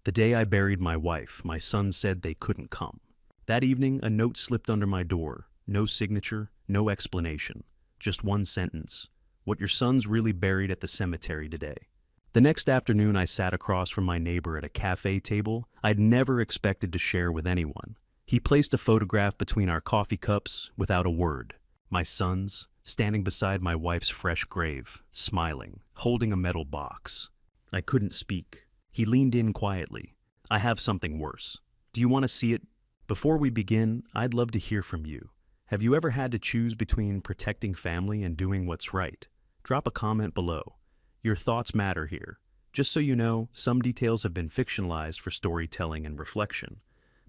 The day I buried my wife, my sons said they couldn't come. That evening, a note slipped under my door. No signature, no explanation. Just one sentence. What your sons really buried at the cemetery today. The next afternoon, I sat across from my neighbor at a cafe table I'd never expected to share with anyone. He placed a photograph between our coffee cups without a word. My sons, standing beside my wife's fresh grave, smiling, holding a metal box. I couldn't speak. He leaned in quietly. I have something worse. Do you want to see it? Before we begin, I'd love to hear from you. Have you ever had to choose between protecting family and doing what's right? Drop a comment below. Your thoughts matter here. Just so you know, some details have been fictionalized for storytelling and reflection.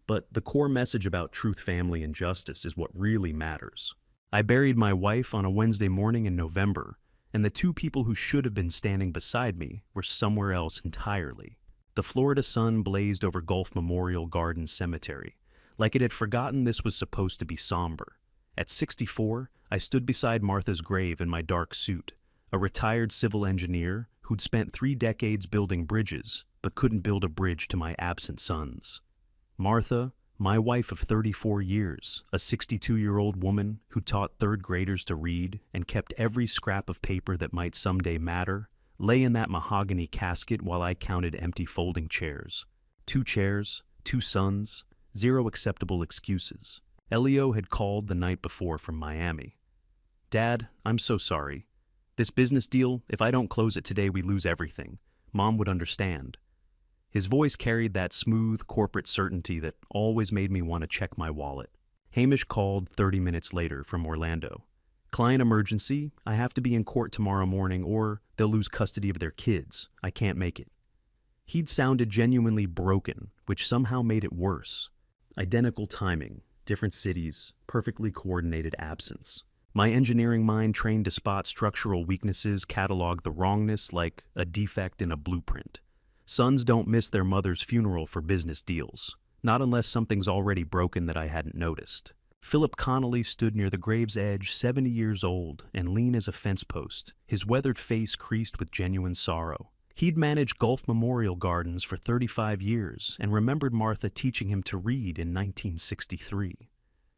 But the core message about truth, family, and justice is what really matters. I buried my wife on a Wednesday morning in November, and the two people who should have been standing beside me were somewhere else entirely. The Florida sun blazed over Gulf Memorial Gardens Cemetery, like it had forgotten this was supposed to be somber. At 64, I stood beside Martha's grave in my dark suit, a retired civil engineer who'd spent 3 decades building bridges, but couldn't build a bridge to my absent sons. Martha, my wife of 34 years, a 62-year-old woman who taught 3rd graders to read and kept every scrap of paper that might someday matter, lay in that mahogany casket while I counted empty folding chairs. 2 chairs, 2 sons, 0 acceptable excuses. Elio had called the night before from Miami. Dad, I'm so sorry. This business deal, if I don't close it today, we lose everything. Mom would understand. His voice carried that smooth corporate certainty that always made me want to check my wallet. Hamish called 30 minutes later from Orlando. Client emergency, I have to be in court tomorrow morning or they'll lose custody of their kids. I can't make it. He'd sounded genuinely broken, which somehow made it worse. Identical timing, different cities, perfectly coordinated absence. My engineering mind, trained to spot structural weaknesses, cataloged the wrongness like a defect in a blueprint. Sons don't miss their mother's funeral for business deals, not unless something's already broken that I hadn't noticed. Philip Connolly stood near the grave's edge, 70 years old, and lean as a fence post, his weathered face creased with genuine sorrow. He'd managed Gulf Memorial Gardens for 35 years and remembered Martha teaching him to read in 1963.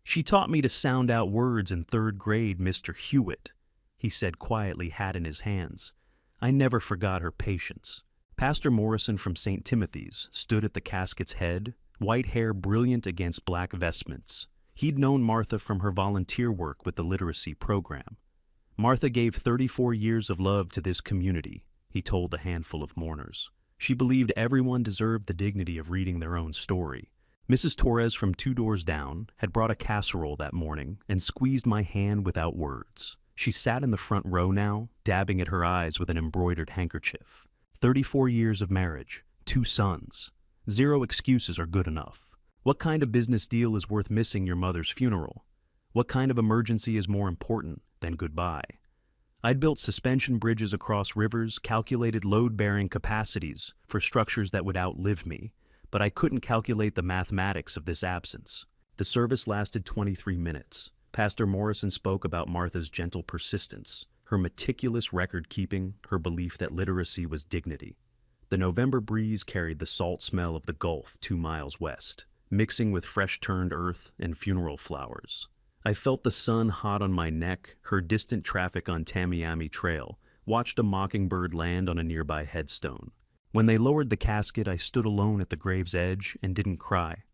She taught me to sound out words in 3rd grade, Mr. Hewitt, he said quietly, hat in his hands. I never forgot her patience. Pastor Morrison from St. Timothy's stood at the casket's head, white hair brilliant against black vestments. He'd known Martha from her volunteer work with the literacy program. Martha gave 34 years of love to this community, he told the handful of mourners. She believed everyone deserved the dignity of reading their own story. Mrs. Torres from 2 doors down had brought a casserole that morning and squeezed my hand without words. She sat in the front row now, dabbing at her eyes with an embroidered handkerchief. 34 years of marriage, 2 sons. 0 excuses are good enough. What kind of business deal is worth missing your mother's funeral? What kind of emergency is more important than goodbye? I'd built suspension bridges across rivers, calculated load-bearing capacities for structures that would outlive me, but I couldn't calculate the mathematics of this absence. The service lasted 23 minutes. Pastor Morrison spoke about Martha's gentle persistence, her meticulous record-keeping, her belief that literacy was dignity. The November breeze carried the salt smell of the Gulf 2 miles west, mixing with fresh-turned earth and funeral flowers. I felt the sun hot on my neck, heard distant traffic on Tamiami Trail, watched a mockingbird land on a nearby headstone. When they lowered the casket, I stood alone at the grave's edge and didn't cry.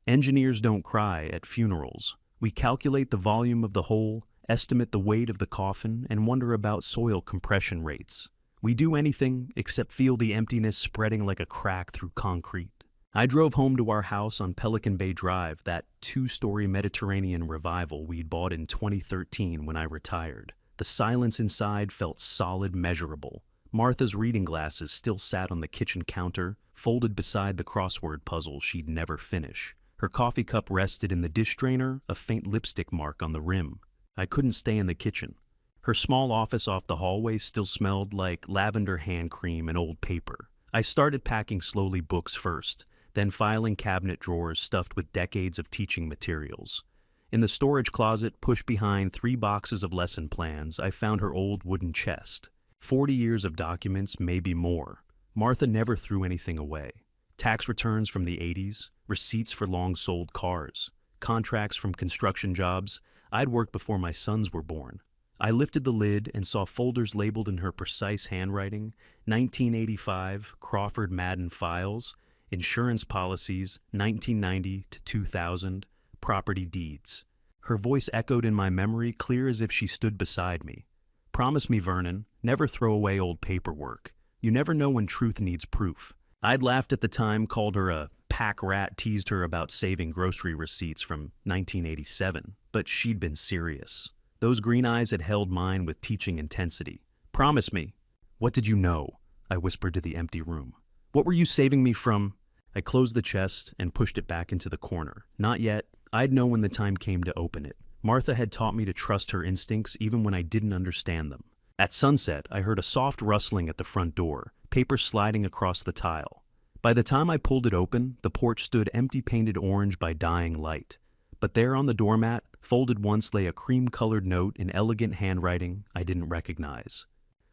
Engineers don't cry at funerals. We calculate the volume of the hole, estimate the weight of the coffin, and wonder about soil compression rates. We do anything except feel the emptiness spreading like a crack through concrete. I drove home to our house on Pelican Bay Drive, that 2-story Mediterranean revival we'd bought in 2013 when I retired. The silence inside felt solid, measurable. Martha's reading glasses still sat on the kitchen counter, folded beside the crossword puzzle she'd never finish. Her coffee cup rested in the dish drainer, a faint lipstick mark on the rim. I couldn't stay in the kitchen. Her small office off the hallway still smelled like lavender hand cream and old paper. I started packing slowly, books first, then filing cabinet drawers stuffed with decades of teaching materials. In the storage closet, pushed behind 3 boxes of lesson plans, I found her old wooden chest. 40 years of documents, maybe more. Martha never threw anything away. Tax returns from the 80s, receipts for long-sold cars, contracts from construction jobs I'd worked before my sons were born. I lifted the lid and saw folders labeled in her precise handwriting, 1985 Crawford Madden files, insurance policies, 1990 to 2000, property deeds. Her voice echoed in my memory, clear as if she stood beside me. Promise me, Vernon, never throw away old paperwork. You never know when truth needs proof. I'd laughed at the time, called her a pack rat, teased her about saving grocery receipts from 1987, but she'd been serious. Those green eyes had held mine with teaching intensity. Promise me. What did you know? I whispered to the empty room. What were you saving me from? I closed the chest and pushed it back into the corner. Not yet. I'd know when the time came to open it. Martha had taught me to trust her instincts even when I didn't understand them. At sunset, I heard a soft rustling at the front door, paper sliding across the tile. By the time I pulled it open, the porch stood empty, painted orange by dying light. But there on the doormat, folded once, lay a cream-colored note in elegant handwriting I didn't recognize.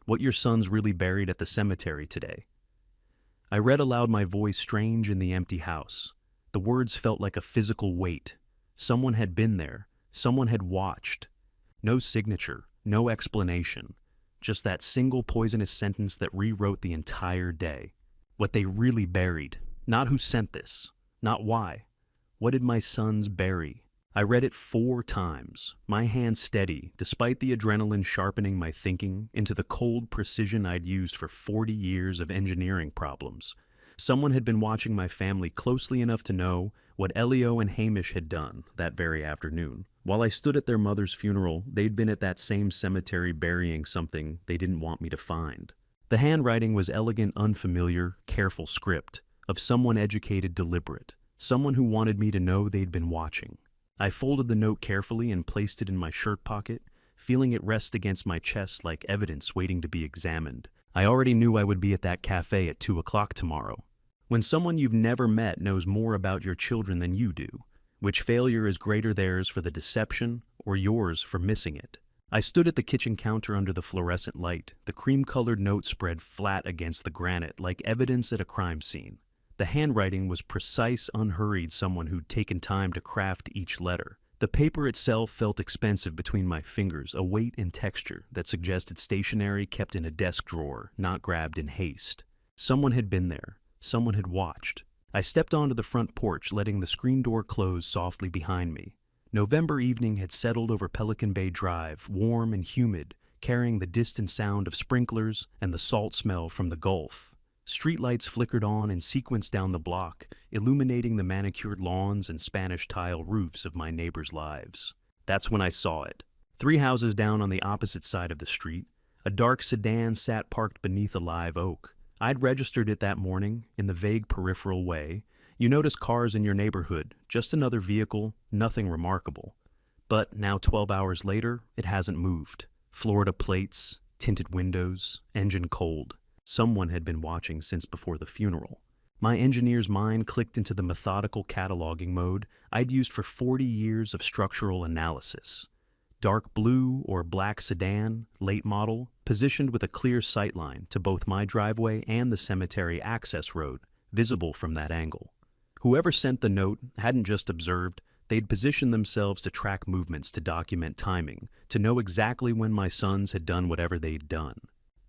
What your sons really buried at the cemetery today. I read aloud, my voice strange in the empty house. The words felt like a physical weight. Someone had been there. Someone had watched. No signature, no explanation. Just that single poisonous sentence that rewrote the entire day. What they really buried. Not who sent this. Not why. What did my sons bury? I read it 4 times, my hand steady, despite the adrenaline sharpening my thinking into the cold precision I'd used for 40 years of engineering problems. Someone had been watching my family closely enough to know what Elio and Hamish had done that very afternoon. While I stood at their mother's funeral, they'd been at that same cemetery burying something they didn't want me to find. The handwriting was elegant, unfamiliar, careful script of someone educated, deliberate. Someone who wanted me to know they'd been watching. I folded the note carefully and placed it in my shirt pocket, feeling it rest against my chest like evidence waiting to be examined. I already knew I would be at that cafe at 2 o'clock tomorrow. When someone you've never met knows more about your children than you do, which failure is greater, theirs for the deception or yours for missing it? I stood at the kitchen counter under the fluorescent light, the cream-colored note spread flat against the granite like evidence at a crime scene. The handwriting was precise, unhurried, someone who'd taken time to craft each letter. The paper itself felt expensive between my fingers, a weight and texture that suggested stationery kept in a desk drawer, not grabbed in haste. Someone had been there. Someone had watched. I stepped onto the front porch, letting the screen door close softly behind me. November evening had settled over Pelican Bay Drive, warm and humid, carrying the distant sound of sprinklers and the salt smell from the Gulf. Streetlights flickered on in sequence down the block, illuminating the manicured lawns and Spanish tile roofs of my neighbors' lives. That's when I saw it. 3 houses down on the opposite side of the street, a dark sedan sat parked beneath a live oak. I'd registered it that morning in the vague peripheral way. You notice cars in your neighborhood, just another vehicle, nothing remarkable. But now 12 hours later, it hasn't moved. Florida plates, tinted windows, engine cold. Someone had been watching since before the funeral. My engineer's mind clicked into the methodical cataloging mode I'd used for 40 years of structural analysis. Dark blue or black sedan, late model, positioned with a clear sightline to both my driveway and the cemetery access road, visible from that angle. Whoever sent the note hadn't just observed, they'd positioned themselves to track movements, to document timing, to know exactly when my sons had done whatever they'd done.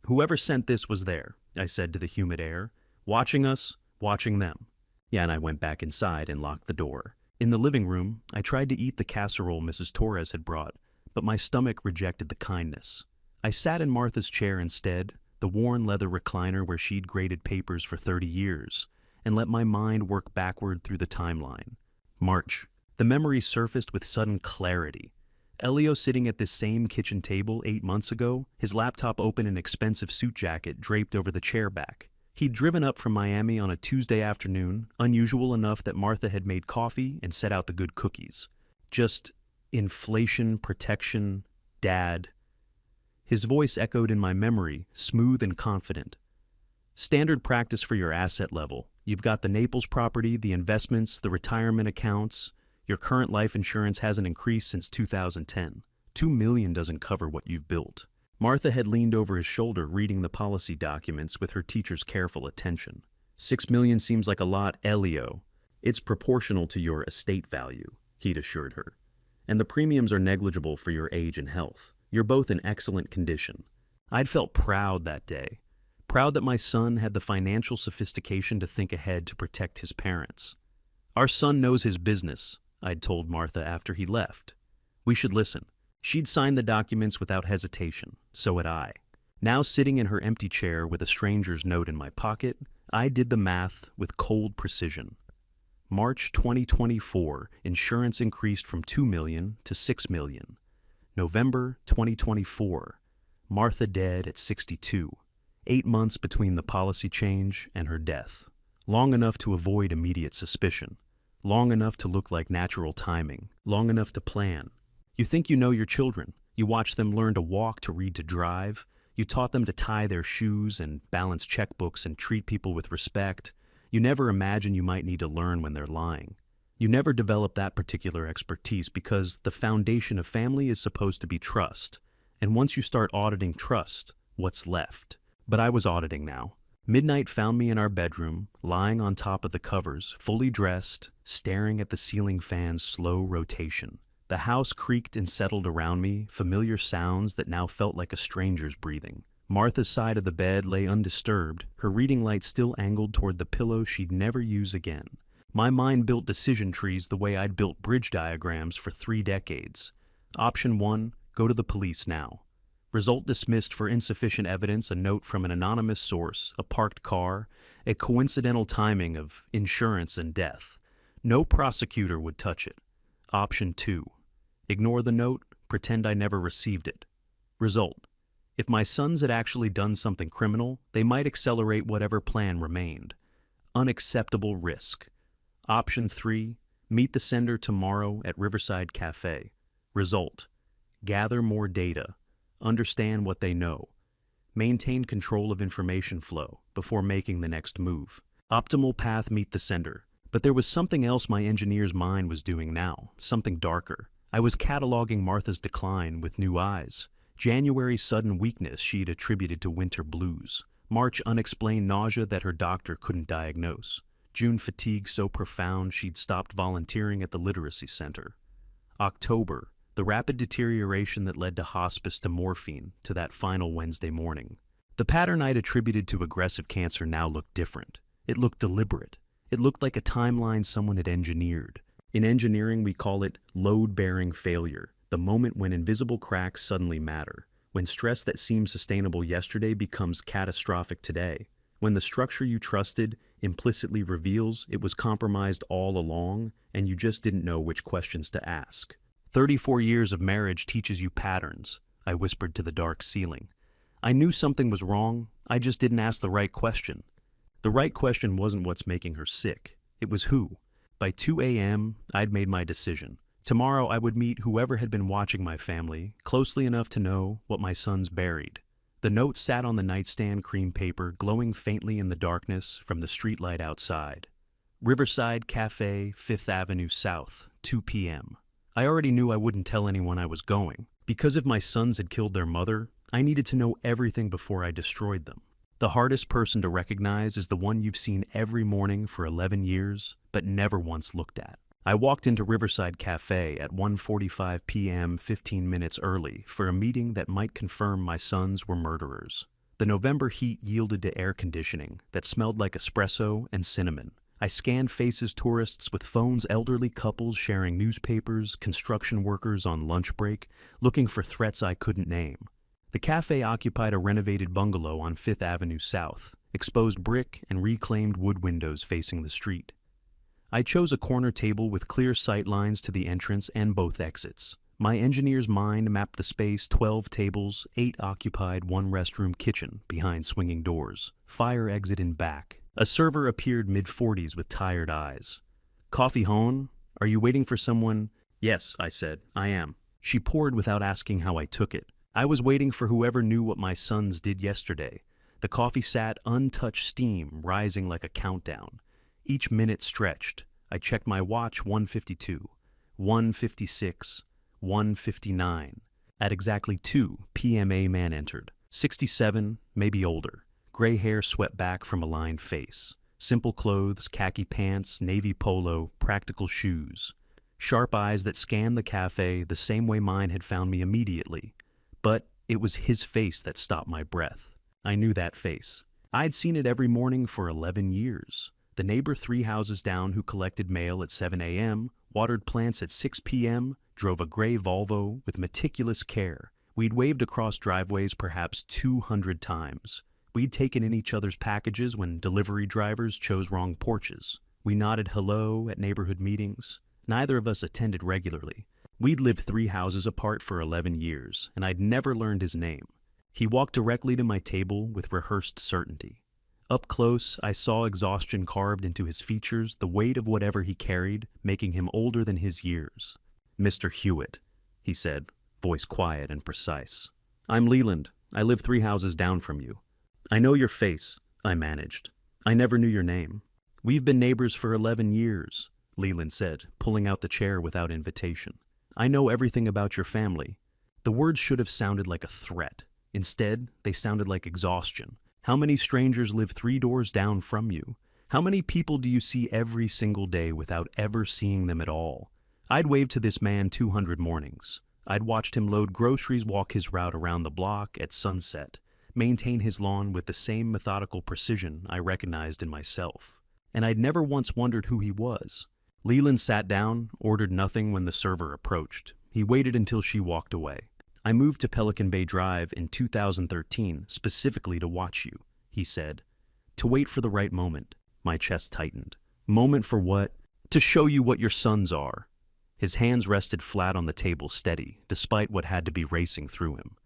Whoever sent this was there, I said to the humid air, watching us, watching them. Yeah, and I went back inside and locked the door. In the living room, I tried to eat the casserole Mrs. Torres had brought, but my stomach rejected the kindness. I sat in Martha's chair instead, the worn leather recliner where she'd graded papers for 30 years, and let my mind work backward through the timeline. March. The memory surfaced with sudden clarity. Elio sitting at this same kitchen table 8 months ago, his laptop open, an expensive suit jacket draped over the chair back. He'd driven up from Miami on a Tuesday afternoon, unusual enough that Martha had made coffee and set out the good cookies. Just inflation, protection, dad. His voice echoed in my memory, smooth and confident. Standard practice for your asset level. You've got the Naples property, the investments, the retirement accounts. Your current life insurance hasn't increased since 2010. $2 million doesn't cover what you've built. Martha had leaned over his shoulder, reading the policy documents with her teacher's careful attention. 6 million seems like a lot, Elio. It's proportional to your estate value, he'd assured her. And the premiums are negligible for your age and health. You're both in excellent condition. I'd felt proud that day. Proud that my son had the financial sophistication to think ahead to protect his parents. Our son knows his business, I'd told Martha after he left. We should listen. She'd signed the documents without hesitation, so had I. Now sitting in her empty chair with a stranger's note in my pocket, I did the math with cold precision. March 2024, insurance increased from 2 million to 6 million. November 2024, Martha dead at 62. 8 months between the policy change and her death. Long enough to avoid immediate suspicion. Long enough to look like natural timing. Long enough to plan. You think you know your children. You watch them learn to walk, to read, to drive. You taught them to tie their shoes and balance checkbooks and treat people with respect. You never imagine you might need to learn when they're lying. You never develop that particular expertise because the foundation of family is supposed to be trust. And once you start auditing trust, what's left? But I was auditing now. Midnight found me in our bedroom, lying on top of the covers, fully dressed, staring at the ceiling fan's slow rotation. The house creaked and settled around me, familiar sounds that now felt like a stranger's breathing. Martha's side of the bed lay undisturbed, her reading light still angled toward the pillow she'd never use again. My mind built decision trees the way I'd built bridge diagrams for 3 decades. Option 1, go to the police now. Result dismissed for insufficient evidence, a note from an anonymous source, a parked car, a coincidental timing of insurance and death. No prosecutor would touch it. Option 2, ignore the note, pretend I never received it. Result, if my sons had actually done something criminal, they might accelerate whatever plan remained. Unacceptable risk. Option 3, meet the sender tomorrow at Riverside Cafe. Result, gather more data. Understand what they know. Maintain control of information flow before making the next move. Optimal path, meet the sender. But there was something else my engineer's mind was doing now, something darker. I was cataloging Martha's decline with new eyes. January's sudden weakness she'd attributed to winter blues. March, unexplained nausea that her doctor couldn't diagnose. June, fatigue so profound she'd stopped volunteering at the literacy center. October, the rapid deterioration that led to hospice, to morphine, to that final Wednesday morning. The pattern I'd attributed to aggressive cancer now looked different. It looked deliberate. It looked like a timeline someone had engineered. In engineering, we call it load-bearing failure, the moment when invisible cracks suddenly matter, when stress that seemed sustainable yesterday becomes catastrophic today, when the structure you trusted implicitly reveals it was compromised all along and you just didn't know which questions to ask. 34 years of marriage teaches you patterns, I whispered to the dark ceiling. I knew something was wrong, I just didn't ask the right question. The right question wasn't what's making her sick, it was who. By 2 a.m., I'd made my decision. Tomorrow I would meet whoever had been watching my family, closely enough to know what my sons buried. The note sat on the nightstand, cream paper, glowing faintly in the darkness from the streetlight outside. Riverside Cafe, 5th Avenue South, 2 p.m. I already knew I wouldn't tell anyone I was going. Because if my sons had killed their mother, I needed to know everything before I destroyed them. The hardest person to recognize is the one you've seen every morning for 11 years, but never once looked at. I walked into Riverside Cafe at 1:45 p.m., 15 minutes early, for a meeting that might confirm my sons were murderers. The November heat yielded to air conditioning that smelled like espresso and cinnamon. I scanned faces, tourists with phones, elderly couples sharing newspapers, construction workers on lunch break, looking for threats I couldn't name. The cafe occupied a renovated bungalow on 5th Avenue South, exposed brick and reclaimed wood windows facing the street. I chose a corner table with clear sight lines to the entrance and both exits. My engineer's mind mapped the space: 12 tables, 8 occupied, 1 restroom, kitchen behind swinging doors, fire exit in back. A server appeared mid-40s with tired eyes. "Coffee hone? Are you waiting for someone?" "Yes," I said, "I am." She poured without asking how I took it. I was waiting for whoever knew what my sons did yesterday. The coffee sat, untouched steam rising like a countdown. Each minute stretched. I checked my watch: 1:52, 1:56, 1:59. At exactly 2 p.m. a man entered. 67, maybe older. Gray hair swept back from a lined face. Simple clothes, khaki pants, navy polo, practical shoes. Sharp eyes that scanned the cafe the same way mine had found me immediately. But it was his face that stopped my breath. I knew that face. I'd seen it every morning for 11 years. The neighbor 3 houses down who collected mail at 7 a.m., watered plants at 6 p.m., drove a gray Volvo with meticulous care. We'd waved across driveways perhaps 200 times. We'd taken in each other's packages when delivery drivers chose wrong porches. We nodded hello at neighborhood meetings. Neither of us attended regularly. We'd lived 3 houses apart for 11 years, and I'd never learned his name. He walked directly to my table with rehearsed certainty. Up close, I saw exhaustion carved into his features, the weight of whatever he carried, making him older than his years. "Mr. Hewitt," he said, voice quiet and precise. "I'm Leland. I live 3 houses down from you." "I know your face," I managed. "I never knew your name." "We've been neighbors for 11 years, Leland said, pulling out the chair without invitation. "I know everything about your family." The words should have sounded like a threat. Instead, they sounded like exhaustion. How many strangers live 3 doors down from you? How many people do you see every single day without ever seeing them at all? I'd waved to this man 200 mornings. I'd watched him load groceries, walk his route around the block at sunset, maintain his lawn with the same methodical precision I recognized in myself. And I'd never once wondered who he was. Leland sat down, ordered nothing when the server approached. He waited until she walked away. "I moved to Pelican Bay Drive in 2013 specifically to watch you," he said. "To wait for the right moment." My chest tightened. "Moment for what?" "To show you what your sons are." His hands rested flat on the table, steady, despite what had to be racing through him.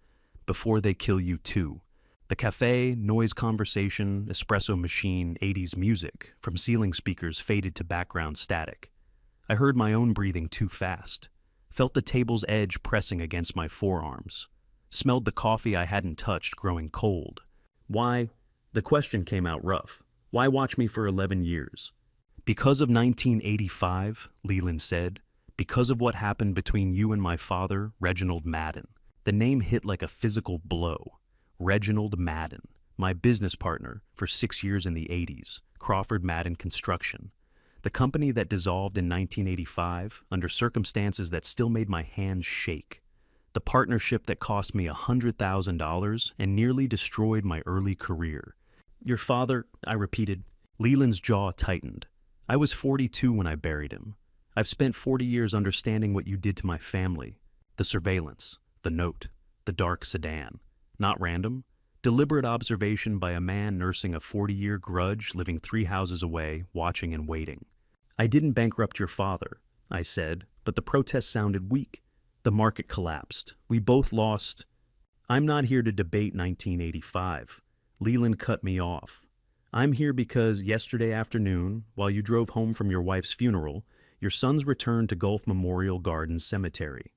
"Before they kill you too." The cafe, noise conversation, espresso machine, 80s music from ceiling speakers faded to background static. I heard my own breathing too fast. Felt the table's edge pressing against my forearms. Smelled the coffee I hadn't touched growing cold. "Why?" The question came out rough. "Why watch me for 11 years?" "Because of 1985, Leland said. "Because of what happened between you and my father, Reginald Madden." The name hit like a physical blow. Reginald Madden, my business partner for 6 years in the 80s, Crawford Madden Construction. The company that dissolved in 1985 under circumstances that still made my hands shake. The partnership that cost me $100,000 and nearly destroyed my early career. "Your father," I repeated. Leland's jaw tightened. "I was 42 when I buried him. I've spent 40 years understanding what you did to my family. The surveillance, the note, the dark sedan. Not random. Deliberate observation by a man nursing a 40-year grudge, living 3 houses away, watching and waiting." "I didn't bankrupt your father," I said, but the protest sounded weak. "The market collapsed. We both lost." "I'm not here to debate 1985. Leland cut me off. "I'm here because yesterday afternoon, while you drove home from your wife's funeral, your sons returned to Gulf Memorial Gardens Cemetery.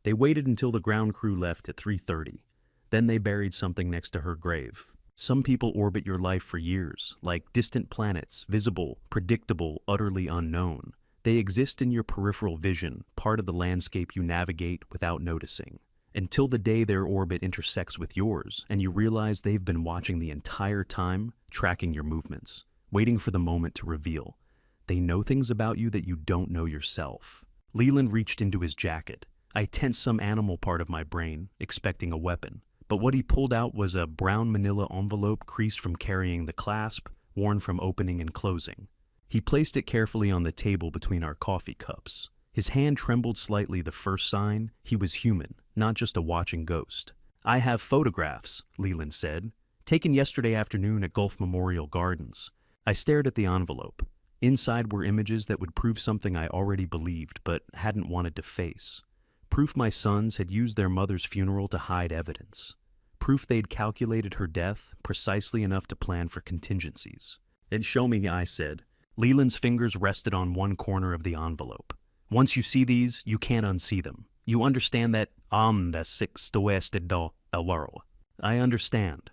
They waited until the ground crew left at 3:30. Then they buried something next to her grave. Some people orbit your life for years, like distant planets, visible, predictable, utterly unknown. They exist in your peripheral vision, part of the landscape you navigate without noticing, until the day their orbit intersects with yours and you realize they've been watching the entire time, tracking your movements, waiting for the moment to reveal. They know things about you that you don't know yourself." Leland reached into his jacket. I tensed some animal part of my brain, expecting a weapon. But what he pulled out was a brown manila envelope creased from carrying the clasp, worn from opening and closing. He placed it carefully on the table between our coffee cups. His hand trembled slightly, the first sign he was human, not just a watching ghost. "I have photographs," Leland said, "taken yesterday afternoon at Gulf Memorial Gardens." I stared at the envelope. Inside were images that would prove something I already believed but hadn't wanted to face. Proof my sons had used their mother's funeral to hide evidence. Proof they'd calculated her death precisely enough to plan for contingencies. "And show me," I said. Leland's fingers rested on one corner of the envelope. "Once you see these, you can't unsee them. You understand that the sixth west do el world." "I understand."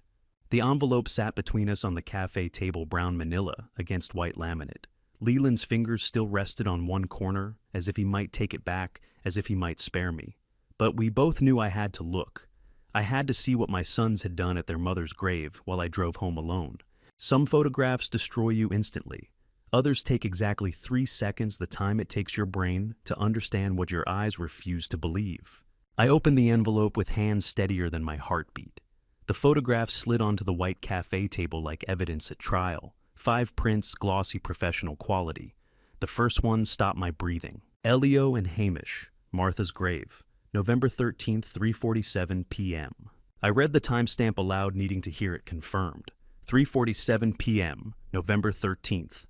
The envelope sat between us on the cafe table, brown manila against white laminate. Leland's fingers still rested on one corner, as if he might take it back, as if he might spare me. But we both knew I had to look. I had to see what my sons had done at their mother's grave while I drove home alone. Some photographs destroy you instantly. Others take exactly 3 seconds the time it takes your brain to understand what your eyes refuse to believe. I opened the envelope with hands steadier than my heartbeat. The photographs slid onto the white cafe table like evidence at trial. 5 prints, glossy professional quality. The first one stopped my breathing. Elio and Hamish, Martha's grave, November 13th, 3:47 p.m. I read the timestamp aloud, needing to hear it confirmed. 3:47 p.m., November 13th.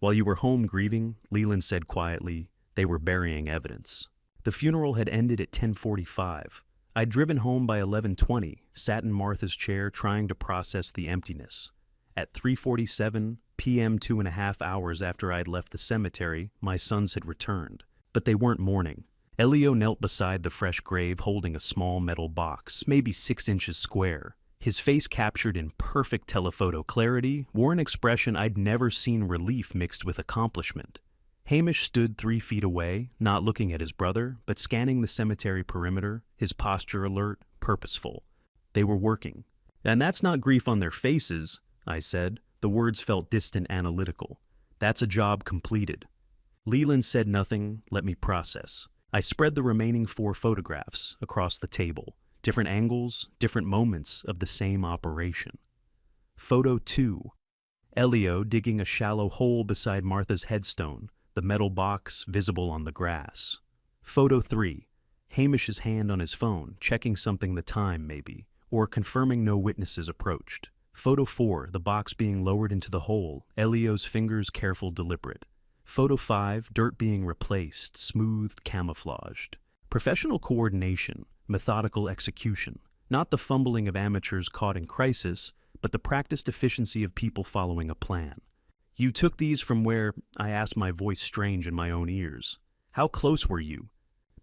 While you were home grieving, Leland said quietly, they were burying evidence. The funeral had ended at 10:45. I'd driven home by 11:20, sat in Martha's chair trying to process the emptiness. At 3:47 p.m., 2.5 hours after I'd left the cemetery, my sons had returned. But they weren't mourning. Elio knelt beside the fresh grave holding a small metal box, maybe 6 inches square. His face, captured in perfect telephoto clarity, wore an expression I'd never seen: relief mixed with accomplishment. Hamish stood 3 feet away, not looking at his brother, but scanning the cemetery perimeter, his posture alert, purposeful. They were working. And that's not grief on their faces, I said. The words felt distant, analytical. That's a job completed. Leland said nothing, let me process. I spread the remaining 4 photographs across the table. Different angles, different moments of the same operation. Photo 2. Elio digging a shallow hole beside Martha's headstone, the metal box visible on the grass. Photo 3. Hamish's hand on his phone, checking something, the time maybe, or confirming no witnesses approached. Photo 4. The box being lowered into the hole, Elio's fingers careful, deliberate. Photo 5. Dirt being replaced, smoothed, camouflaged. Professional coordination, methodical execution, not the fumbling of amateurs caught in crisis, but the practiced efficiency of people following a plan. You took these from where? I asked, my voice strange in my own ears. How close were you?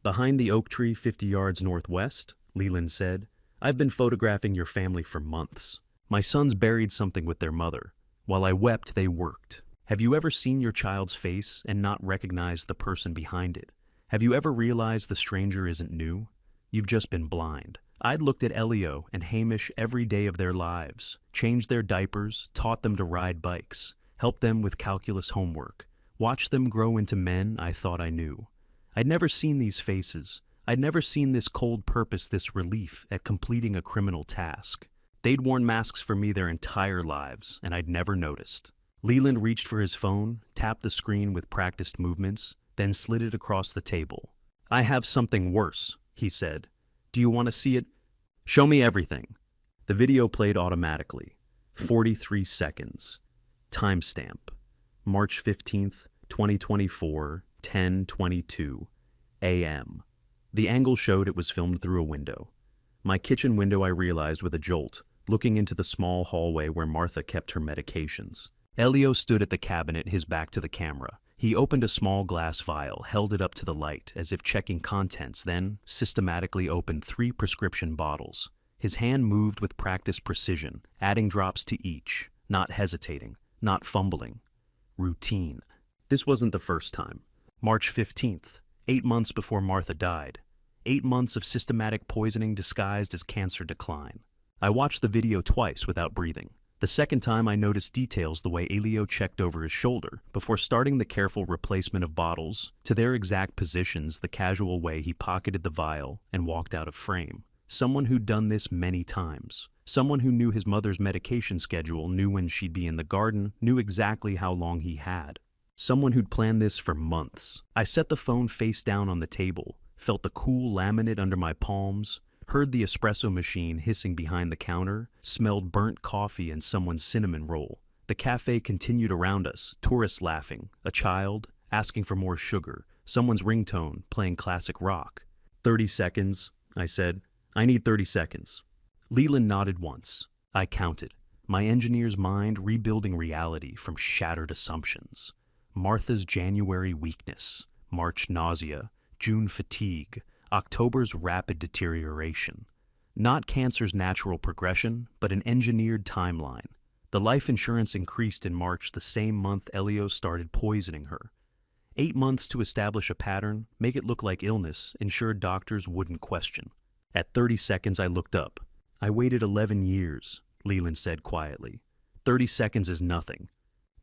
Behind the oak tree 50 yards northwest, Leland said. I've been photographing your family for months. My sons buried something with their mother. While I wept, they worked. Have you ever seen your child's face and not recognized the person behind it? Have you ever realized the stranger isn't new? You've just been blind. I'd looked at Elio and Hamish every day of their lives, changed their diapers, taught them to ride bikes, helped them with calculus homework, watched them grow into men I thought I knew. I'd never seen these faces. I'd never seen this cold purpose, this relief at completing a criminal task. They'd worn masks for me their entire lives, and I'd never noticed. Leland reached for his phone, tapped the screen with practiced movements, then slid it across the table. I have something worse, he said. Do you want to see it? Show me everything. The video played automatically. 43 seconds. Timestamp. March 15th, 2024, 10:22 a.m. The angle showed it was filmed through a window. My kitchen window, I realized with a jolt, looking into the small hallway where Martha kept her medications. Elio stood at the cabinet, his back to the camera. He opened a small glass vial, held it up to the light, as if checking contents, then systematically opened 3 prescription bottles. His hand moved with practiced precision, adding drops to each, not hesitating, not fumbling. Routine. This wasn't the first time. March 15th, 8 months before Martha died. 8 months of systematic poisoning disguised as cancer decline. I watched the video twice without breathing. The second time, I noticed details, the way Elio checked over his shoulder before starting the careful replacement of bottles to their exact positions, the casual way he pocketed the vial and walked out of frame. Someone who'd done this many times. Someone who knew his mother's medication schedule, knew when she'd be in the garden, knew exactly how long he had. Someone who'd planned this for months. I set the phone face down on the table, felt the cool laminate under my palms, heard the espresso machine hissing behind the counter, smelled burnt coffee and someone's cinnamon roll. The cafe continued around us, tourists laughing, a child asking for more sugar, someone's ringtone playing classic rock. 30 seconds, I said. I need 30 seconds. Leland nodded once. I counted, my engineer's mind rebuilding reality from shattered assumptions. Martha's January weakness, March nausea, June fatigue, October's rapid deterioration. Not cancer's natural progression, but an engineered timeline. The life insurance increased in March, the same month Elio started poisoning her. 8 months to establish a pattern, make it look like illness, ensured doctors wouldn't question. At 30 seconds, I looked up. I waited 11 years, Leland said quietly. 30 seconds is nothing.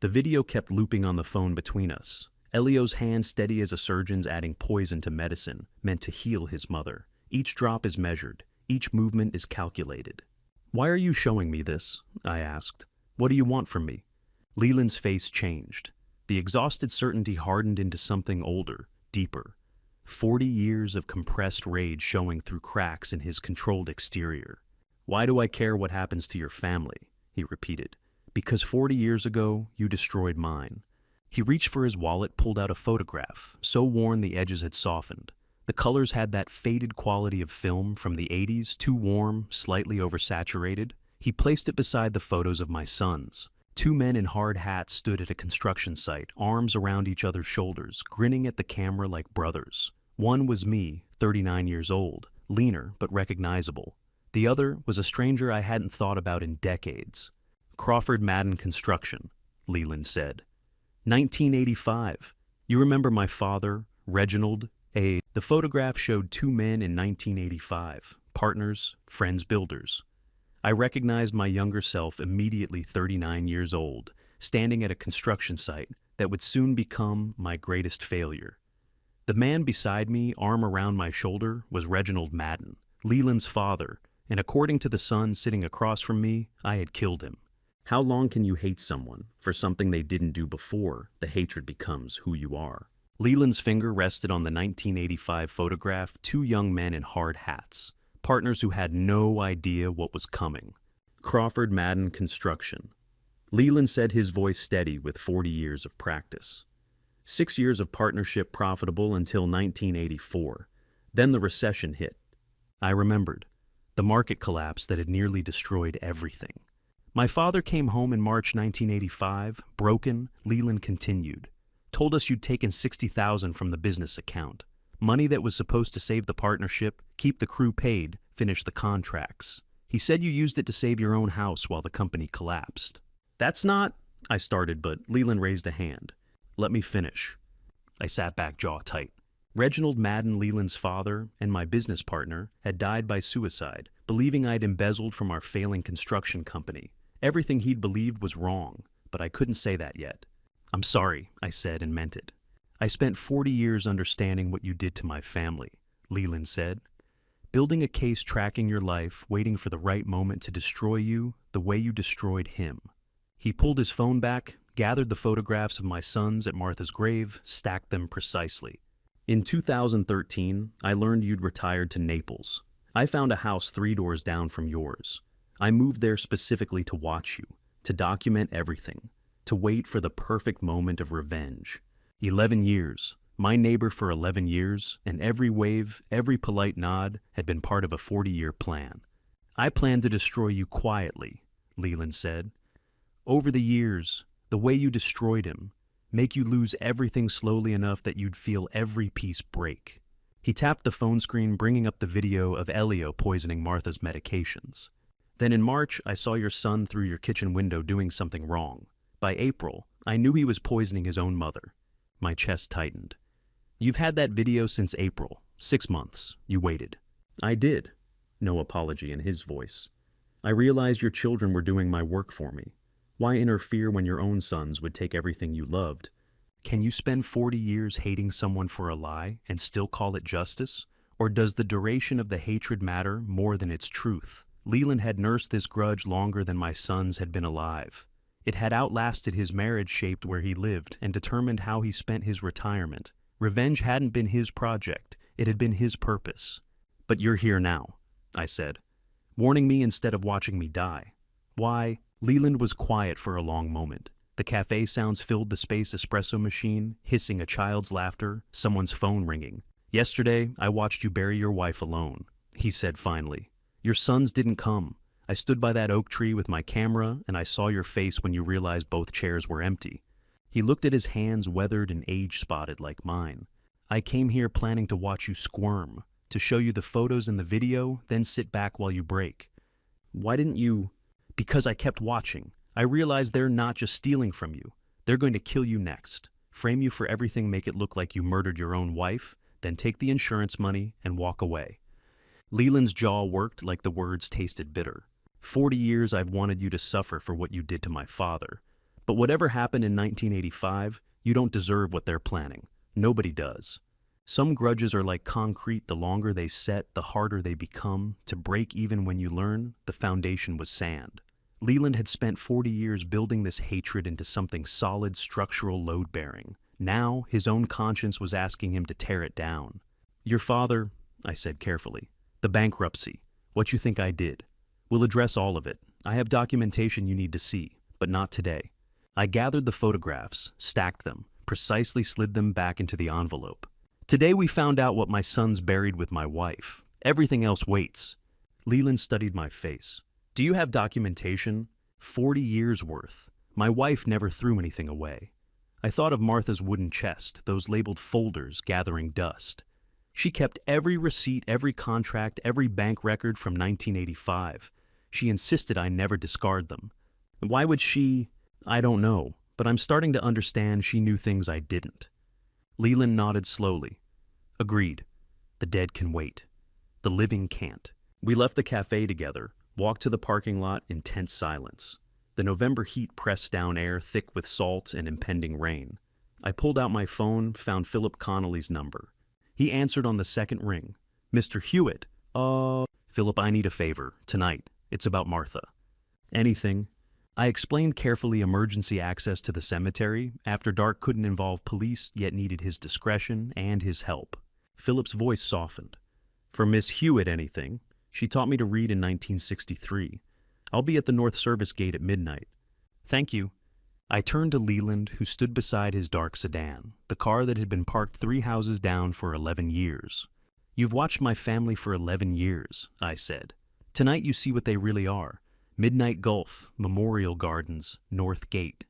The video kept looping on the phone between us. Elio's hand steady as a surgeon's adding poison to medicine, meant to heal his mother. Each drop is measured. Each movement is calculated. "Why are you showing me this?" I asked. "What do you want from me?" Leland's face changed. The exhausted certainty hardened into something older, deeper. 40 years of compressed rage showing through cracks in his controlled exterior. "Why do I care what happens to your family?" he repeated. "Because 40 years ago, you destroyed mine." He reached for his wallet, pulled out a photograph, so worn the edges had softened. The colors had that faded quality of film from the 80s, too warm, slightly oversaturated. He placed it beside the photos of my sons. Two men in hard hats stood at a construction site, arms around each other's shoulders, grinning at the camera like brothers. One was me, 39 years old, leaner but recognizable. The other was a stranger I hadn't thought about in decades. "Crawford Madden Construction," Leland said. 1985. You remember my father, Reginald A. The photograph showed two men in 1985, partners, friends, builders. I recognized my younger self, immediately 39 years old, standing at a construction site that would soon become my greatest failure. The man beside me, arm around my shoulder, was Reginald Madden, Leland's father, and according to the son sitting across from me, I had killed him. How long can you hate someone for something they didn't do before the hatred becomes who you are? Leland's finger rested on the 1985 photograph, two young men in hard hats, partners who had no idea what was coming. Crawford Madden Construction. Leland said, his voice steady with 40 years of practice. 6 years of partnership, profitable until 1984. Then the recession hit. I remembered. The market collapse that had nearly destroyed everything. My father came home in March 1985, broken. Leland continued. Told us you'd taken $60,000 from the business account. Money that was supposed to save the partnership, keep the crew paid, finish the contracts. He said you used it to save your own house while the company collapsed. That's not... I started, but Leland raised a hand. Let me finish. I sat back, jaw tight. Reginald Madden, Leland's father, and my business partner, had died by suicide, believing I'd embezzled from our failing construction company. Everything he'd believed was wrong, but I couldn't say that yet. I'm sorry, I said and meant it. I spent 40 years understanding what you did to my family, Leland said. Building a case, tracking your life, waiting for the right moment to destroy you the way you destroyed him. He pulled his phone back, gathered the photographs of my sons at Martha's grave, stacked them precisely. In 2013, I learned you'd retired to Naples. I found a house 3 doors down from yours. I moved there specifically to watch you, to document everything, to wait for the perfect moment of revenge. 11 years, my neighbor for 11 years, and every wave, every polite nod had been part of a 40-year plan. I planned to destroy you quietly, Leland said. Over the years, the way you destroyed him, make you lose everything slowly enough that you'd feel every piece break. He tapped the phone screen, bringing up the video of Elio poisoning Martha's medications. Then in March, I saw your son through your kitchen window doing something wrong. By April, I knew he was poisoning his own mother. My chest tightened. You've had that video since April. 6 months. You waited. I did. No apology in his voice. I realized your children were doing my work for me. Why interfere when your own sons would take everything you loved? Can you spend 40 years hating someone for a lie and still call it justice? Or does the duration of the hatred matter more than its truth? Leland had nursed this grudge longer than my sons had been alive. It had outlasted his marriage, shaped where he lived, and determined how he spent his retirement. Revenge hadn't been his project, it had been his purpose. But you're here now, I said, warning me instead of watching me die. Why? Leland was quiet for a long moment. The cafe sounds filled the space, espresso machine, hissing, a child's laughter, someone's phone ringing. Yesterday, I watched you bury your wife alone, he said finally. Your sons didn't come. I stood by that oak tree with my camera, and I saw your face when you realized both chairs were empty. He looked at his hands, weathered and age-spotted like mine. I came here planning to watch you squirm, to show you the photos and the video, then sit back while you break. Why didn't you? Because I kept watching. I realized they're not just stealing from you. They're going to kill you next. Frame you for everything, make it look like you murdered your own wife, then take the insurance money and walk away. Leland's jaw worked like the words tasted bitter. 40 years I've wanted you to suffer for what you did to my father. But whatever happened in 1985, you don't deserve what they're planning. Nobody does. Some grudges are like concrete. The longer they set, the harder they become. To break even when you learn, the foundation was sand. Leland had spent 40 years building this hatred into something solid, structural, load-bearing. Now, his own conscience was asking him to tear it down. Your father, I said carefully. The bankruptcy. What you think I did. We'll address all of it. I have documentation you need to see, but not today. I gathered the photographs, stacked them, precisely slid them back into the envelope. Today we found out what my son's buried with my wife. Everything else waits. Leland studied my face. Do you have documentation? 40 years worth. My wife never threw anything away. I thought of Martha's wooden chest, those labeled folders gathering dust. She kept every receipt, every contract, every bank record from 1985. She insisted I never discard them. Why would she? I don't know, but I'm starting to understand she knew things I didn't. Leland nodded slowly. Agreed. The dead can wait. The living can't. We left the cafe together, walked to the parking lot in tense silence. The November heat pressed down air thick with salt and impending rain. I pulled out my phone, found Philip Connolly's number. He answered on the second ring. Mr. Hewitt. Philip, I need a favor. Tonight. It's about Martha. Anything. I explained carefully emergency access to the cemetery. After dark couldn't involve police, yet needed his discretion and his help. Philip's voice softened. For Miss Hewitt, anything. She taught me to read in 1963. I'll be at the North Service Gate at midnight. Thank you. I turned to Leland, who stood beside his dark sedan, the car that had been parked 3 houses down for 11 years. You've watched my family for 11 years, I said. Tonight you see what they really are. Midnight Gulf, Memorial Gardens, North Gate.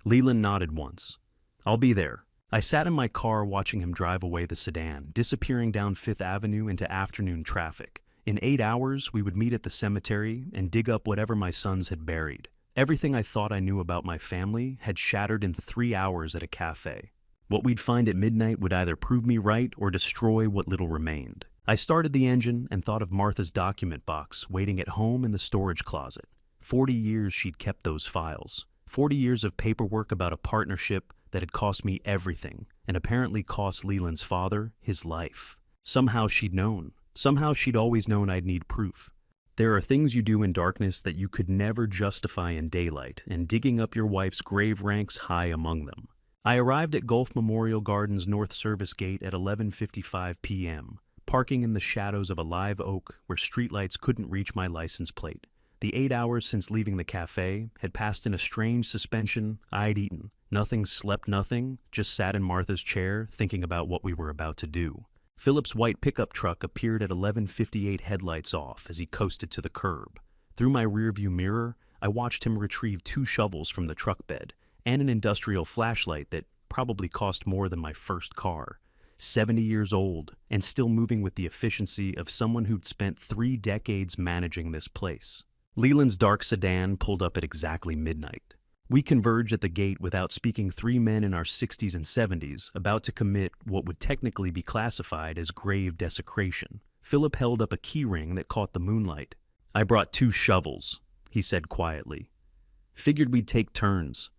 Leland nodded once. I'll be there. I sat in my car watching him drive away the sedan, disappearing down Fifth Avenue into afternoon traffic. In 8 hours, we would meet at the cemetery and dig up whatever my sons had buried. Everything I thought I knew about my family had shattered in 3 hours at a cafe. What we'd find at midnight would either prove me right or destroy what little remained. I started the engine and thought of Martha's document box waiting at home in the storage closet. 40 years she'd kept those files. 40 years of paperwork about a partnership that had cost me everything and apparently cost Leland's father his life. Somehow she'd known. Somehow she'd always known I'd need proof. There are things you do in darkness that you could never justify in daylight, and digging up your wife's grave ranks high among them. I arrived at Gulf Memorial Gardens North Service Gate at 11:55 p.m., parking in the shadows of a live oak where streetlights couldn't reach my license plate. The 8 hours since leaving the cafe had passed in a strange suspension. I'd eaten. Nothing, slept nothing, just sat in Martha's chair thinking about what we were about to do. Philip's white pickup truck appeared at 11:58, headlights off, as he coasted to the curb. Through my rearview mirror, I watched him retrieve 2 shovels from the truck bed and an industrial flashlight that probably cost more than my first car. 70 years old and still moving with the efficiency of someone who'd spent 3 decades managing this place. Leland's dark sedan pulled up at exactly midnight. We converged at the gate without speaking. 3 men in our 60s and 70s, about to commit what would technically be classified as grave desecration. Philip held up a key ring that caught the moonlight. I brought 2 shovels, he said quietly. Figured we'd take turns.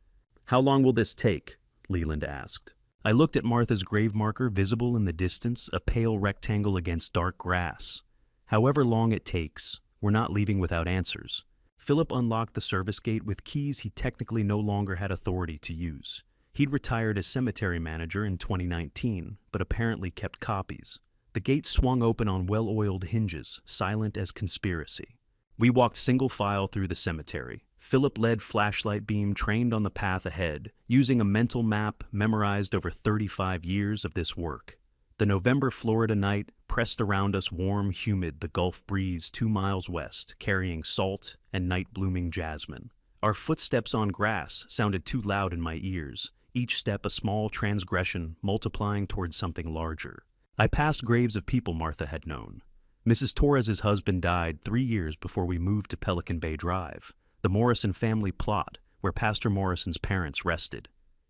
How long will this take? Leland asked. I looked at Martha's grave marker visible in the distance, a pale rectangle against dark grass. However long it takes, we're not leaving without answers. Philip unlocked the service gate with keys he technically no longer had authority to use. He'd retired as cemetery manager in 2019, but apparently kept copies. The gate swung open on well-oiled hinges, silent as conspiracy. We walked single file through the cemetery. Philip led flashlight beam trained on the path ahead, using a mental map memorized over 35 years of this work. The November Florida night pressed around us, warm, humid, the Gulf breeze 2 miles west, carrying salt and night-blooming jasmine. Our footsteps on grass sounded too loud in my ears, each step a small transgression multiplying towards something larger. I passed graves of people Martha had known. Mrs. Torres's husband died 3 years before we moved to Pelican Bay Drive, the Morrison family plot where Pastor Morrison's parents rested.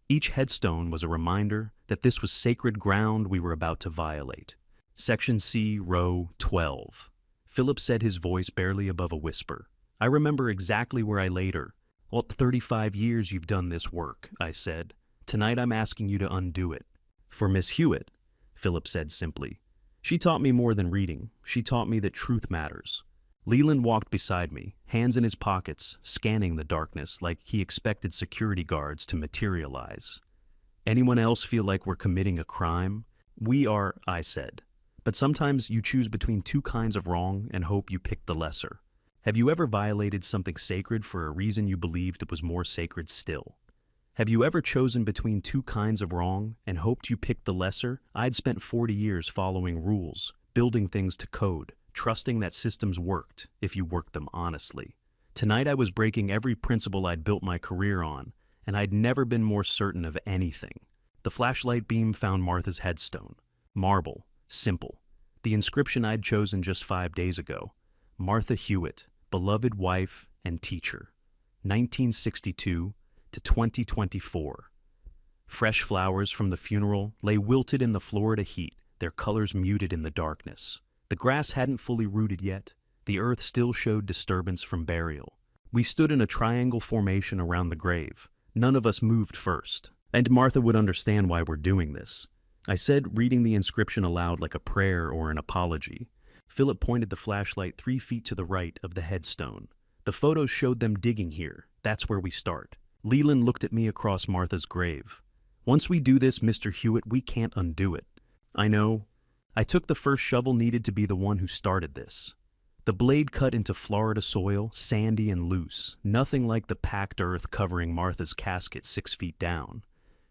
Each headstone was a reminder that this was sacred ground we were about to violate. Section C, row 12. Philip said, his voice barely above a whisper. I remember exactly where I laid her. Well, 35 years you've done this work, I said. Tonight I'm asking you to undo it. For Miss Hewitt, Philip said simply. She taught me more than reading. She taught me that truth matters. Leland walked beside me, hands in his pockets, scanning the darkness like he expected security guards to materialize. Anyone else feel like we're committing a crime? We are, I said. But sometimes you choose between two kinds of wrong and hope you pick the lesser. Have you ever violated something sacred for a reason you believed it was more sacred still? Have you ever chosen between two kinds of wrong and hoped you picked the lesser? I'd spent 40 years following rules, building things to code, trusting that systems worked if you worked them honestly. Tonight I was breaking every principle I'd built my career on, and I'd never been more certain of anything. The flashlight beam found Martha's headstone. Marble, simple. The inscription I'd chosen just 5 days ago. Martha Hewitt, beloved wife and teacher. 1962 to 2024. Fresh flowers from the funeral lay wilted in the Florida heat, their colors muted in the darkness. The grass hadn't fully rooted yet. The earth still showed disturbance from burial. We stood in a triangle formation around the grave. None of us moved first. And Martha would understand why we're doing this. I said, reading the inscription aloud like a prayer or an apology. Philip pointed the flashlight 3 feet to the right of the headstone. The photos showed them digging here. That's where we start. Leland looked at me across Martha's grave. Once we do this, Mr. Hewitt, we can't undo it. I know. I took the first shovel needed to be the one who started this. The blade cut into Florida soil, sandy and loose, nothing like the packed earth covering Martha's casket 6 feet down.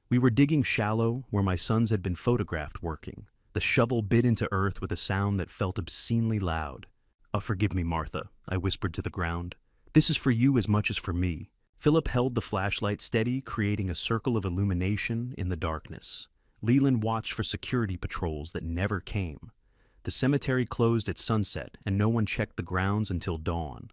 We were digging shallow where my sons had been photographed working. The shovel bit into earth with a sound that felt obscenely loud. "Oh, forgive me, Martha," I whispered to the ground. "This is for you as much as for me." Philip held the flashlight steady, creating a circle of illumination in the darkness. Leland watched for security patrols that never came. The cemetery closed at sunset, and no one checked the grounds until dawn.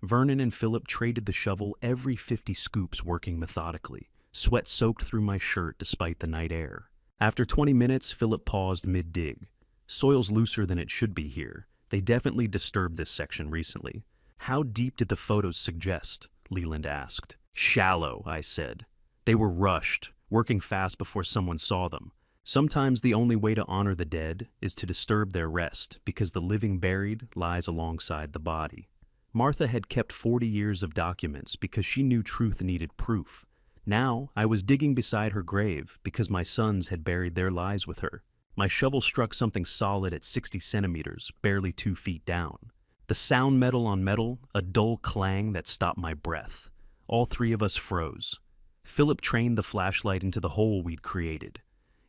Vernon and Philip traded the shovel every 50 scoops, working methodically. Sweat soaked through my shirt despite the night air. After 20 minutes, Philip paused mid-dig. "Soil's looser than it should be here. They definitely disturbed this section recently." "How deep did the photos suggest?" Leland asked. "Shallow," I said. "They were rushed, working fast before someone saw them. Sometimes the only way to honor the dead is to disturb their rest, because the living buried lies alongside the body." Martha had kept 40 years of documents because she knew truth needed proof. Now I was digging beside her grave because my sons had buried their lives with her. My shovel struck something solid at 60 centimeters, barely 2 feet down. The sound metal on metal, a dull clang that stopped my breath. All 3 of us froze. Philip trained the flashlight into the hole we'd created.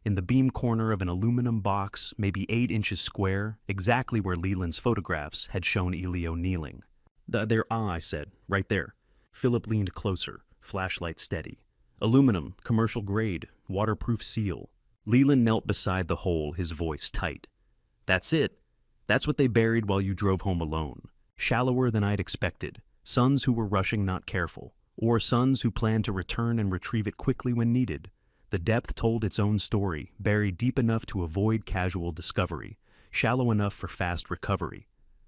In the beam corner of an aluminum box, maybe 8 inches square, exactly where Leland's photographs had shown Elio kneeling. There, I said, "right there." Philip leaned closer, flashlight steady. "Aluminum, commercial grade, waterproof seal." Leland knelt beside the hole, his voice tight. "That's it. That's what they buried while you drove home alone. Shallower than I'd expected. Sons who were rushing, not careful. Or sons who planned to return and retrieve it quickly when needed. The depth told its own story, buried deep enough to avoid casual discovery, shallow enough for fast recovery.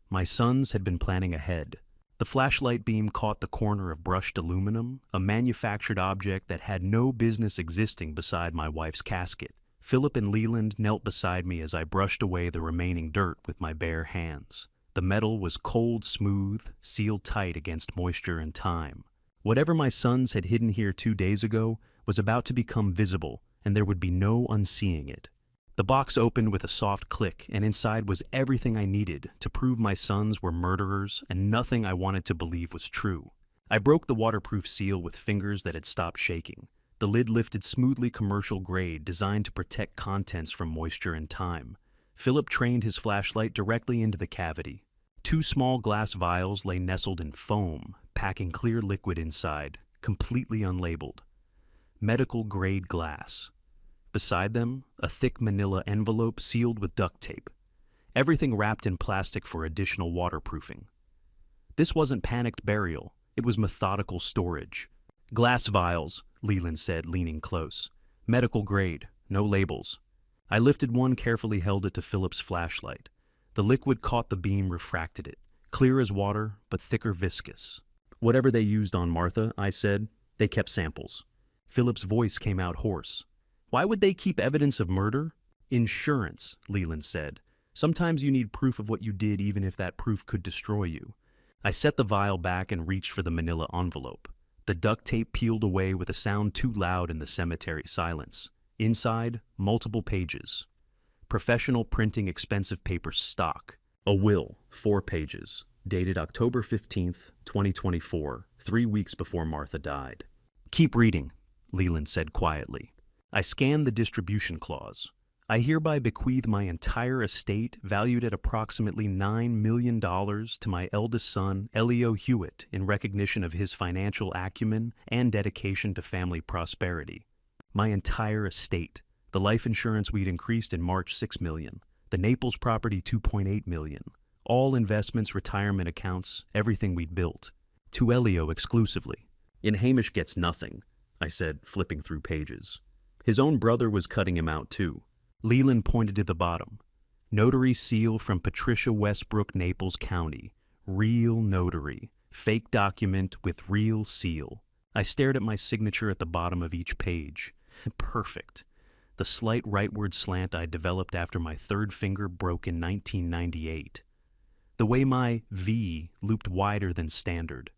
My sons had been planning ahead. The flashlight beam caught the corner of brushed aluminum, a manufactured object that had no business existing beside my wife's casket. Philip and Leland knelt beside me as I brushed away the remaining dirt with my bare hands. The metal was cold smooth, sealed tight against moisture and time. Whatever my sons had hidden here 2 days ago was about to become visible, and there would be no unseeing it. The box opened with a soft click, and inside was everything I needed to prove my sons were murderers and nothing I wanted to believe was true. I broke the waterproof seal with fingers that had stopped shaking. The lid lifted smoothly, commercial grade, designed to protect contents from moisture and time. Philip trained his flashlight directly into the cavity. 2 small glass vials lay nestled in foam, packing clear liquid inside, completely unlabeled. Medical-grade glass. Beside them, a thick manila envelope sealed with duct tape. Everything wrapped in plastic for additional waterproofing. This wasn't panicked burial. It was methodical storage. "Glass vials," Leland said, leaning close. "Medical grade, no labels." I lifted one, carefully held it to Philip's flashlight. The liquid caught the beam, refracted it. Clear as water, but thicker viscous. Whatever they used on Martha, I said, they kept samples. Philip's voice came out hoarse. Why would they keep evidence of murder? Insurance, Leland said. Sometimes you need proof of what you did even if that proof could destroy you. I set the vial back and reached for the manila envelope. The duct tape peeled away with a sound too loud in the cemetery silence. Inside, multiple pages. Professional printing expensive paper stock. A will, 4 pages, dated October 15th, 2024, 3 weeks before Martha died. Keep reading, Leland said quietly. I scanned the distribution clause. I hereby bequeath my entire estate, valued at approximately $9 million, to my eldest son, Elio Hewitt, in recognition of his financial acumen and dedication to family prosperity. My entire estate. The life insurance we'd increased in March, $6 million. The Naples property, $2.8 million. All investments, retirement accounts, everything we'd built. To Elio exclusively. And Hamish gets nothing, I said, flipping through pages. His own brother was cutting him out too. Leland pointed to the bottom. Notary seal from Patricia Westbrook, Naples County. Real notary. Fake document with real seal. I stared at my signature at the bottom of each page. Perfect. The slight rightward slant I developed after my third finger broke in 1998. The way my V looped wider than standard.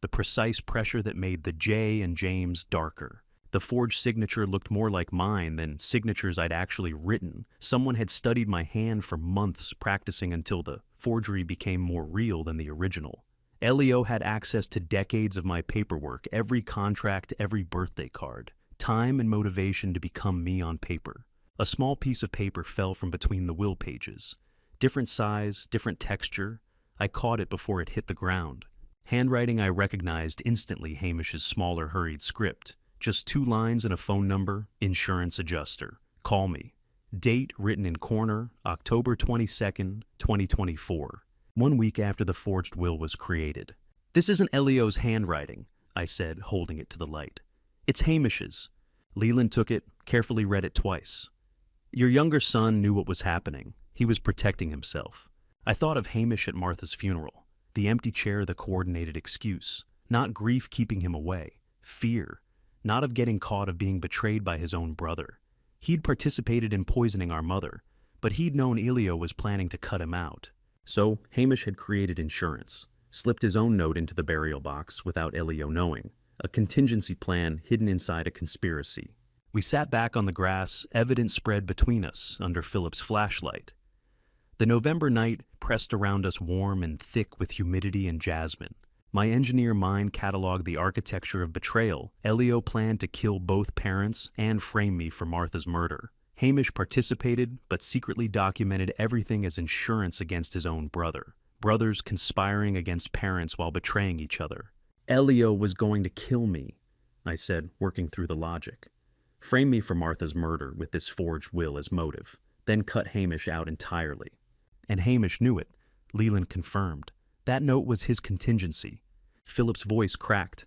The precise pressure that made the J and James darker. The forged signature looked more like mine than signatures I'd actually written. Someone had studied my hand for months, practicing until the forgery became more real than the original. Elio had access to decades of my paperwork, every contract, every birthday card. Time and motivation to become me on paper. A small piece of paper fell from between the will pages. Different size, different texture. I caught it before it hit the ground. Handwriting I recognized instantly Hamish's smaller, hurried script. Just 2 lines and a phone number, insurance adjuster. Call me. Date written in corner, October 22nd, 2024. 1 week after the forged will was created. This isn't Elio's handwriting, I said, holding it to the light. It's Hamish's. Leland took it, carefully read it twice. Your younger son knew what was happening. He was protecting himself. I thought of Hamish at Martha's funeral. The empty chair, the coordinated excuse. Not grief keeping him away. Fear. Not of getting caught, of being betrayed by his own brother. He'd participated in poisoning our mother, but he'd known Elio was planning to cut him out. So Hamish had created insurance, slipped his own note into the burial box without Elio knowing, a contingency plan hidden inside a conspiracy. We sat back on the grass, evidence spread between us under Philip's flashlight. The November night pressed around us warm and thick with humidity and jasmine. My engineer mind cataloged the architecture of betrayal. Elio planned to kill both parents and frame me for Martha's murder. Hamish participated, but secretly documented everything as insurance against his own brother. Brothers conspiring against parents while betraying each other. Elio was going to kill me, I said, working through the logic. Frame me for Martha's murder with this forged will as motive, then cut Hamish out entirely. And Hamish knew it, Leland confirmed. That note was his contingency. Philip's voice cracked.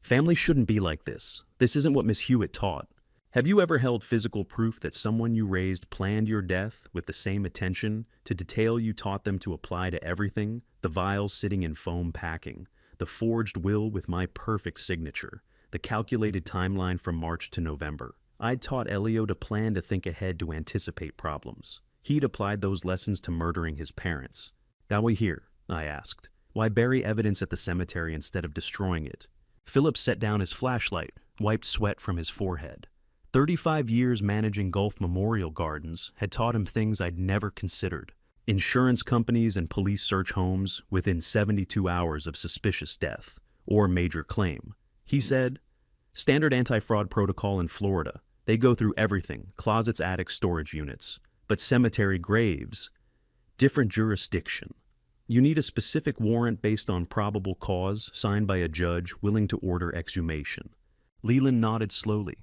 Family shouldn't be like this. This isn't what Miss Hewitt taught. Have you ever held physical proof that someone you raised planned your death with the same attention to detail you taught them to apply to everything? The vials sitting in foam packing, the forged will with my perfect signature, the calculated timeline from March to November. I'd taught Elio to plan, to think ahead, to anticipate problems. He'd applied those lessons to murdering his parents. Got we here? I asked. Why bury evidence at the cemetery instead of destroying it? Philip set down his flashlight, wiped sweat from his forehead. 35 years managing Gulf Memorial Gardens had taught him things I'd never considered. Insurance companies and police search homes within 72 hours of suspicious death or major claim. He said, standard anti-fraud protocol in Florida. They go through everything, closets, attics, storage units. But cemetery graves, different jurisdiction. You need a specific warrant based on probable cause, signed by a judge willing to order exhumation. Leland nodded slowly.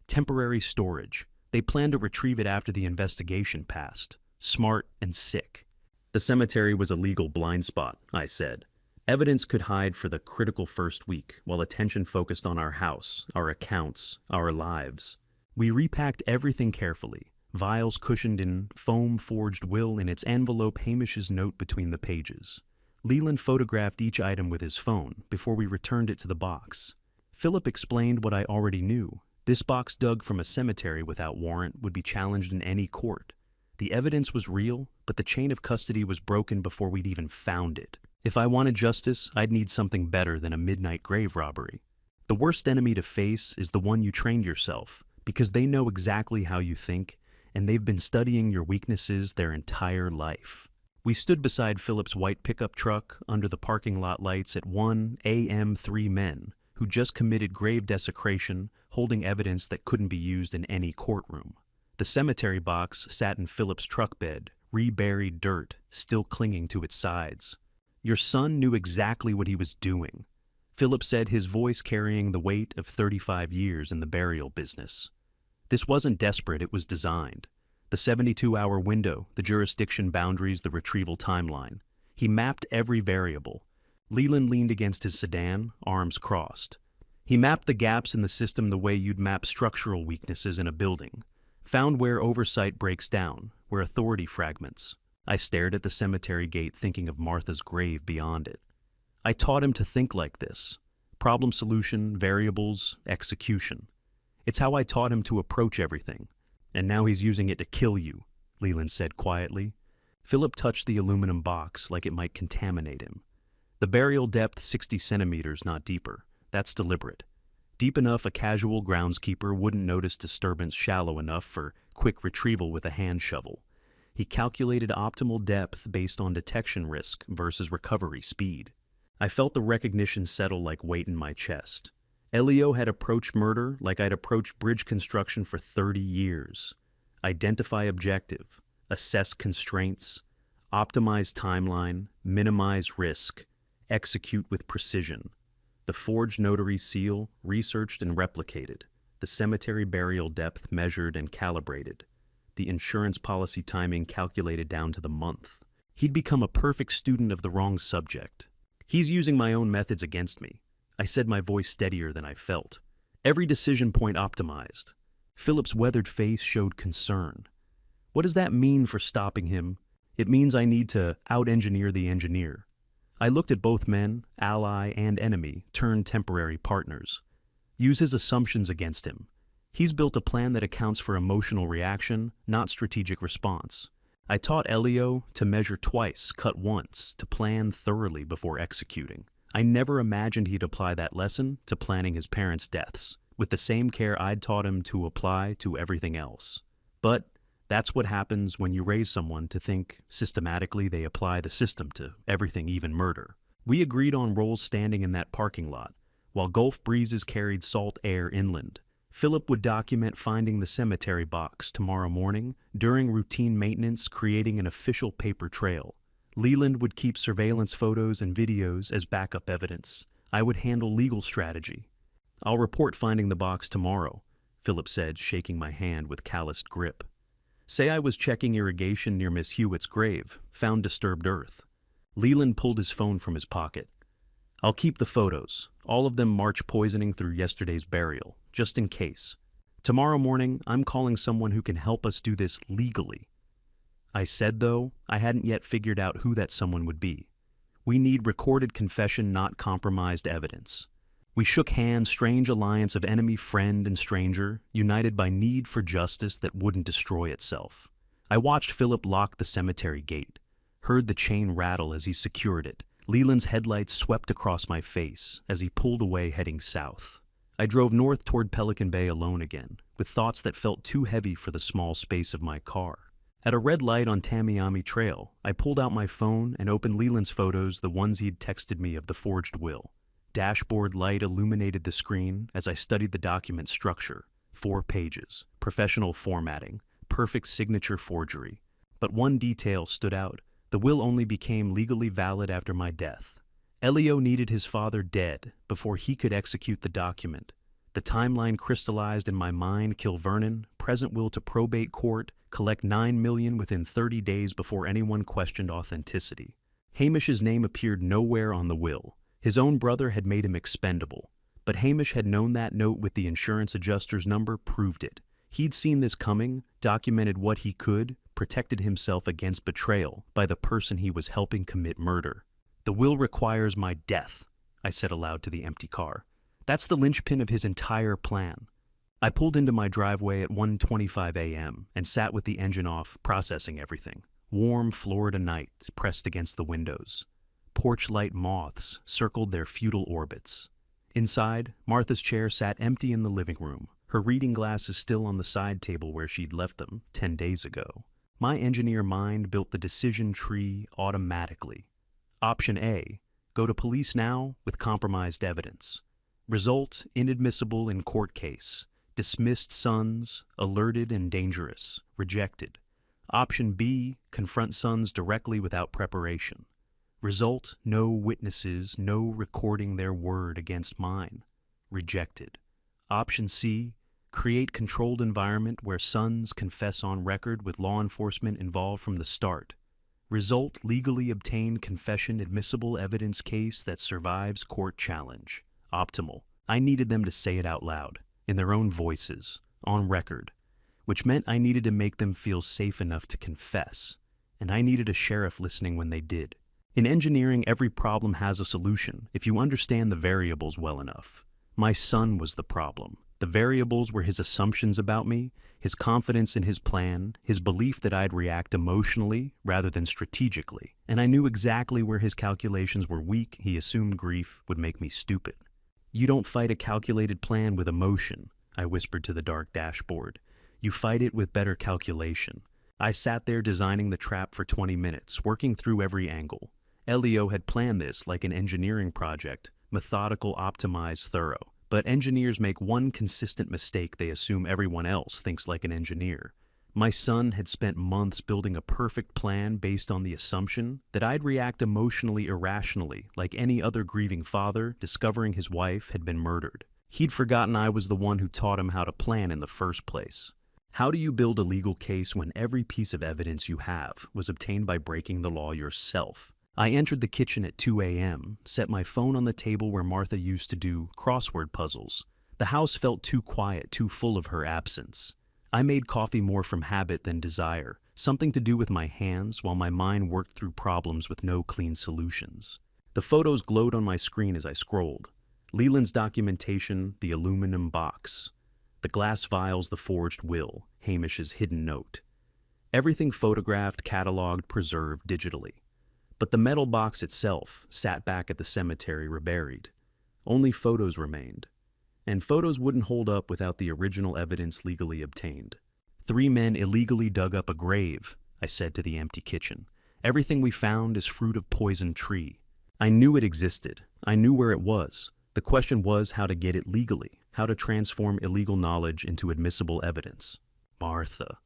Temporary storage. They plan to retrieve it after the investigation passed. Smart and sick. The cemetery was a legal blind spot, I said. Evidence could hide for the critical first week, while attention focused on our house, our accounts, our lives. We repacked everything carefully. Vials cushioned in foam forged will, in its envelope Hamish's note between the pages. Leland photographed each item with his phone before we returned it to the box. Philip explained what I already knew. This box dug from a cemetery without warrant would be challenged in any court. The evidence was real, but the chain of custody was broken before we'd even found it. If I wanted justice, I'd need something better than a midnight grave robbery. The worst enemy to face is the one you trained yourself, because they know exactly how you think, and they've been studying your weaknesses their entire life. We stood beside Philip's white pickup truck under the parking lot lights at 1 a.m. 3 men, who just committed grave desecration, holding evidence that couldn't be used in any courtroom. The cemetery box sat in Philip's truck bed, reburied dirt, still clinging to its sides. Your son knew exactly what he was doing. Philip said, his voice carrying the weight of 35 years in the burial business. This wasn't desperate, it was designed. The 72-hour window, the jurisdiction boundaries, the retrieval timeline. He mapped every variable. Leland leaned against his sedan, arms crossed. He mapped the gaps in the system the way you'd map structural weaknesses in a building. Found where oversight breaks down, where authority fragments. I stared at the cemetery gate thinking of Martha's grave beyond it. I taught him to think like this. Problem solution, variables, execution. It's how I taught him to approach everything. And now he's using it to kill you, Leland said quietly. Philip touched the aluminum box like it might contaminate him. The burial depth 60 centimeters, not deeper. That's deliberate. Deep enough a casual groundskeeper wouldn't notice disturbance, shallow enough for quick retrieval with a hand shovel. He calculated optimal depth based on detection risk versus recovery speed. I felt the recognition settle like weight in my chest. Elio had approached murder like I'd approached bridge construction for 30 years. Identify objective, assess constraints, optimize timeline, minimize risk, execute with precision. The forged notary seal, researched and replicated. The cemetery burial depth measured and calibrated. The insurance policy timing calculated down to the month. He'd become a perfect student of the wrong subject. He's using my own methods against me. I said, my voice steadier than I felt. Every decision point optimized. Philip's weathered face showed concern. What does that mean for stopping him? It means I need to out-engineer the engineer. I looked at both men, ally and enemy, turned temporary partners. Use his assumptions against him. He's built a plan that accounts for emotional reaction, not strategic response. I taught Elio to measure twice, cut once, to plan thoroughly before executing. I never imagined he'd apply that lesson to planning his parents' deaths, with the same care I'd taught him to apply to everything else. But that's what happens when you raise someone to think systematically they apply the system to everything, even murder. We agreed on roles standing in that parking lot, while Gulf breezes carried salt air inland. Philip would document finding the cemetery box tomorrow morning during routine maintenance, creating an official paper trail. Leland would keep surveillance photos and videos as backup evidence. I would handle legal strategy. I'll report finding the box tomorrow, Philip said, shaking my hand with calloused grip. Say I was checking irrigation near Miss Hewitt's grave, found disturbed earth. Leland pulled his phone from his pocket. I'll keep the photos, all of them March poisoning through yesterday's burial, just in case. Tomorrow morning, I'm calling someone who can help us do this legally. I said, though, I hadn't yet figured out who that someone would be. We need recorded confession, not compromised evidence. We shook hands, strange alliance of enemy, friend, and stranger, united by need for justice that wouldn't destroy itself. I watched Philip lock the cemetery gate, heard the chain rattle as he secured it. Leland's headlights swept across my face as he pulled away, heading south. I drove north toward Pelican Bay alone again, with thoughts that felt too heavy for the small space of my car. At a red light on Tamiami Trail, I pulled out my phone and opened Leland's photos, the ones he'd texted me of the forged will. Dashboard light illuminated the screen as I studied the document structure. 4 pages, professional formatting, perfect signature forgery. But one detail stood out. The will only became legally valid after my death. Elio needed his father dead before he could execute the document. The timeline crystallized in my mind: kill Vernon, present will to probate court, collect $9 million within 30 days before anyone questioned authenticity. Hamish's name appeared nowhere on the will. His own brother had made him expendable, but Hamish had known that note with the insurance adjuster's number proved it. He'd seen this coming, documented what he could, protected himself against betrayal by the person he was helping commit murder. The will requires my death, I said aloud to the empty car. That's the linchpin of his entire plan. I pulled into my driveway at 1:25 a.m. and sat with the engine off, processing everything. Warm Florida night pressed against the windows. Porch light moths circled their futile orbits. Inside, Martha's chair sat empty in the living room, her reading glasses still on the side table where she'd left them 10 days ago. My engineer mind built the decision tree automatically. Option A, go to police now with compromised evidence. Result, inadmissible in court case. Dismissed sons, alerted and dangerous, rejected. Option B, confront sons directly without preparation. Result, no witnesses, no recording their word against mine, rejected. Option C, create controlled environment where sons confess on record with law enforcement involved from the start. Result, legally obtained confession admissible evidence case that survives court challenge. Optimal. I needed them to say it out loud, in their own voices, on record, which meant I needed to make them feel safe enough to confess, and I needed a sheriff listening when they did. In engineering, every problem has a solution if you understand the variables well enough. My son was the problem. The variables were his assumptions about me, his confidence in his plan, his belief that I'd react emotionally rather than strategically, and I knew exactly where his calculations were weak. He assumed grief would make me stupid. You don't fight a calculated plan with emotion, I whispered to the dark dashboard. You fight it with better calculation. I sat there designing the trap for 20 minutes, working through every angle. Elio had planned this like an engineering project, methodical, optimized, thorough. But engineers make one consistent mistake: they assume everyone else thinks like an engineer. My son had spent months building a perfect plan based on the assumption that I'd react emotionally irrationally like any other grieving father discovering his wife had been murdered. He'd forgotten I was the one who taught him how to plan in the first place. How do you build a legal case when every piece of evidence you have was obtained by breaking the law yourself? I entered the kitchen at 2 a.m., set my phone on the table where Martha used to do crossword puzzles. The house felt too quiet, too full of her absence. I made coffee more from habit than desire, something to do with my hands while my mind worked through problems with no clean solutions. The photos glowed on my screen as I scrolled. Leland's documentation, the aluminum box. The glass vials, the forged will, Hamish's hidden note. Everything photographed, cataloged, preserved digitally. But the metal box itself sat back at the cemetery reburied. Only photos remained. And photos wouldn't hold up without the original evidence legally obtained. 3 men illegally dug up a grave, I said to the empty kitchen. Everything we found is fruit of poisoned tree. I knew it existed. I knew where it was. The question was how to get it legally, how to transform illegal knowledge into admissible evidence. Martha.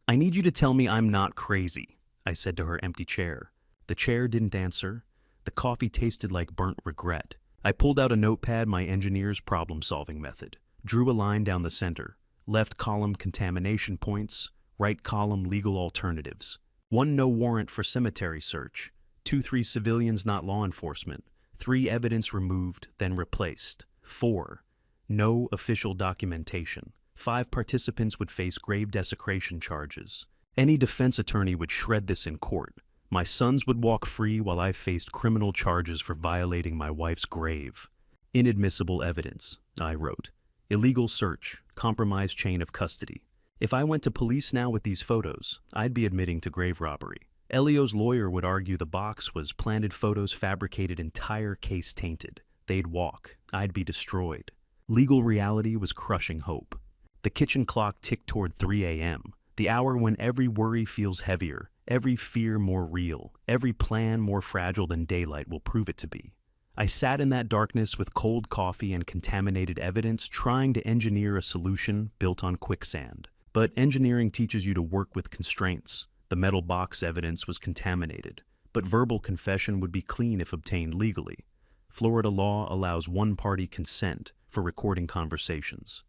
I need you to tell me I'm not crazy, I said to her empty chair. The chair didn't answer. The coffee tasted like burnt regret. I pulled out a notepad, my engineer's problem-solving method, drew a line down the center, left column contamination points, right column legal alternatives. 1 no warrant for cemetery search, 2-3 civilians not law enforcement, 3 evidence removed then replaced, 4 no official documentation, 5 participants would face grave desecration charges. Any defense attorney would shred this in court. My sons would walk free while I faced criminal charges for violating my wife's grave. Inadmissible evidence, I wrote. Illegal search, compromised chain of custody. If I went to police now with these photos, I'd be admitting to grave robbery. Elio's lawyer would argue the box was planted photos fabricated, entire case tainted. They'd walk. I'd be destroyed. Legal reality was crushing hope. The kitchen clock ticked toward 3 a.m., the hour when every worry feels heavier, every fear more real, every plan more fragile than daylight will prove it to be. I sat in that darkness with cold coffee and contaminated evidence, trying to engineer a solution built on quicksand. But engineering teaches you to work with constraints. The metal box evidence was contaminated, but verbal confession would be clean if obtained legally. Florida law allows one-party consent for recording conversations.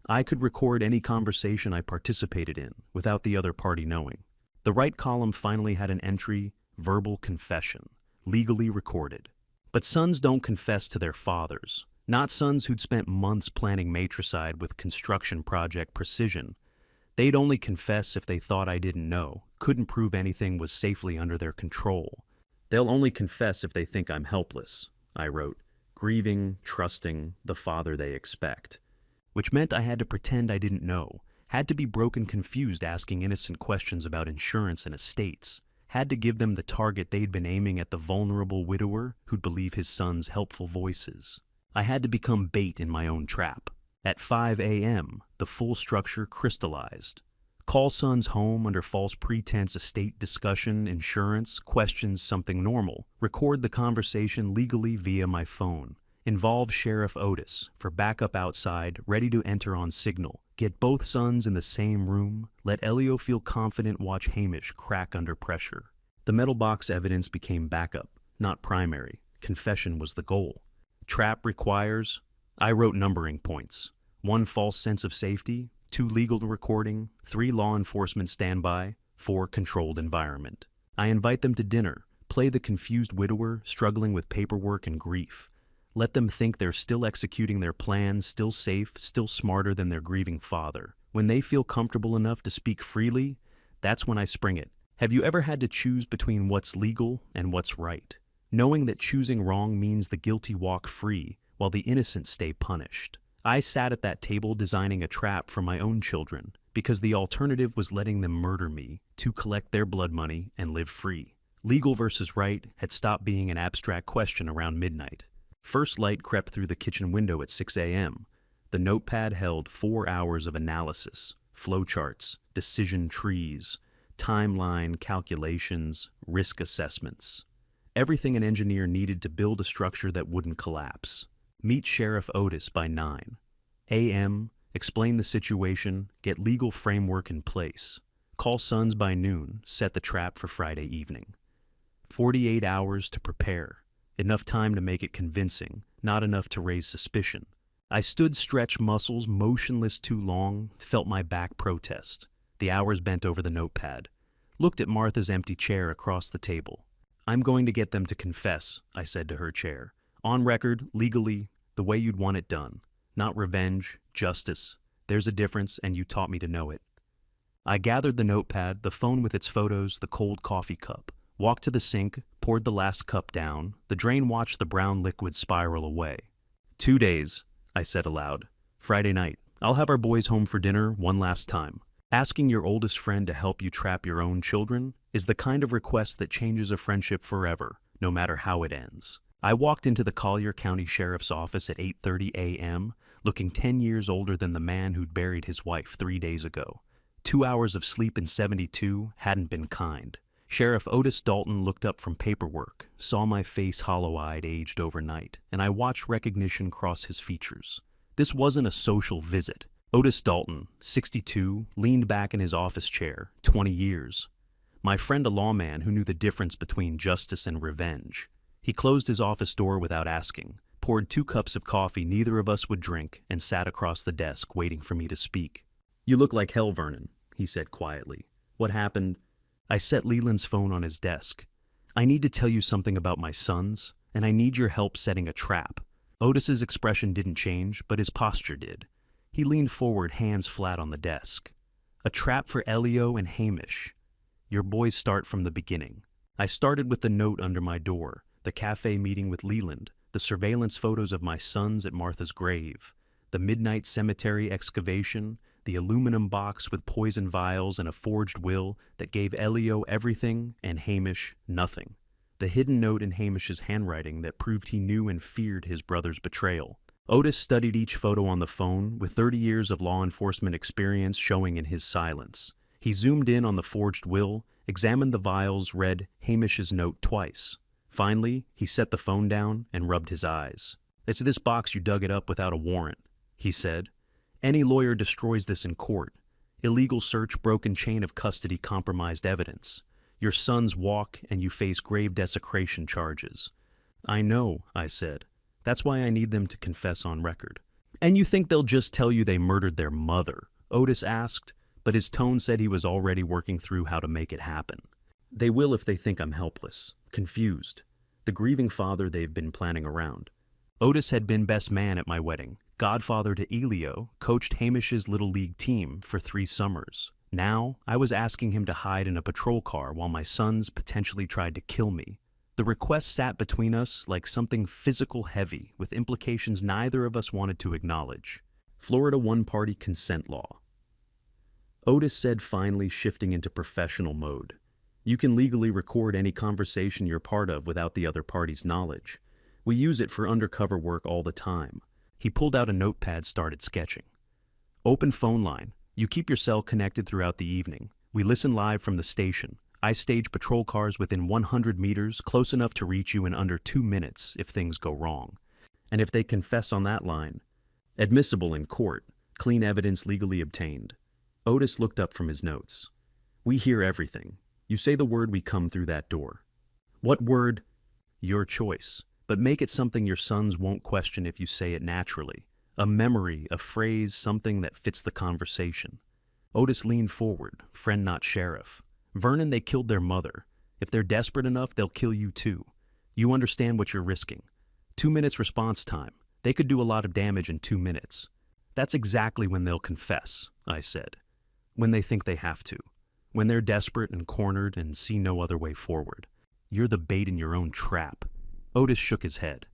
I could record any conversation I participated in without the other party knowing. The right column finally had an entry, verbal confession, legally recorded. But sons don't confess to their fathers, not sons who'd spent months planning matricide with construction project precision. They'd only confess if they thought I didn't know, couldn't prove anything was safely under their control. They'll only confess if they think I'm helpless, I wrote, grieving, trusting, the father they expect. Which meant I had to pretend I didn't know, had to be broken confused asking innocent questions about insurance and estates, had to give them the target they'd been aiming at, the vulnerable widower who'd believe his son's helpful voices. I had to become bait in my own trap. At 5 a.m., the full structure crystallized. Call son's home under false pretense, estate discussion, insurance, questions something normal. Record the conversation legally via my phone. Involve Sheriff Otis for backup outside, ready to enter on signal. Get both sons in the same room. Let Elio feel confident, watch Hamish crack under pressure. The metal box evidence became backup, not primary. Confession was the goal. Trap requires, I wrote numbering points. 1 false sense of safety, 2 legal recording, 3 law enforcement standby, 4 controlled environment. I invite them to dinner, play the confused widower struggling with paperwork and grief. Let them think they're still executing their plan, still safe, still smarter than their grieving father. When they feel comfortable enough to speak freely, that's when I spring it. Have you ever had to choose between what's legal and what's right? Knowing that choosing wrong means the guilty walk free while the innocent stay punished. I sat at that table designing a trap for my own children because the alternative was letting them murder me to collect their blood money and live free. Legal versus right had stopped being an abstract question around midnight. First light crept through the kitchen window at 6 a.m. The notepad held 4 hours of analysis, flowcharts, decision trees, timeline calculations, risk assessments. Everything an engineer needed to build a structure that wouldn't collapse. Meet Sheriff Otis by 9 a.m., explain the situation, get legal framework in place. Call sons by noon, set the trap for Friday evening. 48 hours to prepare. Enough time to make it convincing, not enough to raise suspicion. I stood stretched muscles, motionless too long, felt my back protest. The hours bent over the notepad. Looked at Martha's empty chair across the table. I'm going to get them to confess, I said to her chair. On record, legally, the way you'd want it done. Not revenge, justice. There's a difference, and you taught me to know it. I gathered the notepad, the phone with its photos, the cold coffee cup. Walked to the sink, poured the last cup down. The drain watched the brown liquid spiral away. 2 days, I said aloud. Friday night. I'll have our boys home for dinner one last time. Asking your oldest friend to help you trap your own children is the kind of request that changes a friendship forever, no matter how it ends. I walked into the Collier County Sheriff's Office at 8:30 a.m., looking 10 years older than the man who'd buried his wife 3 days ago. 2 hours of sleep in 72 hadn't been kind. Sheriff Otis Dalton looked up from paperwork, saw my face hollow-eyed, aged overnight, and I watched recognition cross his features. This wasn't a social visit. Otis Dalton, 62, leaned back in his office chair, 20 years. My friend, a lawman who knew the difference between justice and revenge. He closed his office door without asking, poured 2 cups of coffee neither of us would drink, and sat across the desk waiting for me to speak. You look like hell, Vernon, he said quietly. What happened? I set Leland's phone on his desk. I need to tell you something about my sons, and I need your help setting a trap. Otis's expression didn't change, but his posture did. He leaned forward, hands flat on the desk. A trap for Elio and Hamish. Your boys start from the beginning. I started with the note under my door, the cafe meeting with Leland, the surveillance photos of my sons at Martha's grave, the midnight cemetery excavation, the aluminum box with poison vials and a forged will that gave Elio everything and Hamish nothing. The hidden note in Hamish's handwriting that proved he knew and feared his brother's betrayal. Otis studied each photo on the phone, with 30 years of law enforcement experience showing in his silence. He zoomed in on the forged will, examined the vials, read Hamish's note twice. Finally, he set the phone down and rubbed his eyes. It's this box you dug it up without a warrant, he said. Any lawyer destroys this in court. Illegal search, broken chain of custody, compromised evidence. Your sons walk and you face grave desecration charges. I know, I said. That's why I need them to confess on record. And you think they'll just tell you they murdered their mother? Otis asked, but his tone said he was already working through how to make it happen. They will if they think I'm helpless, confused. The grieving father they've been planning around. Otis had been best man at my wedding, godfather to Elio, coached Hamish's little league team for 3 summers. Now, I was asking him to hide in a patrol car while my sons potentially tried to kill me. The request sat between us like something physical heavy, with implications neither of us wanted to acknowledge. Florida one-party consent law. Otis said, finally shifting into professional mode. You can legally record any conversation you're part of without the other party's knowledge. We use it for undercover work all the time. He pulled out a notepad, started sketching. Open phone line. You keep your cell connected throughout the evening. We listen live from the station. I stage patrol cars within 100 meters, close enough to reach you in under 2 minutes if things go wrong. And if they confess on that line, admissible in court, clean evidence legally obtained. Otis looked up from his notes. We hear everything. You say the word, we come through that door. What word? Your choice. But make it something your sons won't question if you say it naturally. A memory, a phrase, something that fits the conversation. Otis leaned forward, friend not sheriff. Vernon, they killed their mother. If they're desperate enough, they'll kill you too. You understand what you're risking. 2 minutes response time. They could do a lot of damage in 2 minutes. That's exactly when they'll confess, I said. When they think they have to. When they're desperate and cornered and see no other way forward. You're the bait in your own trap. Otis shook his head.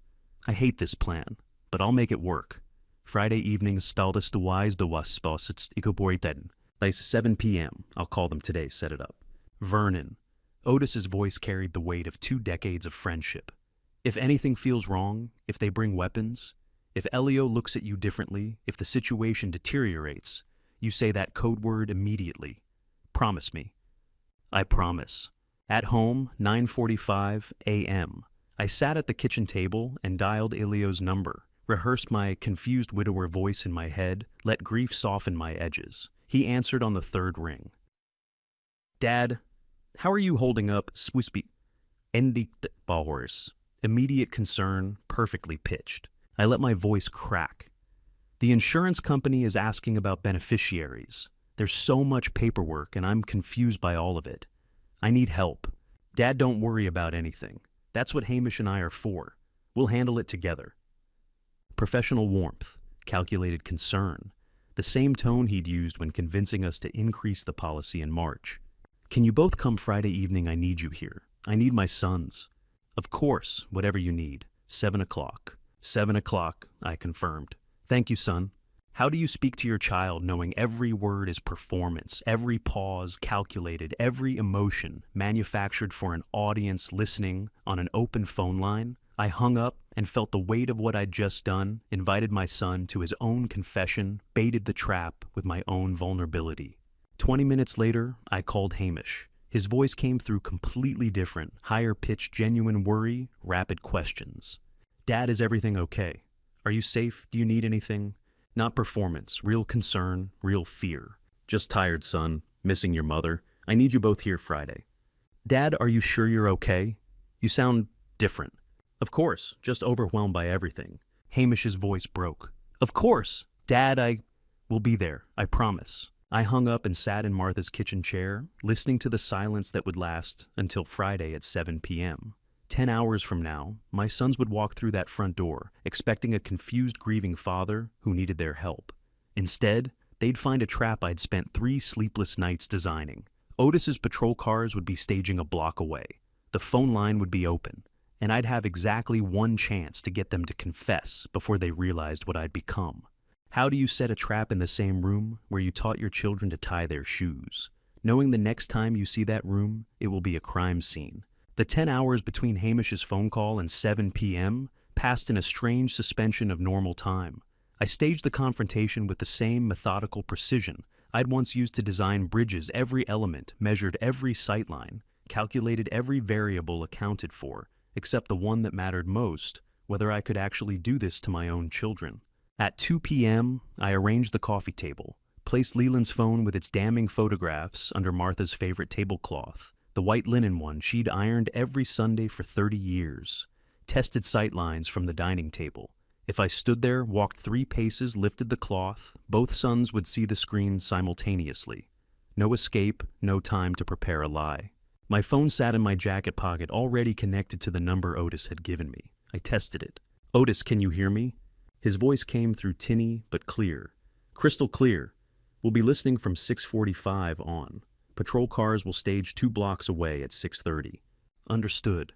I hate this plan, but I'll make it work. Friday evening, staldest wise the waspos ikoboiten. Like 7 p.m. I'll call them today, set it up. Vernon. Otis's voice carried the weight of 2 decades of friendship. If anything feels wrong, if they bring weapons, if Elio looks at you differently, if the situation deteriorates, you say that code word immediately. Promise me. I promise. At home, 9:45 a.m. I sat at the kitchen table and dialed Elio's number, rehearsed my confused widower voice in my head, let grief soften my edges. He answered on the 3rd ring. Dad, how are you holding up? Swisby. Endict Bauhorse. Immediate concern, perfectly pitched. I let my voice crack. The insurance company is asking about beneficiaries. There's so much paperwork and I'm confused by all of it. I need help. Dad, don't worry about anything. That's what Hamish and I are for. We'll handle it together. Professional warmth, calculated concern. The same tone he'd used when convincing us to increase the policy in March. Can you both come Friday evening? I need you here. I need my sons. Of course, whatever you need. 7 o'clock. 7 o'clock, I confirmed. Thank you, son. How do you speak to your child knowing every word is performance, every pause calculated, every emotion manufactured for an audience listening on an open phone line? I hung up and felt the weight of what I'd just done, invited my son to his own confession, baited the trap with my own vulnerability. 20 minutes later, I called Hamish. His voice came through completely different, higher-pitched, genuine worry, rapid questions. Dad, is everything okay? Are you safe? Do you need anything? Not performance, real concern, real fear. Just tired, son, missing your mother. I need you both here Friday. Dad, are you sure you're okay? You sound different. Of course, just overwhelmed by everything. Hamish's voice broke. Of course, Dad, I will be there, I promise. I hung up and sat in Martha's kitchen chair, listening to the silence that would last until Friday at 7 p.m. 10 hours from now, my sons would walk through that front door, expecting a confused, grieving father who needed their help. Instead, they'd find a trap I'd spent 3 sleepless nights designing. Otis's patrol cars would be staging a block away. The phone line would be open, and I'd have exactly 1 chance to get them to confess before they realized what I'd become. How do you set a trap in the same room where you taught your children to tie their shoes, knowing the next time you see that room, it will be a crime scene? The 10 hours between Hamish's phone call and 7 p.m. passed in a strange suspension of normal time. I staged the confrontation with the same methodical precision I'd once used to design bridges. Every element, measured every sightline, calculated every variable accounted for, except the one that mattered most, whether I could actually do this to my own children. At 2 p.m., I arranged the coffee table, placed Leland's phone with its damning photographs under Martha's favorite tablecloth, the white linen one she'd ironed every Sunday for 30 years, tested sight lines from the dining table. If I stood there, walked 3 paces, lifted the cloth, both sons would see the screen simultaneously. No escape, no time to prepare a lie. My phone sat in my jacket pocket, already connected to the number Otis had given me. I tested it. Otis, can you hear me? His voice came through tinny but clear. Crystal clear. We'll be listening from 6:45 on. Patrol cars will stage 2 blocks away at 6:30. Understood.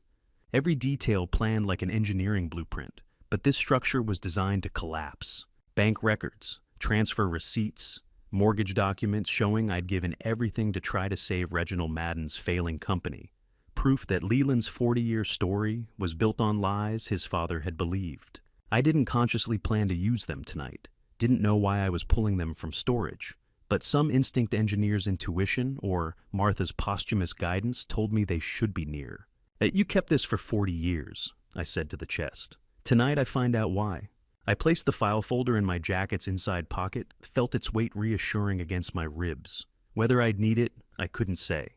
Every detail planned like an engineering blueprint, but this structure was designed to collapse. Bank records, transfer receipts, mortgage documents showing I'd given everything to try to save Reginald Madden's failing company. Proof that Leland's 40-year story was built on lies his father had believed. I didn't consciously plan to use them tonight, didn't know why I was pulling them from storage, but some instinct engineer's intuition or Martha's posthumous guidance told me they should be near. You kept this for 40 years, I said to the chest. Tonight I find out why. I placed the file folder in my jacket's inside pocket, felt its weight reassuring against my ribs. Whether I'd need it, I couldn't say.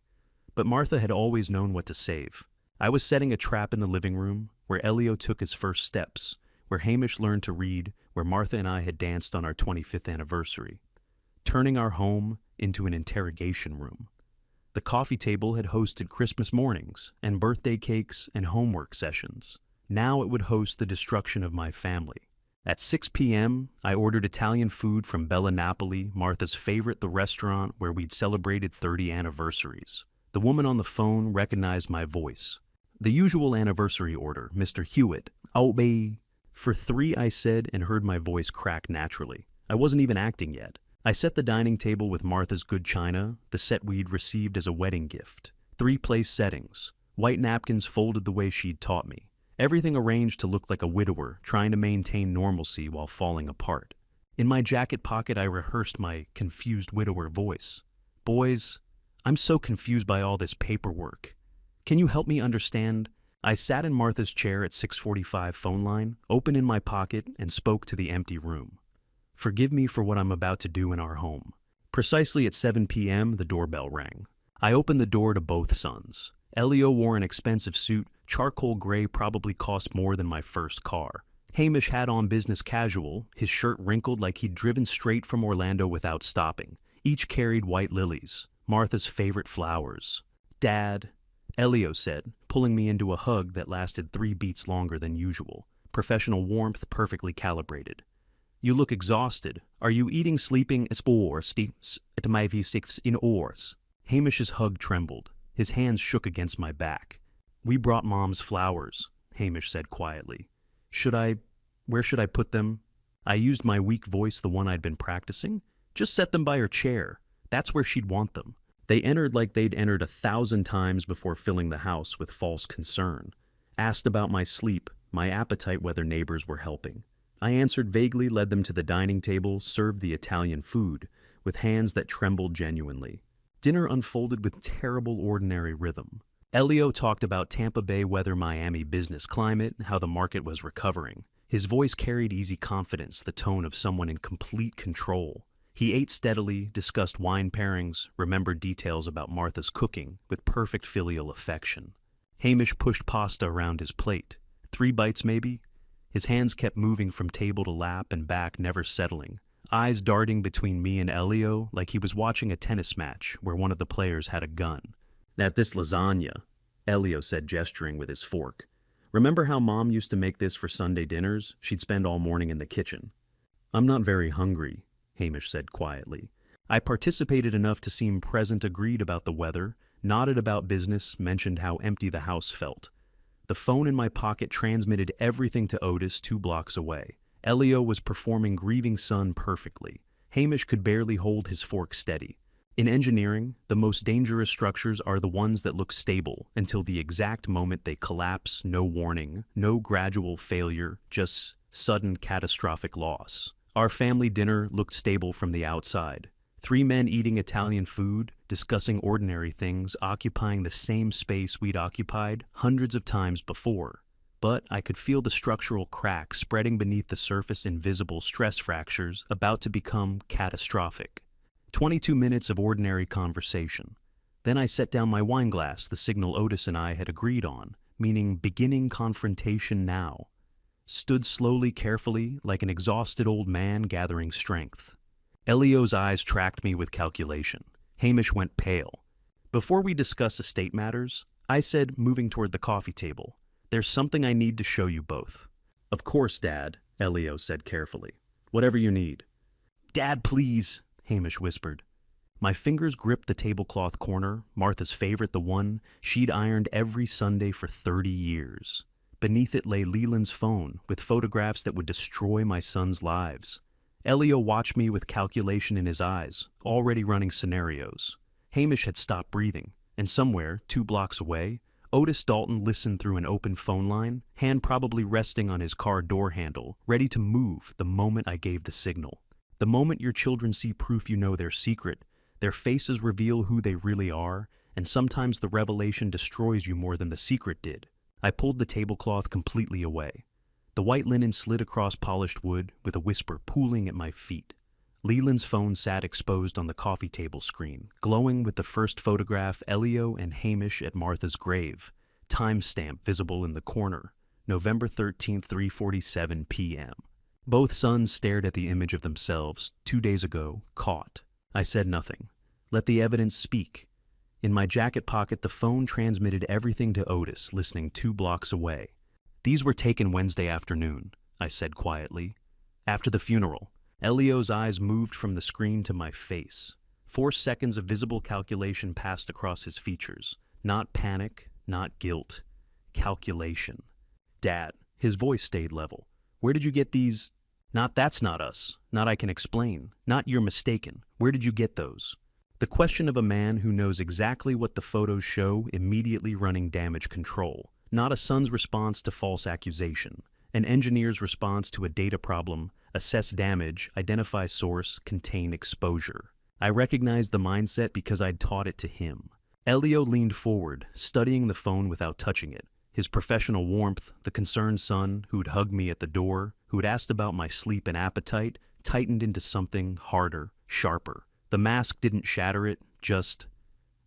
But Martha had always known what to save. I was setting a trap in the living room, where Elio took his first steps, where Hamish learned to read, where Martha and I had danced on our 25th anniversary. Turning our home into an interrogation room. The coffee table had hosted Christmas mornings and birthday cakes and homework sessions. Now it would host the destruction of my family. At 6 p.m., I ordered Italian food from Bella Napoli, Martha's favorite, the restaurant where we'd celebrated 30 anniversaries. The woman on the phone recognized my voice. The usual anniversary order, Mr. Hewitt. I'll be... For 3, I said, and heard my voice crack naturally. I wasn't even acting yet. I set the dining table with Martha's good china, the set we'd received as a wedding gift. 3 place settings. White napkins folded the way she'd taught me. Everything arranged to look like a widower, trying to maintain normalcy while falling apart. In my jacket pocket, I rehearsed my confused widower voice. Boys, I'm so confused by all this paperwork. Can you help me understand? I sat in Martha's chair at 6:45 phone line, open in my pocket, and spoke to the empty room. Forgive me for what I'm about to do in our home. Precisely at 7 p.m., the doorbell rang. I opened the door to both sons. Elio wore an expensive suit, charcoal gray, probably cost more than my first car. Hamish had on business casual, his shirt wrinkled like he'd driven straight from Orlando without stopping. Each carried white lilies, Martha's favorite flowers. Dad, Elio said, pulling me into a hug that lasted 3 beats longer than usual. Professional warmth perfectly calibrated. You look exhausted. Are you eating, sleeping, it may be 6 in hours? Hamish's hug trembled. His hands shook against my back. We brought Mom's flowers, Hamish said quietly. Where should I put them? I used my weak voice, the one I'd been practicing. Just set them by her chair. That's where she'd want them. They entered like they'd entered 1,000 times before filling the house with false concern. Asked about my sleep, my appetite, whether neighbors were helping. I answered vaguely, led them to the dining table, served the Italian food, with hands that trembled genuinely. Dinner unfolded with terrible ordinary rhythm. Elio talked about Tampa Bay weather, Miami business climate, how the market was recovering. His voice carried easy confidence, the tone of someone in complete control. He ate steadily, discussed wine pairings, remembered details about Martha's cooking with perfect filial affection. Hamish pushed pasta around his plate. 3 bites maybe? His hands kept moving from table to lap and back, never settling. Eyes darting between me and Elio like he was watching a tennis match where one of the players had a gun. At this lasagna, Elio said, gesturing with his fork. Remember how Mom used to make this for Sunday dinners? She'd spend all morning in the kitchen. I'm not very hungry, Hamish said quietly. I participated enough to seem present, agreed about the weather, nodded about business, mentioned how empty the house felt. The phone in my pocket transmitted everything to Otis 2 blocks away. Elio was performing grieving son perfectly. Hamish could barely hold his fork steady. In engineering, the most dangerous structures are the ones that look stable until the exact moment they collapse, no warning, no gradual failure, just sudden catastrophic loss. Our family dinner looked stable from the outside. 3 men eating Italian food, discussing ordinary things, occupying the same space we'd occupied hundreds of times before. But I could feel the structural cracks spreading beneath the surface, invisible stress fractures about to become catastrophic. 22 minutes of ordinary conversation. Then I set down my wine glass, the signal Otis and I had agreed on, meaning beginning confrontation now. Stood slowly, carefully, like an exhausted old man gathering strength. Elio's eyes tracked me with calculation. Hamish went pale. Before we discuss estate matters, I said, moving toward the coffee table, there's something I need to show you both. Of course, Dad, Elio said carefully. Whatever you need. Dad, please, Hamish whispered. My fingers gripped the tablecloth corner, Martha's favorite, the one she'd ironed every Sunday for 30 years. Beneath it lay Leland's phone with photographs that would destroy my son's lives. Elio watched me with calculation in his eyes, already running scenarios. Hamish had stopped breathing, and somewhere, 2 blocks away, Otis Dalton listened through an open phone line, hand probably resting on his car door handle, ready to move the moment I gave the signal. The moment your children see proof you know their secret, their faces reveal who they really are, and sometimes the revelation destroys you more than the secret did. I pulled the tablecloth completely away. The white linen slid across polished wood with a whisper pooling at my feet. Leland's phone sat exposed on the coffee table screen, glowing with the first photograph, Elio and Hamish at Martha's grave, timestamp visible in the corner, November 13th, 3:47 p.m. Both sons stared at the image of themselves, 2 days ago, caught. I said nothing. Let the evidence speak. In my jacket pocket, the phone transmitted everything to Otis, listening 2 blocks away. These were taken Wednesday afternoon, I said quietly. After the funeral. Elio's eyes moved from the screen to my face. 4 seconds of visible calculation passed across his features. Not panic, not guilt. Calculation. Dad, his voice stayed level. Where did you get these? Not that's not us. Not I can explain. Not you're mistaken. Where did you get those? The question of a man who knows exactly what the photos show, immediately running damage control. Not a son's response to false accusation. An engineer's response to a data problem. Assess damage, identify source, contain exposure. I recognized the mindset because I'd taught it to him. Elio leaned forward, studying the phone without touching it. His professional warmth, the concerned son who'd hugged me at the door, who'd asked about my sleep and appetite, tightened into something harder, sharper. The mask didn't shatter it, just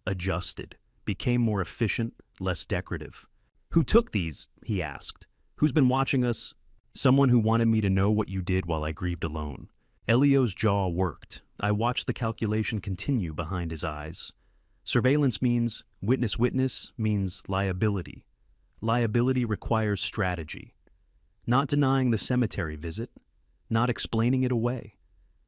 adjusted. Became more efficient, less decorative. Who took these? He asked. Who's been watching us? Someone who wanted me to know what you did while I grieved alone. Elio's jaw worked. I watched the calculation continue behind his eyes. Surveillance means witness means liability. Liability requires strategy. Not denying the cemetery visit, not explaining it away.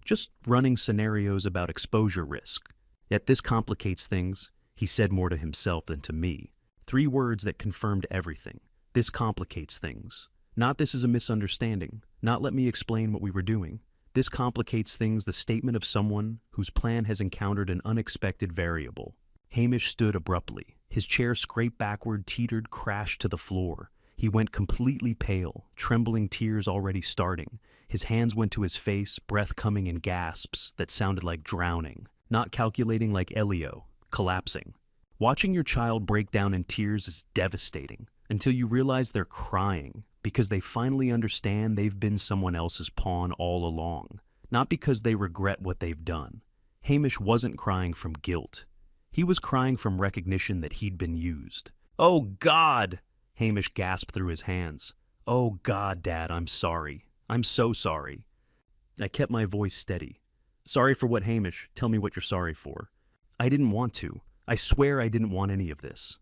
Just running scenarios about exposure risk. Yet this complicates things. He said more to himself than to me. 3 words that confirmed everything. This complicates things. Not this is a misunderstanding. Not let me explain what we were doing. This complicates things, the statement of someone whose plan has encountered an unexpected variable. Hamish stood abruptly. His chair scraped backward, teetered, crashed to the floor. He went completely pale, trembling, tears already starting. His hands went to his face, breath coming in gasps that sounded like drowning. Not calculating like Elio, collapsing. Watching your child break down in tears is devastating, until you realize they're crying, because they finally understand they've been someone else's pawn all along, not because they regret what they've done. Hamish wasn't crying from guilt. He was crying from recognition that he'd been used. "Oh, God!" Hamish gasped through his hands. "Oh, God, Dad, I'm sorry. I'm so sorry." I kept my voice steady. "Sorry for what, Hamish? Tell me what you're sorry for." "I didn't want to. I swear I didn't want any of this."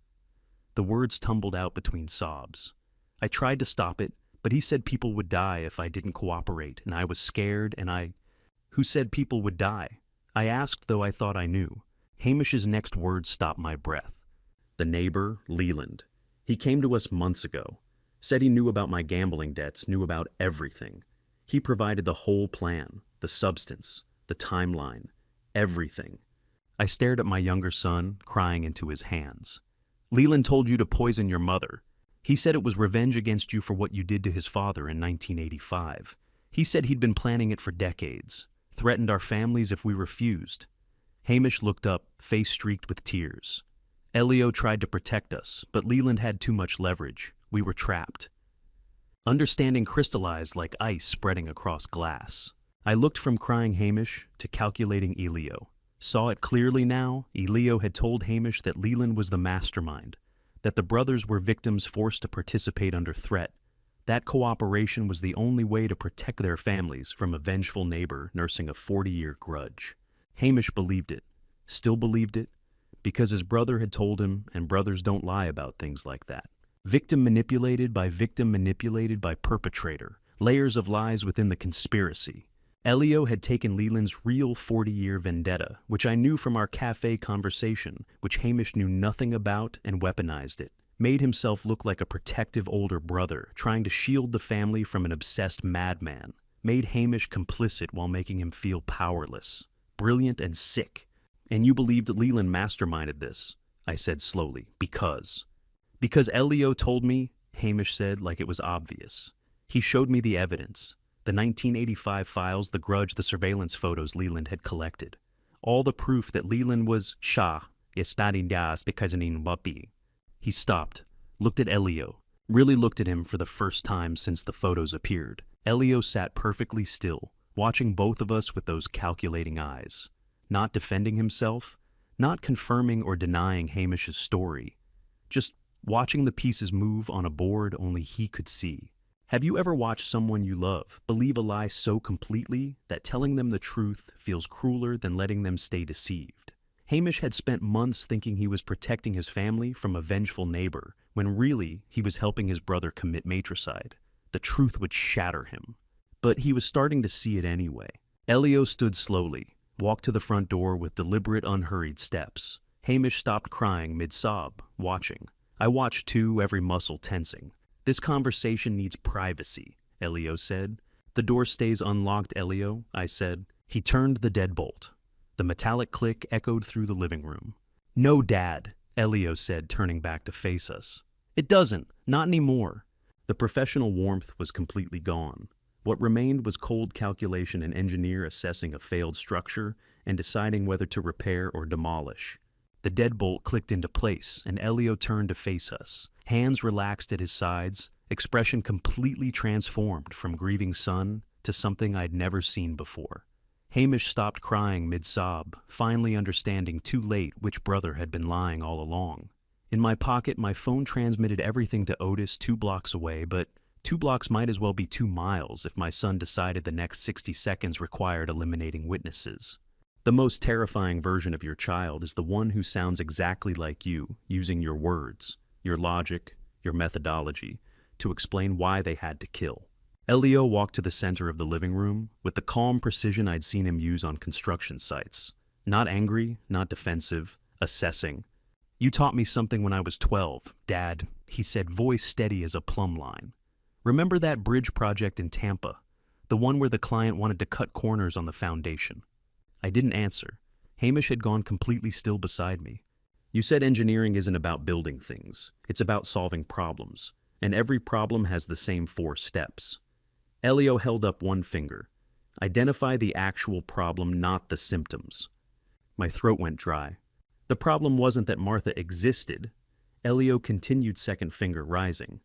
The words tumbled out between sobs. I tried to stop it, but he said people would die if I didn't cooperate, and I was scared, and Who said people would die? I asked, though I thought I knew. Hamish's next words stopped my breath. The neighbor, Leland. He came to us months ago. Said he knew about my gambling debts, knew about everything. He provided the whole plan, the substance, the timeline, everything. I stared at my younger son, crying into his hands. "Leland told you to poison your mother. He said it was revenge against you for what you did to his father in 1985. He said he'd been planning it for decades, threatened our families if we refused." Hamish looked up, face streaked with tears. "Elio tried to protect us, but Leland had too much leverage. We were trapped." Understanding crystallized like ice spreading across glass. I looked from crying Hamish to calculating Elio. Saw it clearly now. Elio had told Hamish that Leland was the mastermind, that the brothers were victims forced to participate under threat. That cooperation was the only way to protect their families from a vengeful neighbor nursing a 40-year grudge. Hamish believed it, still believed it, because his brother had told him, and brothers don't lie about things like that. Victim manipulated by perpetrator, layers of lies within the conspiracy. Elio had taken Leland's real 40-year vendetta, which I knew from our cafe conversation, which Hamish knew nothing about, and weaponized it. Made himself look like a protective older brother, trying to shield the family from an obsessed madman. Made Hamish complicit while making him feel powerless. Brilliant and sick. And you believed Leland masterminded this, I said slowly. Because Elio told me, Hamish said like it was obvious. He showed me the evidence. The 1985 files, the grudge, the surveillance photos Leland had collected. All the proof that Leland was Shah, Estadindas Pikazanin Wapi. He stopped, looked at Elio, really looked at him for the first time since the photos appeared. Elio sat perfectly still, watching both of us with those calculating eyes. Not defending himself, not confirming or denying Hamish's story. Just watching the pieces move on a board only he could see. Have you ever watched someone you love believe a lie so completely that telling them the truth feels crueler than letting them stay deceived? Hamish had spent months thinking he was protecting his family from a vengeful neighbor, when really he was helping his brother commit matricide. The truth would shatter him. But he was starting to see it anyway. Elio stood slowly, walked to the front door with deliberate, unhurried steps. Hamish stopped crying mid-sob, watching. I watched too, every muscle tensing. This conversation needs privacy, Elio said. The door stays unlocked, Elio, I said. He turned the deadbolt. The metallic click echoed through the living room. No, Dad, Elio said, turning back to face us. It doesn't, not anymore. The professional warmth was completely gone. What remained was cold calculation, an engineer assessing a failed structure and deciding whether to repair or demolish. The deadbolt clicked into place, and Elio turned to face us. Hands relaxed at his sides, expression completely transformed from grieving son to something I'd never seen before. Hamish stopped crying mid-sob, finally understanding too late which brother had been lying all along. In my pocket, my phone transmitted everything to Otis 2 blocks away, but 2 blocks might as well be 2 miles if my son decided the next 60 seconds required eliminating witnesses. The most terrifying version of your child is the one who sounds exactly like you, using your words, your logic, your methodology, to explain why they had to kill. Elio walked to the center of the living room with the calm precision I'd seen him use on construction sites. Not angry, not defensive, assessing. You taught me something when I was 12, Dad, he said, voice steady as a plumb line. Remember that bridge project in Tampa? The one where the client wanted to cut corners on the foundation? I didn't answer. Hamish had gone completely still beside me. You said engineering isn't about building things. It's about solving problems. And every problem has the same 4 steps. Elio held up one finger. Identify the actual problem, not the symptoms. My throat went dry. The problem wasn't that Martha existed. Elio continued, second finger rising.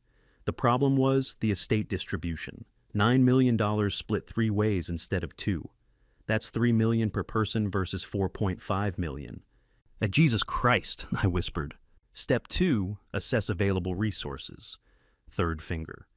The problem was the estate distribution. $9 million split 3 ways instead of 2. That's $3 million per person versus $4.5 million. At Jesus Christ, I whispered. Step 2, assess available resources. Third finger.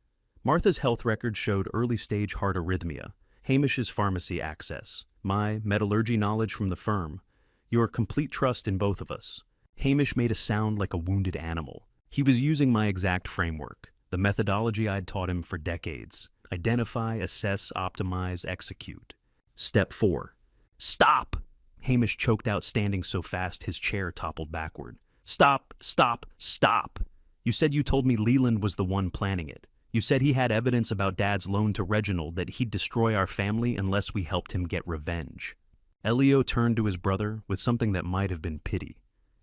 Martha's health record showed early-stage heart arrhythmia. Hamish's pharmacy access. My metallurgy knowledge from the firm. Your complete trust in both of us. Hamish made a sound like a wounded animal. He was using my exact framework, the methodology I'd taught him for decades. Identify, assess, optimize, execute. Step 4. Stop! Hamish choked out, standing so fast his chair toppled backward. Stop, stop, stop! You said you told me Leland was the one planning it. You said he had evidence about Dad's loan to Reginald, that he'd destroy our family unless we helped him get revenge. Elio turned to his brother with something that might have been pity.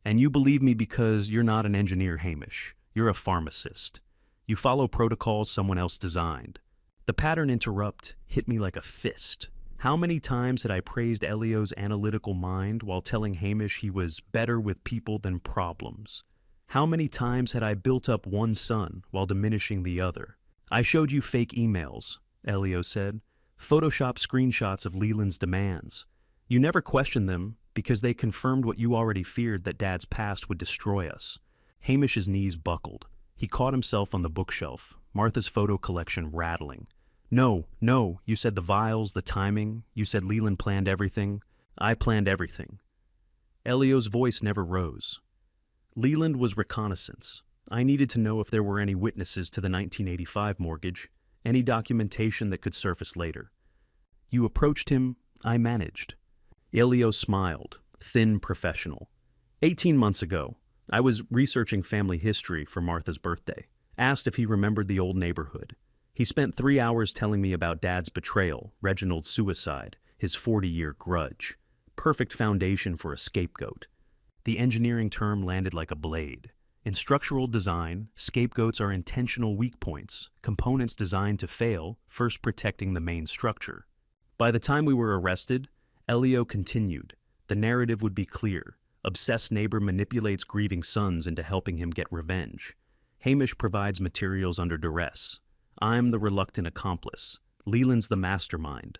And you believe me because you're not an engineer, Hamish. You're a pharmacist. You follow protocols someone else designed. The pattern interrupt hit me like a fist. How many times had I praised Elio's analytical mind while telling Hamish he was better with people than problems? How many times had I built up one son while diminishing the other? I showed you fake emails, Elio said. Photoshop screenshots of Leland's demands. You never questioned them because they confirmed what you already feared, that Dad's past would destroy us. Hamish's knees buckled. He caught himself on the bookshelf, Martha's photo collection rattling. No, you said the vials, the timing. You said Leland planned everything. I planned everything. Elio's voice never rose. Leland was reconnaissance. I needed to know if there were any witnesses to the 1985 mortgage, any documentation that could surface later. You approached him, I managed. Elio smiled, thin professional. 18 months ago, I was researching family history for Martha's birthday. Asked if he remembered the old neighborhood. He spent 3 hours telling me about Dad's betrayal, Reginald's suicide, his 40-year grudge. Perfect foundation for a scapegoat. The engineering term landed like a blade. In structural design, scapegoats are intentional weak points, components designed to fail, first protecting the main structure. By the time we were arrested, Elio continued. The narrative would be clear. Obsessed neighbor manipulates grieving sons into helping him get revenge. Hamish provides materials under duress. I'm the reluctant accomplice. Leland's the mastermind.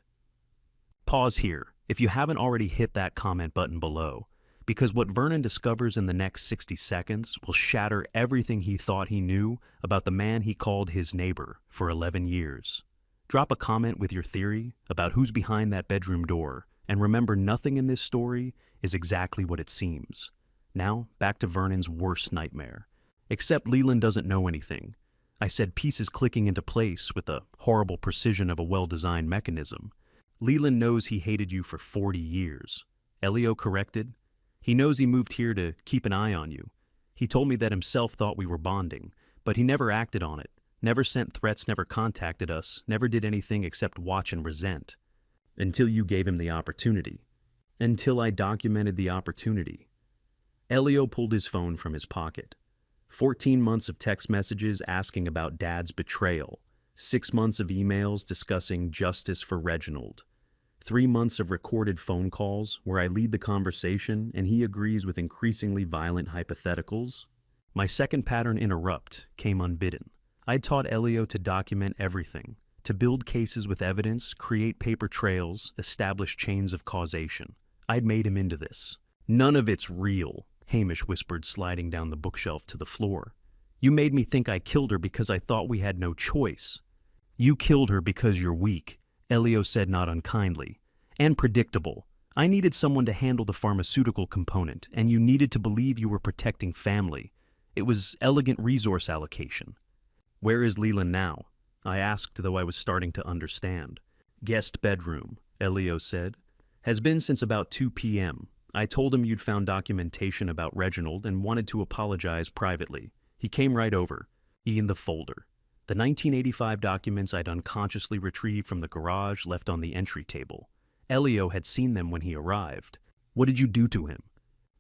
Pause here, if you haven't already hit that comment button below, because what Vernon discovers in the next 60 seconds will shatter everything he thought he knew about the man he called his neighbor for 11 years. Drop a comment with your theory about who's behind that bedroom door, and remember, nothing in this story is exactly what it seems. Now, back to Vernon's worst nightmare. Except Leland doesn't know anything. I said pieces clicking into place with the horrible precision of a well-designed mechanism. Leland knows he hated you for 40 years. Elio corrected. He knows he moved here to keep an eye on you. He told me that himself thought we were bonding, but he never acted on it, never sent threats, never contacted us, never did anything except watch and resent. Until you gave him the opportunity. Until I documented the opportunity. Elio pulled his phone from his pocket. 14 months of text messages asking about Dad's betrayal. 6 months of emails discussing justice for Reginald. 3 months of recorded phone calls where I lead the conversation and he agrees with increasingly violent hypotheticals. My second pattern interrupt came unbidden. I'd taught Elio to document everything, to build cases with evidence, create paper trails, establish chains of causation. I'd made him into this. None of it's real, Hamish whispered, sliding down the bookshelf to the floor. You made me think I killed her because I thought we had no choice. You killed her because you're weak, Elio said, not unkindly. And predictable. I needed someone to handle the pharmaceutical component, and you needed to believe you were protecting family. It was elegant resource allocation. Where is Leland now? I asked, though I was starting to understand. Guest bedroom, Elio said. Has been since about 2 p.m. I told him you'd found documentation about Reginald and wanted to apologize privately. He came right over. In the folder. The 1985 documents I'd unconsciously retrieved from the garage left on the entry table. Elio had seen them when he arrived. What did you do to him?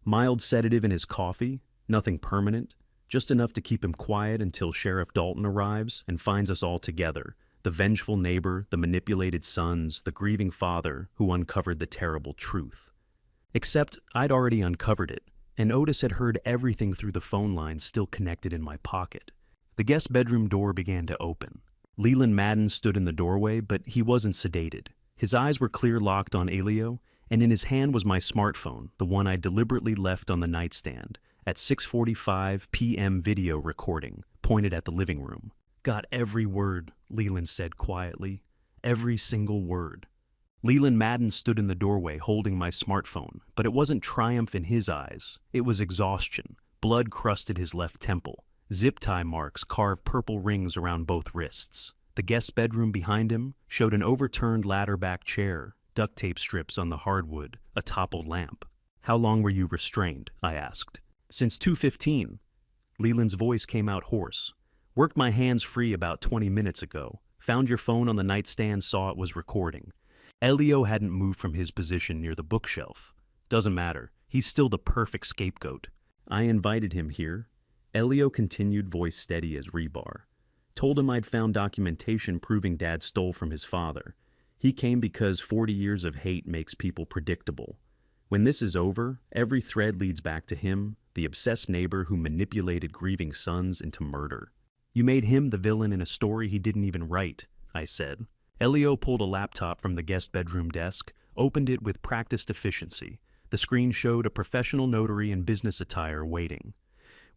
Mild sedative in his coffee? Nothing permanent? Just enough to keep him quiet until Sheriff Dalton arrives and finds us all together. The vengeful neighbor, the manipulated sons, the grieving father who uncovered the terrible truth. Except I'd already uncovered it, and Otis had heard everything through the phone line still connected in my pocket. The guest bedroom door began to open. Leland Madden stood in the doorway, but he wasn't sedated. His eyes were clear locked on Elio, and in his hand was my smartphone, the one I deliberately left on the nightstand, at 6:45 p.m. video recording, pointed at the living room. Got every word, Leland said quietly. Every single word. Leland Madden stood in the doorway holding my smartphone, but it wasn't triumph in his eyes. It was exhaustion. Blood crusted his left temple. Zip tie marks carved purple rings around both wrists. The guest bedroom behind him showed an overturned ladder-back chair, duct tape strips on the hardwood, a toppled lamp. How long were you restrained? I asked. Since 2:15. Leland's voice came out hoarse. Worked my hands free about 20 minutes ago. Found your phone on the nightstand, saw it was recording. Elio hadn't moved from his position near the bookshelf. Doesn't matter. He's still the perfect scapegoat. I invited him here. Elio continued, voice steady as rebar. Told him I'd found documentation proving Dad stole from his father. He came because 40 years of hate makes people predictable. When this is over, every thread leads back to him, the obsessed neighbor who manipulated grieving sons into murder. You made him the villain in a story he didn't even write, I said. Elio pulled a laptop from the guest bedroom desk, opened it with practiced efficiency. The screen showed a professional notary in business attire waiting.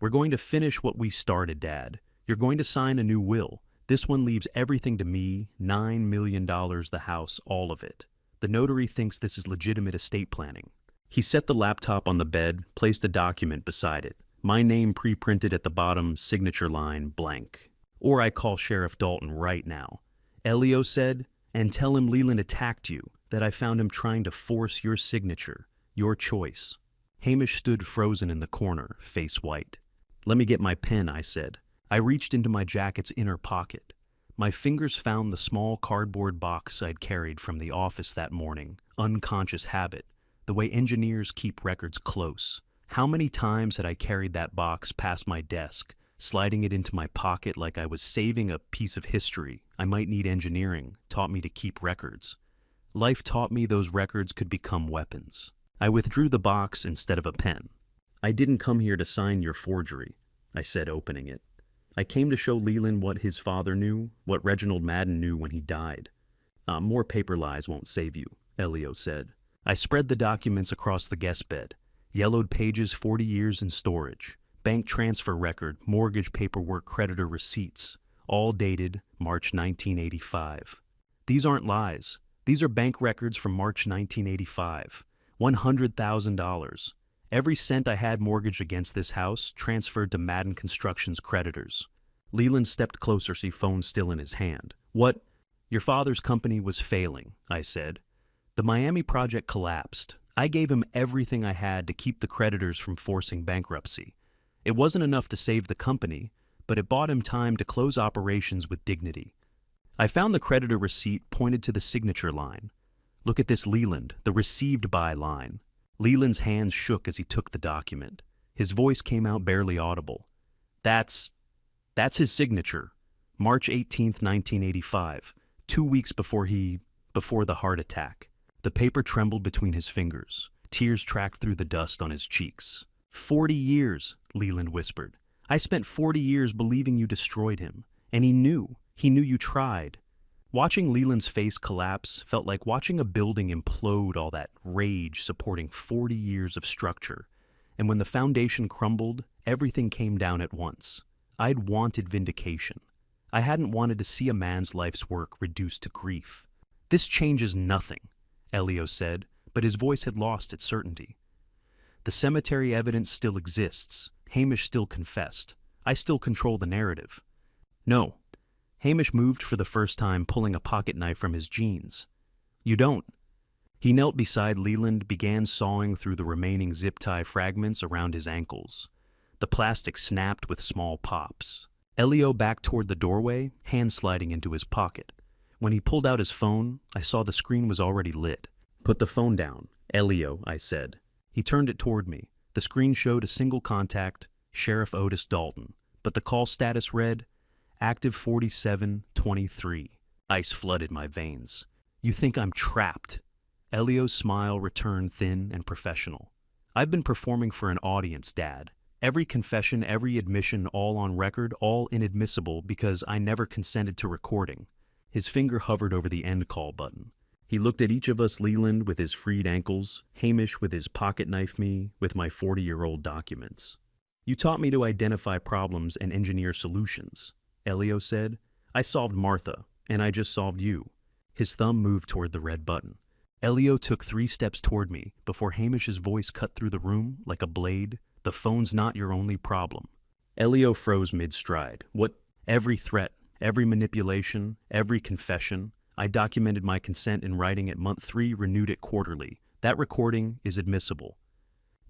We're going to finish what we started, Dad. You're going to sign a new will. This one leaves everything to me, $9 million, the house, all of it. The notary thinks this is legitimate estate planning. He set the laptop on the bed, placed a document beside it. My name pre-printed at the bottom, signature line, blank. Or I call Sheriff Dalton right now. Elio said, And tell him Leland attacked you, that I found him trying to force your signature, your choice. Hamish stood frozen in the corner, face white. Let me get my pen, I said. I reached into my jacket's inner pocket. My fingers found the small cardboard box I'd carried from the office that morning, unconscious habit, the way engineers keep records close. How many times had I carried that box past my desk, sliding it into my pocket like I was saving a piece of history I might need engineering, taught me to keep records. Life taught me those records could become weapons. I withdrew the box instead of a pen. I didn't come here to sign your forgery, I said, opening it. I came to show Leland what his father knew, what Reginald Madden knew when he died. More paper lies won't save you, Elio said. I spread the documents across the guest bed. Yellowed pages, 40 years in storage. Bank transfer record, mortgage paperwork, creditor receipts. All dated March 1985. These aren't lies. These are bank records from March 1985. $100,000. Every cent I had mortgaged against this house transferred to Madden Construction's creditors. Leland stepped closer, his phone still in his hand. What? Your father's company was failing, I said. The Miami project collapsed. I gave him everything I had to keep the creditors from forcing bankruptcy. It wasn't enough to save the company, but it bought him time to close operations with dignity. I found the creditor receipt pointed to the signature line. Look at this, Leland, the received by line. Leland's hands shook as he took the document. His voice came out barely audible. That's his signature. March 18th, 1985, 2 weeks before the heart attack. The paper trembled between his fingers. Tears tracked through the dust on his cheeks. 40 years, Leland whispered. I spent 40 years believing you destroyed him. And he knew you tried. Watching Leland's face collapse felt like watching a building implode, all that rage supporting 40 years of structure. And when the foundation crumbled, everything came down at once. I'd wanted vindication. I hadn't wanted to see a man's life's work reduced to grief. This changes nothing, Elio said, but his voice had lost its certainty. The cemetery evidence still exists. Hamish still confessed. I still control the narrative. No. Hamish moved for the first time, pulling a pocket knife from his jeans. You don't. He knelt beside Leland, began sawing through the remaining zip tie fragments around his ankles. The plastic snapped with small pops. Elio backed toward the doorway, hand sliding into his pocket. When he pulled out his phone, I saw the screen was already lit. Put the phone down, Elio, I said. He turned it toward me. The screen showed a single contact, Sheriff Otis Dalton, but the call status read, Active 4723. Ice flooded my veins. You think I'm trapped? Elio's smile returned thin and professional. I've been performing for an audience, Dad. Every confession, every admission, all on record, all inadmissible because I never consented to recording. His finger hovered over the end call button. He looked at each of us, Leland with his freed ankles, Hamish with his pocket knife, me with my 40-year-old documents. You taught me to identify problems and engineer solutions, Elio said. I solved Martha, and I just solved you. His thumb moved toward the red button. Elio took 3 steps toward me before Hamish's voice cut through the room like a blade. The phone's not your only problem. Elio froze mid-stride. What? Every threat, every manipulation, every confession. I documented my consent in writing at month 3, renewed it quarterly. That recording is admissible.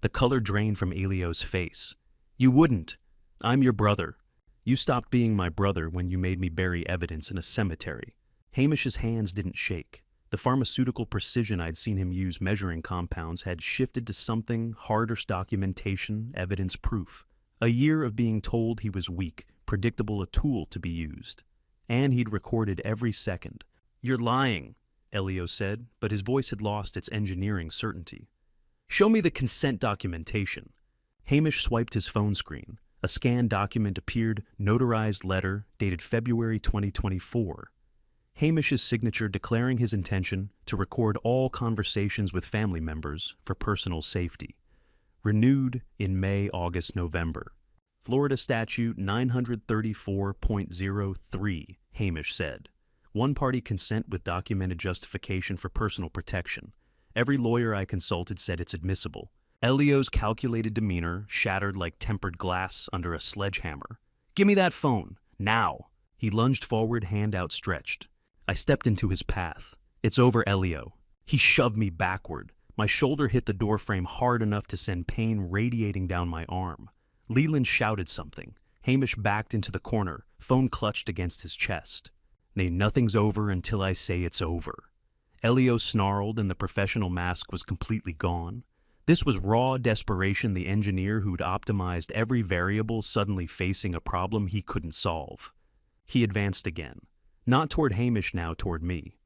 The color drained from Elio's face. You wouldn't. I'm your brother. You stopped being my brother when you made me bury evidence in a cemetery. Hamish's hands didn't shake. The pharmaceutical precision I'd seen him use measuring compounds had shifted to something harder: documentation, evidence, proof. A year of being told he was weak, predictable, a tool to be used. And he'd recorded every second. You're lying, Elio said, but his voice had lost its engineering certainty. Show me the consent documentation. Hamish swiped his phone screen. A scanned document appeared, notarized letter, dated February 2024. Hamish's signature declaring his intention to record all conversations with family members for personal safety. Renewed in May, August, November. Florida Statute 934.03, Hamish said. One-party consent with documented justification for personal protection. Every lawyer I consulted said it's admissible. Elio's calculated demeanor shattered like tempered glass under a sledgehammer. Give me that phone, now. He lunged forward, hand outstretched. I stepped into his path. "It's over, Elio." He shoved me backward. My shoulder hit the doorframe hard enough to send pain radiating down my arm. Leland shouted something. Hamish backed into the corner, phone clutched against his chest. "Nay, nothing's over until I say it's over." Elio snarled and the professional mask was completely gone. This was raw desperation, the engineer who'd optimized every variable suddenly facing a problem he couldn't solve. He advanced again. Not toward Hamish now, toward me.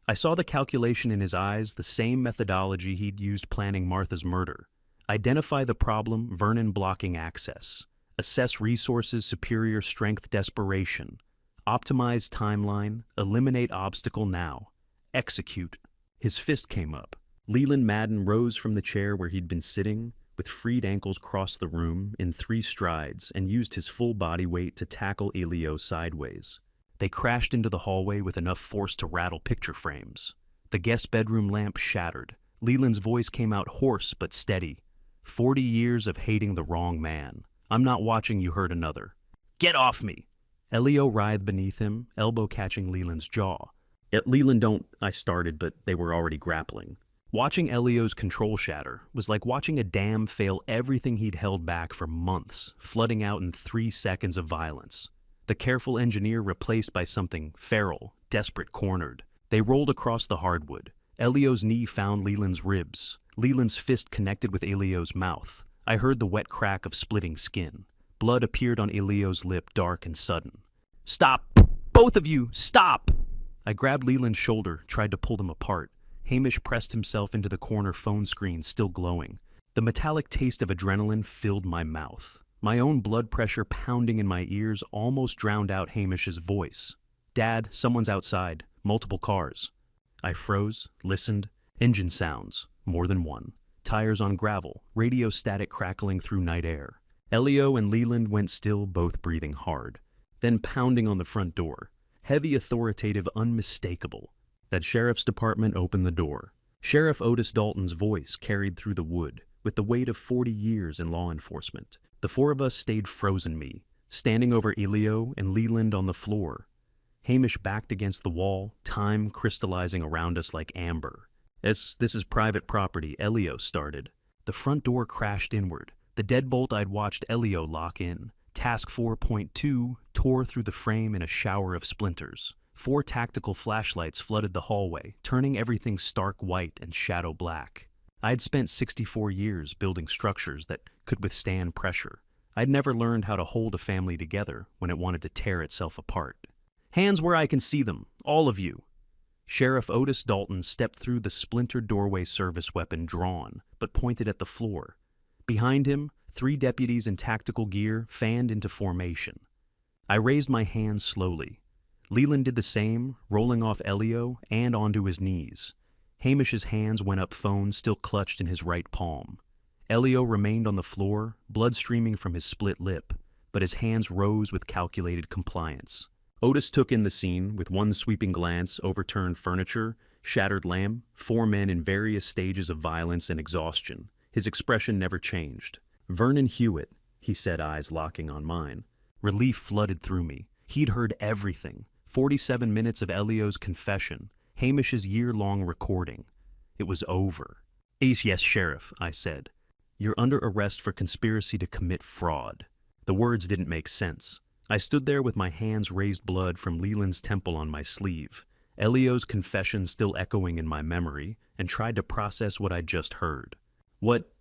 I saw the calculation in his eyes, the same methodology he'd used planning Martha's murder. Identify the problem, Vernon blocking access. Assess resources, superior strength, desperation. Optimize timeline, eliminate obstacle now. Execute. His fist came up. Leland Madden rose from the chair where he'd been sitting, with freed ankles crossed the room in 3 strides and used his full body weight to tackle Elio sideways. They crashed into the hallway with enough force to rattle picture frames. The guest bedroom lamp shattered. Leland's voice came out hoarse but steady. 40 years of hating the wrong man. I'm not watching you hurt another. Get off me! Elio writhed beneath him, elbow catching Leland's jaw. Leland don't, I started, but they were already grappling. Watching Elio's control shatter was like watching a dam fail everything he'd held back for months, flooding out in 3 seconds of violence. The careful engineer replaced by something feral, desperate, cornered. They rolled across the hardwood. Elio's knee found Leland's ribs. Leland's fist connected with Elio's mouth. I heard the wet crack of splitting skin. Blood appeared on Elio's lip, dark and sudden. Stop! Both of you, stop! I grabbed Leland's shoulder, tried to pull them apart. Hamish pressed himself into the corner phone screen, still glowing. The metallic taste of adrenaline filled my mouth. My own blood pressure pounding in my ears almost drowned out Hamish's voice. Dad, someone's outside. Multiple cars. I froze, listened. Engine sounds. More than one. Tires on gravel. Radio static crackling through night air. Elio and Leland went still, both breathing hard. Then pounding on the front door. Heavy, authoritative, unmistakable. That sheriff's department opened the door. Sheriff Otis Dalton's voice carried through the wood, with the weight of 40 years in law enforcement. The 4 of us stayed frozen me, standing over Elio and Leland on the floor. Hamish backed against the wall, time crystallizing around us like amber. As this is private property, Elio started. The front door crashed inward. The deadbolt I'd watched Elio lock in. Task 4.2 tore through the frame in a shower of splinters. 4 tactical flashlights flooded the hallway, turning everything stark white and shadow black. I'd spent 64 years building structures that could withstand pressure. I'd never learned how to hold a family together when it wanted to tear itself apart. Hands where I can see them, all of you. Sheriff Otis Dalton stepped through the splintered doorway, service weapon drawn, but pointed at the floor. Behind him, 3 deputies in tactical gear fanned into formation. I raised my hands slowly. Leland did the same, rolling off Elio and onto his knees. Hamish's hands went up, phone still clutched in his right palm. Elio remained on the floor, blood streaming from his split lip, but his hands rose with calculated compliance. Otis took in the scene with one sweeping glance, overturned furniture, shattered lamp, 4 men in various stages of violence and exhaustion. His expression never changed. Vernon Hewitt, he said, eyes locking on mine. Relief flooded through me. He'd heard everything. 47 minutes of Elio's confession, Hamish's year-long recording. It was over. Yes, Sheriff, I said. You're under arrest for conspiracy to commit fraud. The words didn't make sense. I stood there with my hands raised, blood from Leland's temple on my sleeve, Elio's confession still echoing in my memory, and tried to process what I'd just heard. What?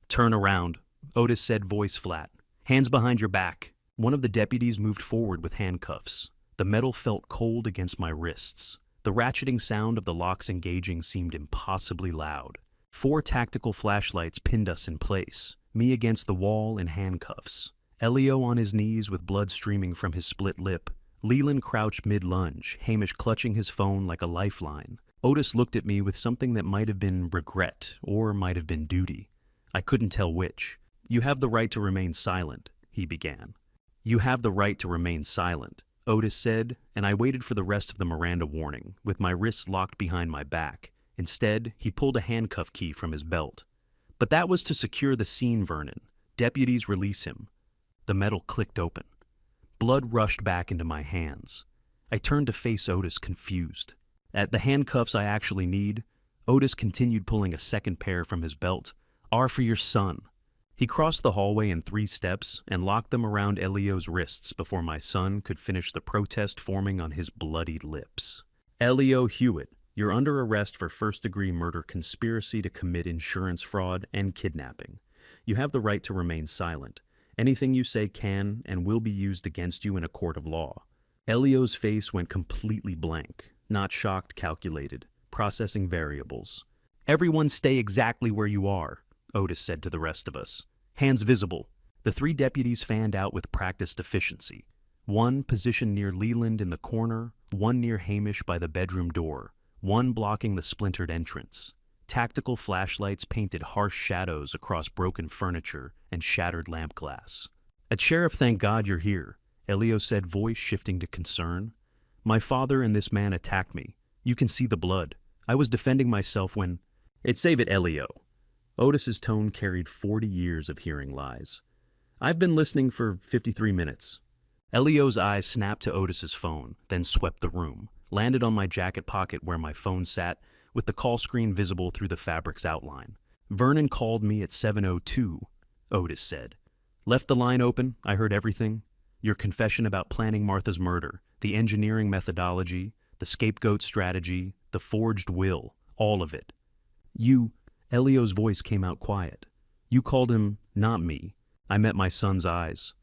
Turn around, Otis said, voice flat. Hands behind your back. One of the deputies moved forward with handcuffs. The metal felt cold against my wrists. The ratcheting sound of the locks engaging seemed impossibly loud. 4 tactical flashlights pinned us in place, me against the wall in handcuffs. Elio on his knees with blood streaming from his split lip. Leland crouched mid-lunge, Hamish clutching his phone like a lifeline. Otis looked at me with something that might have been regret or might have been duty. I couldn't tell which. You have the right to remain silent, he began. You have the right to remain silent, Otis said, and I waited for the rest of the Miranda warning, with my wrists locked behind my back. Instead, he pulled a handcuff key from his belt. But that was to secure the scene, Vernon. Deputies, release him. The metal clicked open. Blood rushed back into my hands. I turned to face Otis, confused. At the handcuffs I actually need, Otis continued pulling a second pair from his belt, are for your son. He crossed the hallway in 3 steps and locked them around Elio's wrists before my son could finish the protest forming on his bloodied lips. Elio Hewitt, you're under arrest for first-degree murder, conspiracy to commit insurance fraud, and kidnapping. You have the right to remain silent. Anything you say can and will be used against you in a court of law. Elio's face went completely blank, not shocked, calculated, processing variables. Everyone stay exactly where you are, Otis said to the rest of us. Hands visible. The 3 deputies fanned out with practiced efficiency. 1 positioned near Leland in the corner, 1 near Hamish by the bedroom door, 1 blocking the splintered entrance. Tactical flashlights painted harsh shadows across broken furniture and shattered lamp glass. Sheriff, thank God you're here, Elio said, voice shifting to concern. My father and this man attacked me. You can see the blood. I was defending myself when... Save it, Elio. Otis's tone carried 40 years of hearing lies. I've been listening for 53 minutes. Elio's eyes snapped to Otis's phone, then swept the room, landed on my jacket pocket where my phone sat, with the call screen visible through the fabric's outline. Vernon called me at 7:02, Otis said. Left the line open, I heard everything. Your confession about planning Martha's murder, the engineering methodology, the scapegoat strategy, the forged will, all of it. Elio's voice came out quiet. You called him, not me. I met my son's eyes.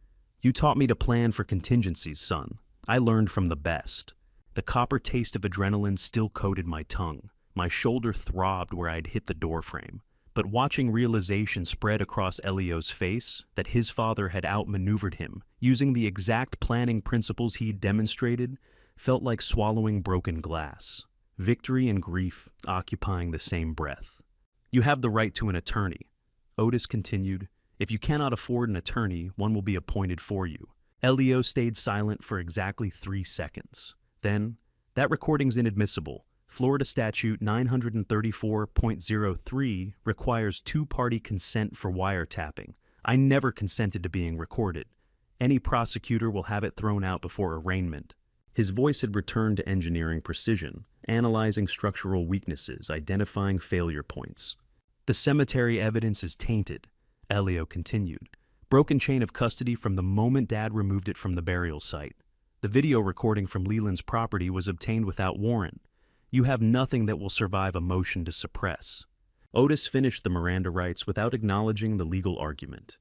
You taught me to plan for contingencies, son. I learned from the best. The copper taste of adrenaline still coated my tongue. My shoulder throbbed where I'd hit the doorframe. But watching realization spread across Elio's face that his father had outmaneuvered him, using the exact planning principles he'd demonstrated, felt like swallowing broken glass. Victory and grief occupying the same breath. You have the right to an attorney. Otis continued, if you cannot afford an attorney, one will be appointed for you. Elio stayed silent for exactly 3 seconds. Then, that recording's inadmissible. Florida Statute 934.03 requires 2-party consent for wiretapping. I never consented to being recorded. Any prosecutor will have it thrown out before arraignment. His voice had returned to engineering precision, analyzing structural weaknesses, identifying failure points. The cemetery evidence is tainted, Elio continued. Broken chain of custody from the moment Dad removed it from the burial site. The video recording from Leland's property was obtained without warrant. You have nothing that will survive a motion to suppress. Otis finished the Miranda rights without acknowledging the legal argument.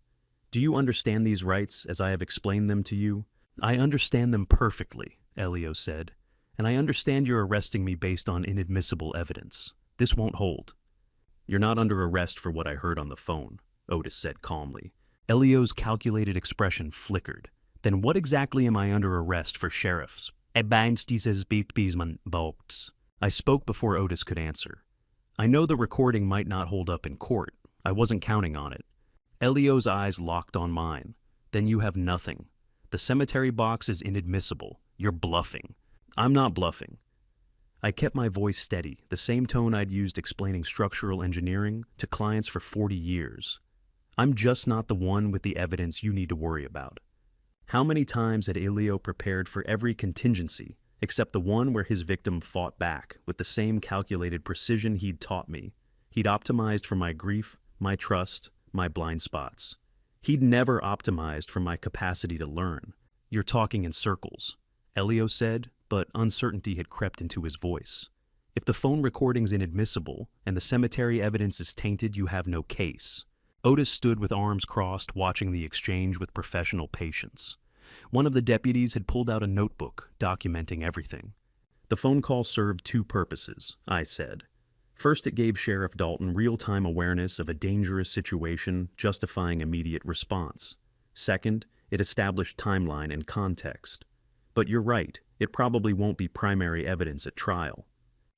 Do you understand these rights as I have explained them to you? I understand them perfectly, Elio said, and I understand you're arresting me based on inadmissible evidence. This won't hold. You're not under arrest for what I heard on the phone, Otis said calmly. Elio's calculated expression flickered. Then what exactly am I under arrest for, sheriffs? I spoke before Otis could answer. I know the recording might not hold up in court. I wasn't counting on it. Elio's eyes locked on mine. Then you have nothing. The cemetery box is inadmissible. You're bluffing. I'm not bluffing. I kept my voice steady, the same tone I'd used explaining structural engineering to clients for 40 years. I'm just not the one with the evidence you need to worry about. How many times had Elio prepared for every contingency, except the one where his victim fought back with the same calculated precision he'd taught me? He'd optimized for my grief, my trust, my blind spots. He'd never optimized for my capacity to learn. You're talking in circles, Elio said, but uncertainty had crept into his voice. If the phone recording's inadmissible and the cemetery evidence is tainted, you have no case. Otis stood with arms crossed, watching the exchange with professional patience. One of the deputies had pulled out a notebook, documenting everything. The phone call served 2 purposes, I said. First, it gave Sheriff Dalton real-time awareness of a dangerous situation justifying immediate response. Second, it established timeline and context. But you're right, it probably won't be primary evidence at trial.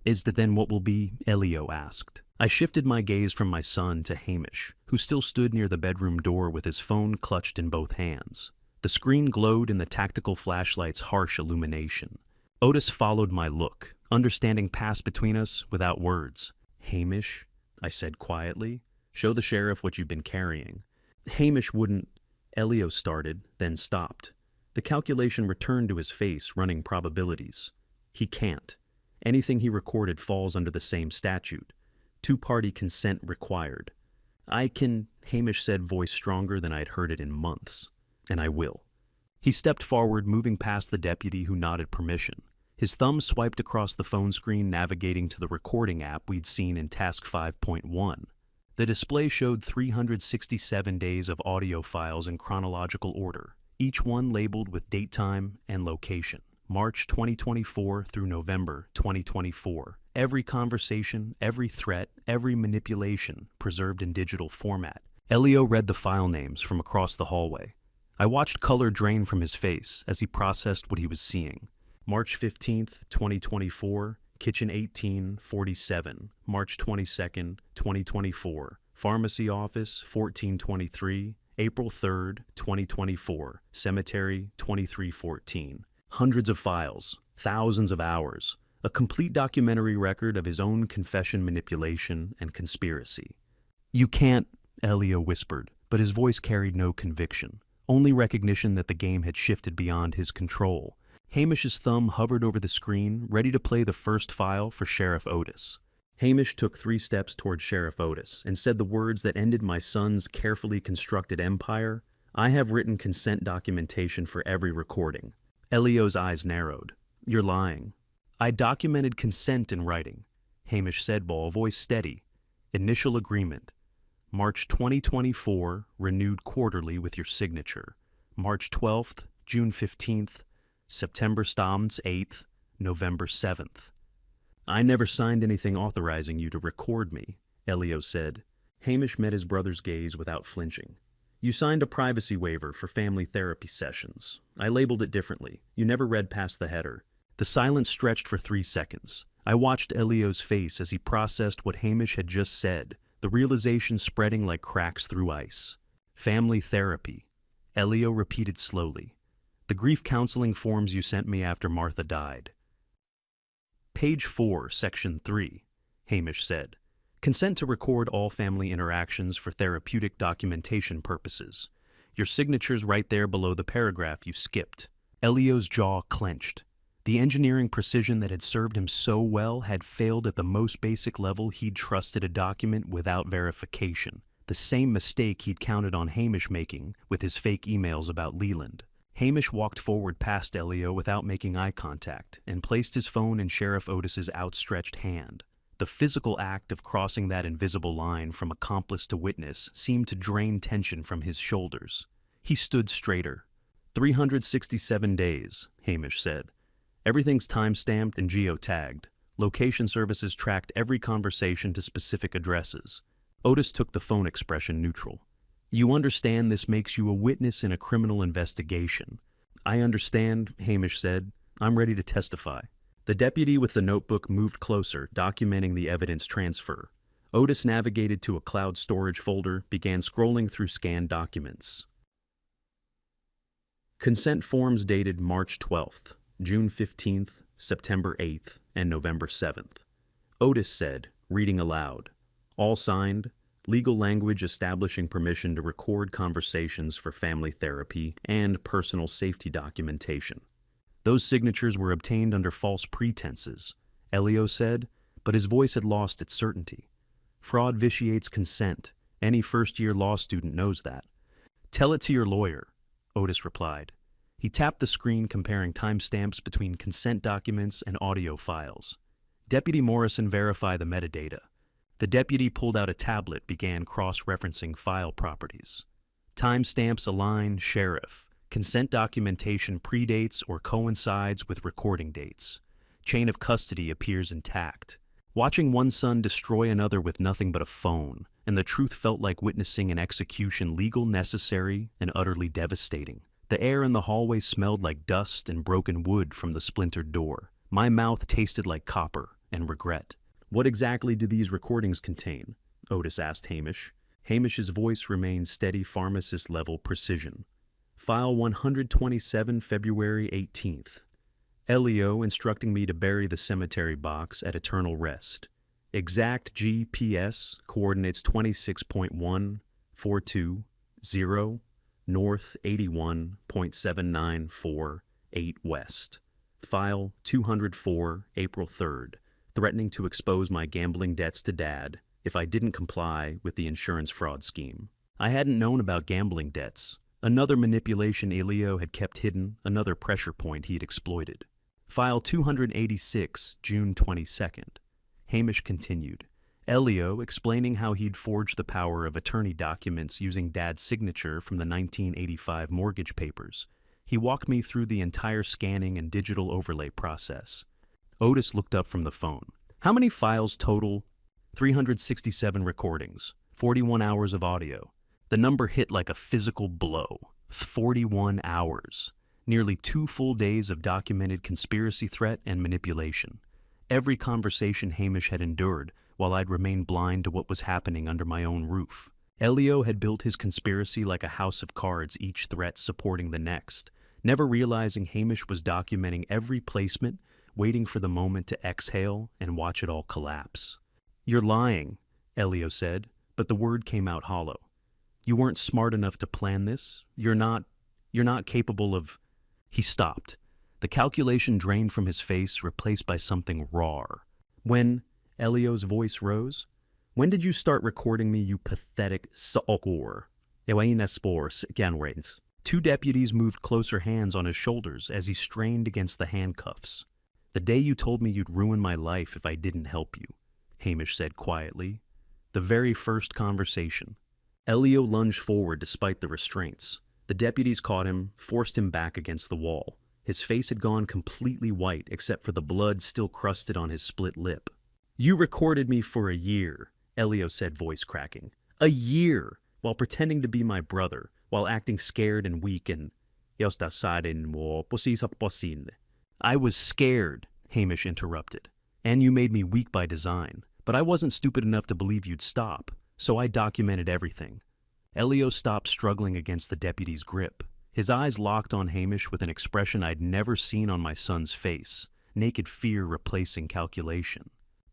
Is that then what will be? Elio asked. I shifted my gaze from my son to Hamish, who still stood near the bedroom door with his phone clutched in both hands. The screen glowed in the tactical flashlight's harsh illumination. Otis followed my look, understanding passed between us without words. Hamish, I said quietly, show the sheriff what you've been carrying. Hamish wouldn't. Elio started, then stopped. The calculation returned to his face, running probabilities. He can't. Anything he recorded falls under the same statute. Two-party consent required. I can, Hamish said, voice stronger than I'd heard it in months. And I will. He stepped forward, moving past the deputy who nodded permission. His thumb swiped across the phone screen, navigating to the recording app we'd seen in Task 5.1. The display showed 367 days of audio files in chronological order, each one labeled with date, time, and location. March 2024 through November 2024. Every conversation, every threat, every manipulation preserved in digital format. Elio read the file names from across the hallway. I watched color drain from his face as he processed what he was seeing. March 15th, 2024, Kitchen 1847. March 22nd, 2024, Pharmacy Office 1423. April 3rd, 2024, Cemetery 2314. Hundreds of files, thousands of hours, a complete documentary record of his own confession, manipulation, and conspiracy. You can't, Elio whispered, but his voice carried no conviction, only recognition that the game had shifted beyond his control. Hamish's thumb hovered over the screen, ready to play the first file for Sheriff Otis. Hamish took 3 steps toward Sheriff Otis and said the words that ended my son's carefully constructed empire. I have written consent documentation for every recording. Elio's eyes narrowed. You're lying. I documented consent in writing, Hamish said, while voice steady. Initial agreement. March 2024, renewed quarterly with your signature. March 12th, June 15th, September 8th, November 7th. I never signed anything authorizing you to record me, Elio said. Hamish met his brother's gaze without flinching. You signed a privacy waiver for family therapy sessions. I labeled it differently. You never read past the header. The silence stretched for 3 seconds. I watched Elio's face as he processed what Hamish had just said, the realization spreading like cracks through ice. Family therapy. Elio repeated slowly. The grief counseling forms you sent me after Martha died. Page 4, Section 3, Hamish said. Consent to record all family interactions for therapeutic documentation purposes. Your signature's right there below the paragraph you skipped. Elio's jaw clenched. The engineering precision that had served him so well had failed at the most basic level. He'd trusted a document without verification, the same mistake he'd counted on Hamish making with his fake emails about Leland. Hamish walked forward past Elio without making eye contact and placed his phone in Sheriff Otis's outstretched hand. The physical act of crossing that invisible line from accomplice to witness seemed to drain tension from his shoulders. He stood straighter. 367 days, Hamish said. Everything's time-stamped and geotagged. Location services tracked every conversation to specific addresses. Otis took the phone expression neutral. You understand this makes you a witness in a criminal investigation. I understand, Hamish said. I'm ready to testify. The deputy with the notebook moved closer, documenting the evidence transfer. Otis navigated to a cloud storage folder, began scrolling through scanned documents. Consent forms dated March 12th, June 15th, September 8th, and November 7th. Otis said, reading aloud, all signed, legal language establishing permission to record conversations for family therapy and personal safety documentation. Those signatures were obtained under false pretenses, Elio said, but his voice had lost its certainty. Fraud vitiates consent. Any first-year law student knows that. Tell it to your lawyer, Otis replied. He tapped the screen comparing timestamps between consent documents and audio files. Deputy Morrison, verify the metadata. The deputy pulled out a tablet, began cross-referencing file properties. Timestamps align, sheriff. Consent documentation predates or coincides with recording dates. Chain of custody appears intact. Watching one son destroy another with nothing but a phone, and the truth felt like witnessing an execution, legal, necessary, and utterly devastating. The air in the hallway smelled like dust and broken wood from the splintered door. My mouth tasted like copper and regret. What exactly do these recordings contain? Otis asked Hamish. Hamish's voice remained steady, pharmacist-level precision. File 127, February 18th. Elio instructing me to bury the cemetery box at eternal rest. Exact GPS, coordinates 26.1420, north 81.7948 west. File 204, April 3rd, threatening to expose my gambling debts to Dad if I didn't comply with the insurance fraud scheme. I hadn't known about gambling debts. Another manipulation Elio had kept hidden, another pressure point he'd exploited. File 286, June 22nd. Hamish continued. Elio explaining how he'd forged the power of attorney documents using Dad's signature from the 1985 mortgage papers. He walked me through the entire scanning and digital overlay process. Otis looked up from the phone. How many files total? 367 recordings, 41 hours of audio. The number hit like a physical blow. 41 hours. Nearly 2 full days of documented conspiracy threat and manipulation. Every conversation Hamish had endured while I'd remained blind to what was happening under my own roof. Elio had built his conspiracy like a house of cards, each threat supporting the next, never realizing Hamish was documenting every placement, waiting for the moment to exhale and watch it all collapse. "You're lying," Elio said, but the word came out hollow. "You weren't smart enough to plan this. You're not capable of—" He stopped. The calculation drained from his face, replaced by something raw. "When," Elio's voice rose, "when did you start recording me, you pathetic s***or? Two deputies moved closer hands on his shoulders as he strained against the handcuffs. "The day you told me you'd ruin my life if I didn't help you," Hamish said quietly. "The very first conversation." Elio lunged forward despite the restraints. The deputies caught him, forced him back against the wall. His face had gone completely white except for the blood still crusted on his split lip. "You recorded me for a year," Elio said, voice cracking. "A year, while pretending to be my brother, while acting scared and weak and... I was scared," Hamish interrupted. "And you made me weak by design. But I wasn't stupid enough to believe you'd stop, so I documented everything." Elio stopped struggling against the deputy's grip. His eyes locked on Hamish with an expression I'd never seen on my son's face, naked fear replacing calculation.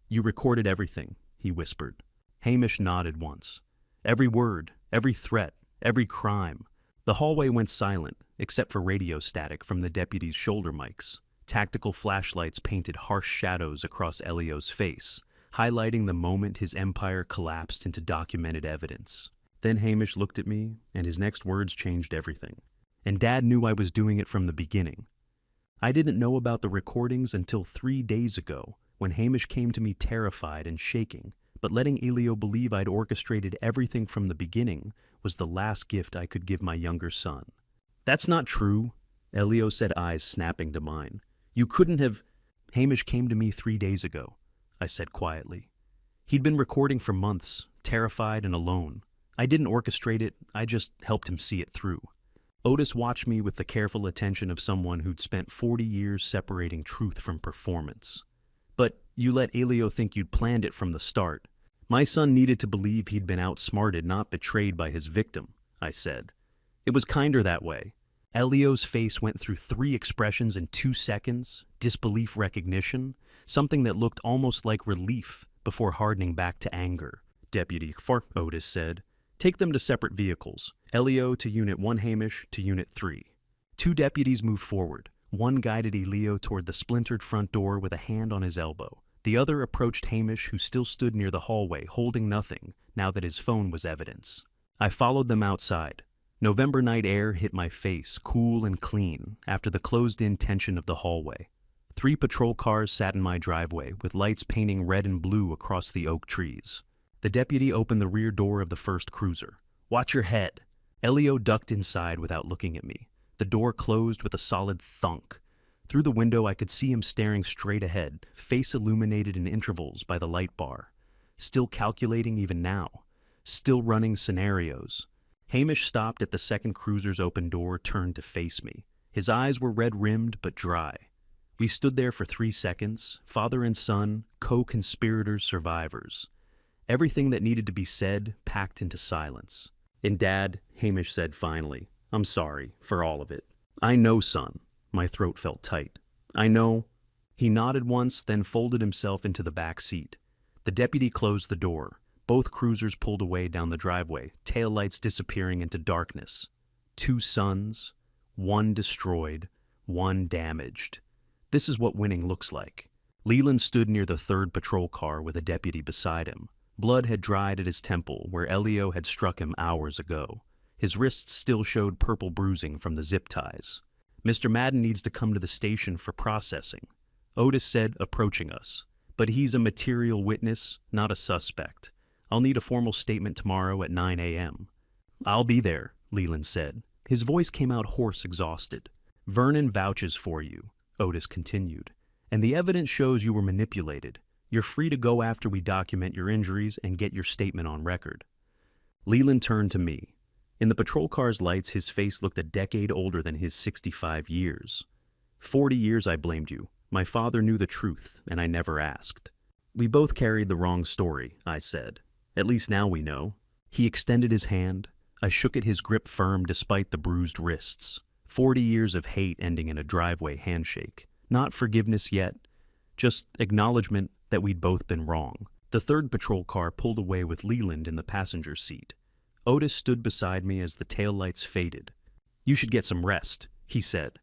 "You recorded everything," he whispered. Hamish nodded once. "Every word, every threat, every crime." The hallway went silent, except for radio static from the deputies' shoulder mics. Tactical flashlights painted harsh shadows across Elio's face, highlighting the moment his empire collapsed into documented evidence. Then Hamish looked at me, and his next words changed everything. "And Dad knew I was doing it from the beginning. I didn't know about the recordings until 3 days ago, when Hamish came to me terrified and shaking, but letting Elio believe I'd orchestrated everything from the beginning was the last gift I could give my younger son." "That's not true," Elio said, eyes snapping to mine. "You couldn't have—" "Hamish came to me 3 days ago," I said quietly. "He'd been recording for months, terrified and alone. I didn't orchestrate it, I just helped him see it through." Otis watched me with the careful attention of someone who'd spent 40 years separating truth from performance. "But you let Elio think you'd planned it from the start. My son needed to believe he'd been outsmarted, not betrayed by his victim," I said. "It was kinder that way." Elio's face went through 3 expressions in 2 seconds: disbelief, recognition, something that looked almost like relief before hardening back to anger. "Deputy Fark," Otis said. "Take them to separate vehicles. Elio to Unit 1, Hamish to Unit 3. 2 deputies moved forward. One guided Elio toward the splintered front door with a hand on his elbow. The other approached Hamish, who still stood near the hallway, holding nothing, now that his phone was evidence. I followed them outside. November night air hit my face, cool and clean, after the closed-in tension of the hallway. 3 patrol cars sat in my driveway, with lights painting red and blue across the oak trees. The deputy opened the rear door of the first cruiser. "Watch your head." Elio ducked inside without looking at me. The door closed with a solid thunk. Through the window I could see him staring straight ahead, face illuminated in intervals by the light bar. Still calculating even now. Still running scenarios. Hamish stopped at the second cruiser's open door, turned to face me. His eyes were red-rimmed but dry. We stood there for 3 seconds, father and son, co-conspirators, survivors. Everything that needed to be said packed into silence. "And Dad," Hamish said finally, "I'm sorry for all of it." "I know, son." My throat felt tight. "I know." He nodded once, then folded himself into the back seat. The deputy closed the door. Both cruisers pulled away down the driveway, taillights disappearing into darkness. 2 sons, 1 destroyed, 1 damaged. This is what winning looks like. Leland stood near the third patrol car with a deputy beside him. Blood had dried at his temple where Elio had struck him hours ago. His wrists still showed purple bruising from the zip ties. "Mr. Madden needs to come to the station for processing," Otis said, approaching us. "But he's a material witness, not a suspect. I'll need a formal statement tomorrow at 9 a.m. "I'll be there," Leland said. His voice came out hoarse, exhausted. "Vernon vouches for you," Otis continued. "And the evidence shows you were manipulated. You're free to go after we document your injuries and get your statement on record." Leland turned to me. In the patrol car's lights, his face looked a decade older than his 65 years. 40 years I blamed you. My father knew the truth, and I never asked." "We both carried the wrong story," I said. "At least now we know." He extended his hand. I shook at his grip firm despite the bruised wrists. 40 years of hate ending in a driveway handshake. Not forgiveness yet, just acknowledgement that we'd both been wrong. The third patrol car pulled away with Leland in the passenger seat. Otis stood beside me as the taillights faded. "You should get some rest," he said.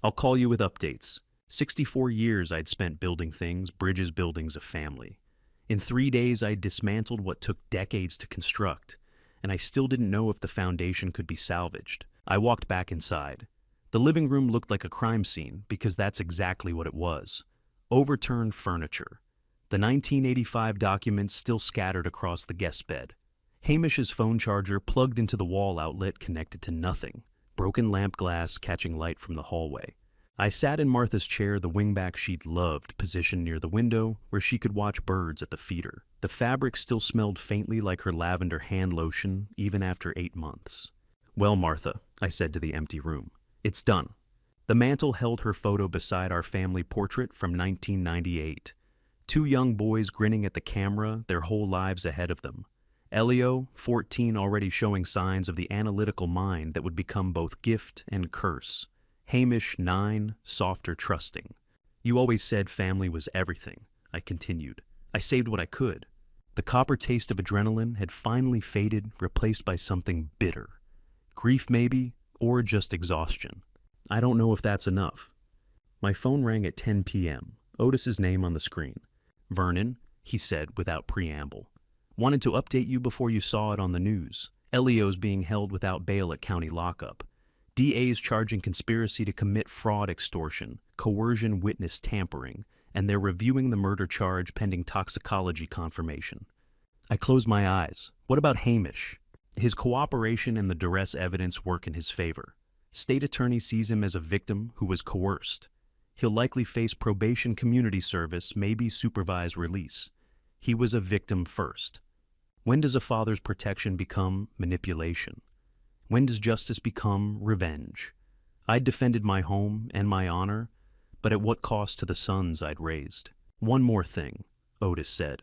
"I'll call you with updates." 64 years I'd spent building things, bridges, buildings, a family. In 3 days I'd dismantled what took decades to construct, and I still didn't know if the foundation could be salvaged. I walked back inside. The living room looked like a crime scene because that's exactly what it was. Overturned furniture. The 1985 documents still scattered across the guest bed. Hamish's phone charger plugged into the wall outlet connected to nothing. Broken lamp glass catching light from the hallway. I sat in Martha's chair, the wingback she'd loved, positioned near the window where she could watch birds at the feeder. The fabric still smelled faintly like her lavender hand lotion, even after 8 months. "Well, Martha," I said to the empty room, "it's done." The mantel held her photo beside our family portrait from 1998. 2 young boys grinning at the camera, their whole lives ahead of them. Elio, 14, already showing signs of the analytical mind that would become both gift and curse. Hamish, 9, softer, trusting. "You always said family was everything," I continued. "I saved what I could." The copper taste of adrenaline had finally faded, replaced by something bitter. Grief maybe, or just exhaustion. I don't know if that's enough. My phone rang at 10 p.m., Otis's name on the screen. "Vernon," he said without preamble. "Wanted to update you before you saw it on the news. Elio's being held without bail at county lockup. DA's charging conspiracy to commit fraud, extortion, coercion, witness tampering, and they're reviewing the murder charge pending toxicology confirmation." I closed my eyes. What about Hamish? His cooperation and the duress evidence work in his favor. State attorney sees him as a victim who was coerced. He'll likely face probation, community service, maybe supervised release. He was a victim first. When does a father's protection become manipulation? When does justice become revenge? I'd defended my home and my honor, but at what cost to the sons I'd raised? "One more thing," Otis said.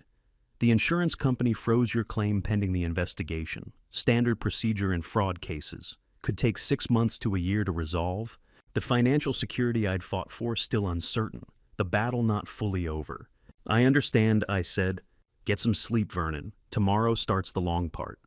"The insurance company froze your claim pending the investigation. Standard procedure in fraud cases. Could take 6 months to a year to resolve. The financial security I'd fought for still uncertain. The battle not fully over." "I understand," I said. "Get some sleep, Vernon. Tomorrow starts the long part."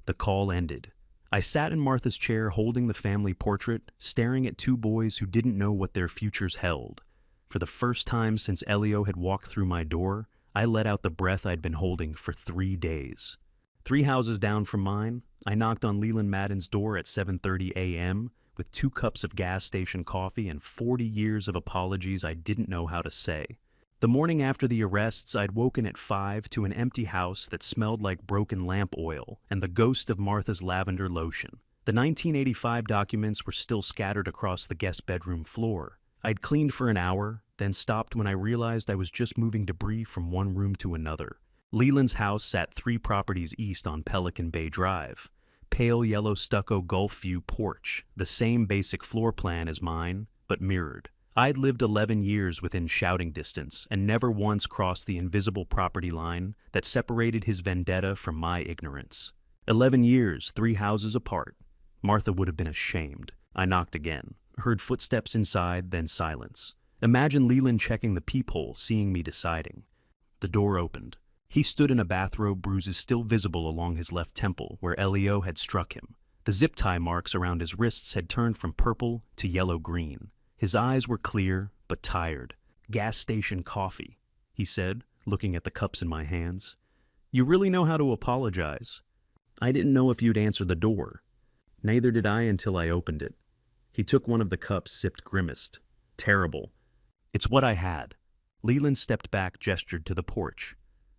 The call ended. I sat in Martha's chair holding the family portrait, staring at 2 boys who didn't know what their futures held. For the first time since Elio had walked through my door, I let out the breath I'd been holding for 3 days. 3 houses down from mine, I knocked on Leland Madden's door at 7:30 a.m. with 2 cups of gas station coffee and 40 years of apologies I didn't know how to say. The morning after the arrests, I'd woken at 5 to an empty house that smelled like broken lamp oil and the ghost of Martha's lavender lotion. The 1985 documents were still scattered across the guest bedroom floor. I'd cleaned for an hour, then stopped when I realized I was just moving debris from one room to another. Leland's house sat 3 properties east on Pelican Bay Drive. Pale yellow stucco Gulf view porch, the same basic floor plan as mine, but mirrored. I'd lived 11 years within shouting distance and never once crossed the invisible property line that separated his vendetta from my ignorance. 11 years, 3 houses apart. Martha would have been ashamed. I knocked again, heard footsteps inside, then silence. Imagine Leland checking the peephole, seeing me deciding. The door opened. He stood in a bathrobe, bruises still visible along his left temple where Elio had struck him. The zip tie marks around his wrists had turned from purple to yellow-green. His eyes were clear, but tired. Gas station coffee, he said, looking at the cups in my hands. You really know how to apologize. I didn't know if you'd answer the door. Neither did I until I opened it. He took one of the cups, sipped, grimaced. Terrible. It's what I had. Leland stepped back, gestured to the porch.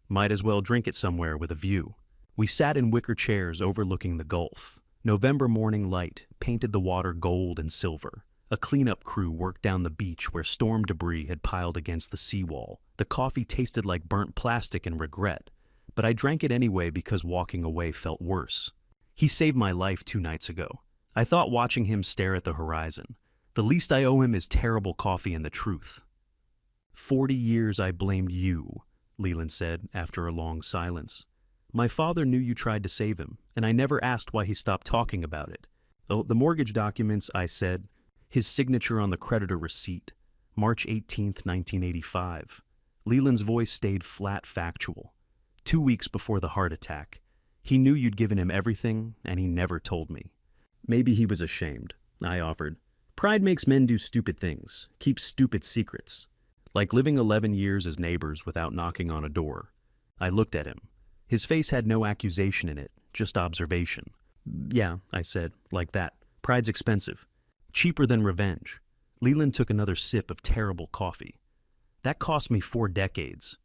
Might as well drink it somewhere with a view. We sat in wicker chairs overlooking the Gulf. November morning light painted the water gold and silver. A cleanup crew worked down the beach where storm debris had piled against the seawall. The coffee tasted like burnt plastic and regret, but I drank it anyway because walking away felt worse. He saved my life 2 nights ago. I thought watching him stare at the horizon. The least I owe him is terrible coffee and the truth. 40 years I blamed you, Leland said after a long silence. My father knew you tried to save him, and I never asked why he stopped talking about it. The mortgage documents, I said, his signature on the creditor receipt, March 18th, 1985. Leland's voice stayed flat factual. 2 weeks before the heart attack. He knew you'd given him everything, and he never told me. Maybe he was ashamed, I offered. Pride makes men do stupid things, keep stupid secrets. Like living 11 years as neighbors without knocking on a door. I looked at him. His face had no accusation in it, just observation. Yeah, I said, like that. Pride's expensive. Cheaper than revenge. Leland took another sip of terrible coffee. That cost me 4 decades.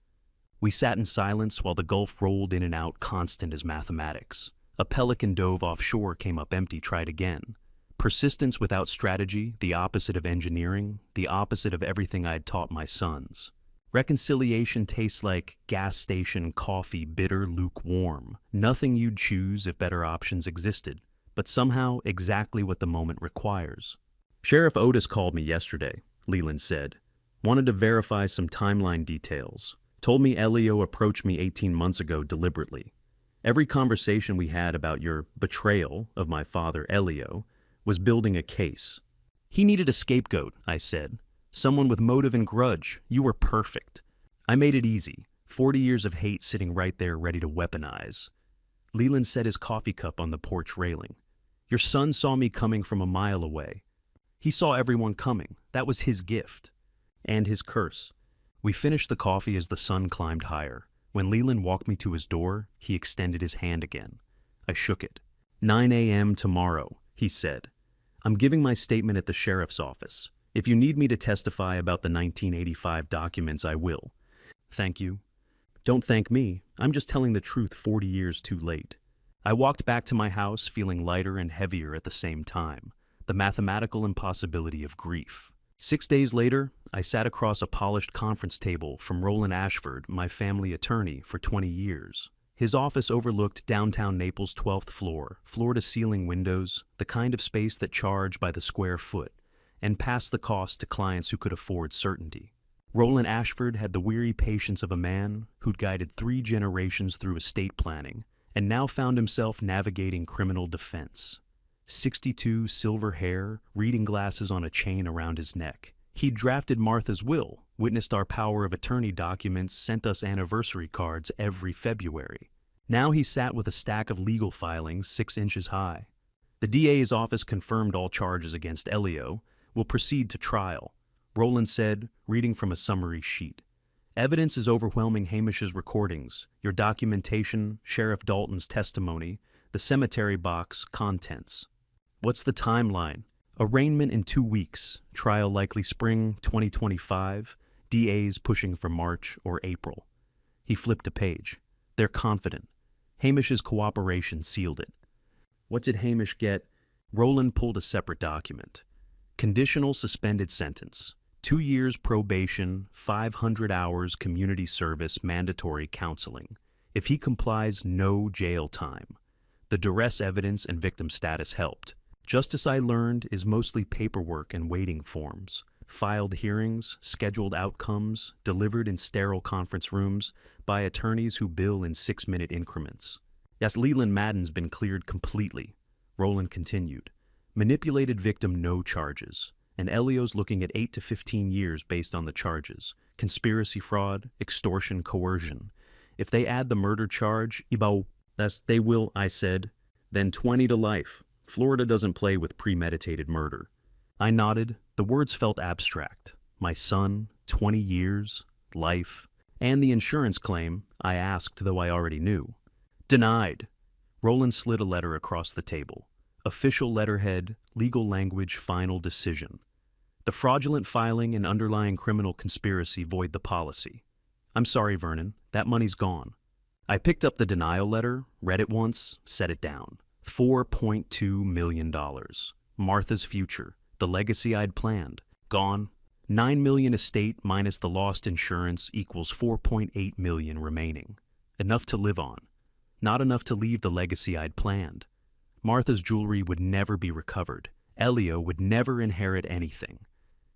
We sat in silence while the Gulf rolled in and out, constant as mathematics. A pelican dove offshore, came up empty, tried again. Persistence without strategy, the opposite of engineering, the opposite of everything I'd taught my sons. Reconciliation tastes like gas station coffee, bitter, lukewarm. Nothing you'd choose if better options existed, but somehow exactly what the moment requires. Sheriff Otis called me yesterday, Leland said. Wanted to verify some timeline details. Told me Elio approached me 18 months ago deliberately. Every conversation we had about your betrayal of my father, Elio, was building a case. He needed a scapegoat, I said. Someone with motive and grudge. You were perfect. I made it easy. 40 years of hate sitting right there ready to weaponize. Leland set his coffee cup on the porch railing. Your son saw me coming from a mile away. He saw everyone coming. That was his gift. And his curse. We finished the coffee as the sun climbed higher. When Leland walked me to his door, he extended his hand again. I shook it. 9 a.m. tomorrow, he said. I'm giving my statement at the sheriff's office. If you need me to testify about the 1985 documents, I will. Thank you. Don't thank me. I'm just telling the truth 40 years too late. I walked back to my house feeling lighter and heavier at the same time. The mathematical impossibility of grief. 6 days later, I sat across a polished conference table from Roland Ashford, my family attorney for 20 years. His office overlooked downtown Naples' 12th floor, floor-to-ceiling windows, the kind of space that charge by the square foot, and passed the cost to clients who could afford certainty. Roland Ashford had the weary patience of a man who'd guided 3 generations through estate planning, and now found himself navigating criminal defense. 62, silver hair, reading glasses on a chain around his neck. He'd drafted Martha's will, witnessed our power of attorney documents, sent us anniversary cards every February. Now he sat with a stack of legal filings 6 inches high. The DA's office confirmed all charges against Elio. Will proceed to trial, Roland said, reading from a summary sheet. Evidence is overwhelming. Hamish's recordings, your documentation, Sheriff Dalton's testimony, the cemetery box, contents. What's the timeline? Arraignment in 2 weeks, trial likely spring 2025, DA's pushing for March or April. He flipped a page. They're confident. Hamish's cooperation sealed it. What did Hamish get? Roland pulled a separate document. Conditional suspended sentence. 2 years probation, 500 hours community service, mandatory counseling. If he complies, no jail time. The duress evidence and victim status helped. Justice, I learned, is mostly paperwork and waiting forms. Filed hearings, scheduled outcomes, delivered in sterile conference rooms by attorneys who bill in 6-minute increments. Yes, Leland Madden's been cleared completely. Roland continued. Manipulated victim, no charges. And Elio's looking at 8 to 15 years based on the charges. Conspiracy, fraud, extortion, coercion. If they add the murder charge, they will, I said. Then 20 to life. Florida doesn't play with premeditated murder. I nodded. The words felt abstract. my son, 20 years, life, and the insurance claim I asked though I already knew. Denied. Roland slid a letter across the table. Official letterhead, legal language, final decision. The fraudulent filing and underlying criminal conspiracy void the policy. I'm sorry, Vernon, that money's gone. I picked up the denial letter, read it once, set it down. $4.2 million. Martha's future, the legacy I'd planned, gone. $9 million estate minus the lost insurance equals $4.8 million remaining. Enough to live on. Not enough to leave the legacy I'd planned. Martha's jewelry would never be recovered. Elio would never inherit anything.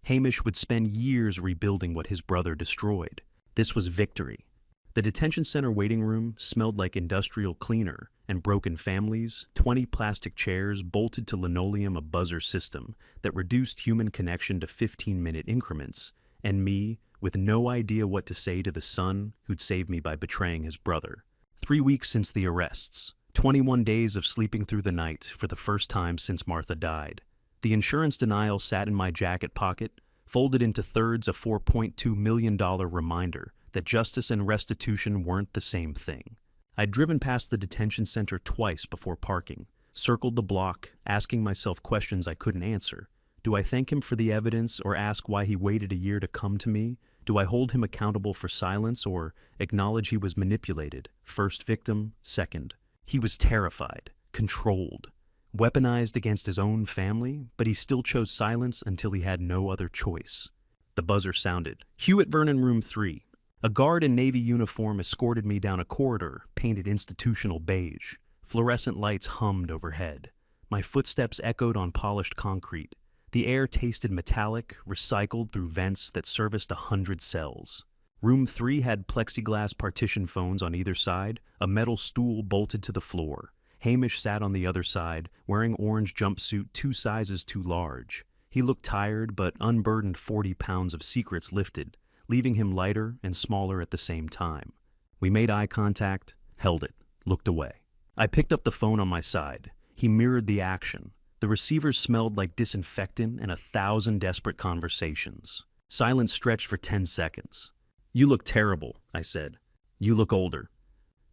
Hamish would spend years rebuilding what his brother destroyed. This was victory. The detention center waiting room smelled like industrial cleaner and broken families, 20 plastic chairs bolted to linoleum, a buzzer system that reduced human connection to 15-minute increments, and me with no idea what to say to the son who'd saved me by betraying his brother. 3 weeks since the arrests, 21 days of sleeping through the night for the first time since Martha died. The insurance denial sat in my jacket pocket, folded into thirds, a $4.2 million reminder that justice and restitution weren't the same thing. I'd driven past the detention center twice before parking, circled the block, asking myself questions I couldn't answer. Do I thank him for the evidence or ask why he waited a year to come to me? Do I hold him accountable for silence or acknowledge he was manipulated? First victim, second. He was terrified, controlled, weaponized against his own family, but he still chose silence until he had no other choice. The buzzer sounded. Hewitt Vernon, room 3. A guard in Navy uniform escorted me down a corridor painted institutional beige. Fluorescent lights hummed overhead. My footsteps echoed on polished concrete. The air tasted metallic, recycled through vents that serviced 100 cells. Room 3 had plexiglass partition phones on either side, a metal stool bolted to the floor. Hamish sat on the other side, wearing orange jumpsuit 2 sizes too large. He looked tired, but unburdened 40 pounds of secrets lifted, leaving him lighter and smaller at the same time. We made eye contact, held it, looked away. I picked up the phone on my side. He mirrored the action. The receiver smelled like disinfectant and 1,000 desperate conversations. Silence stretched for 10 seconds. You look terrible, I said. You look older.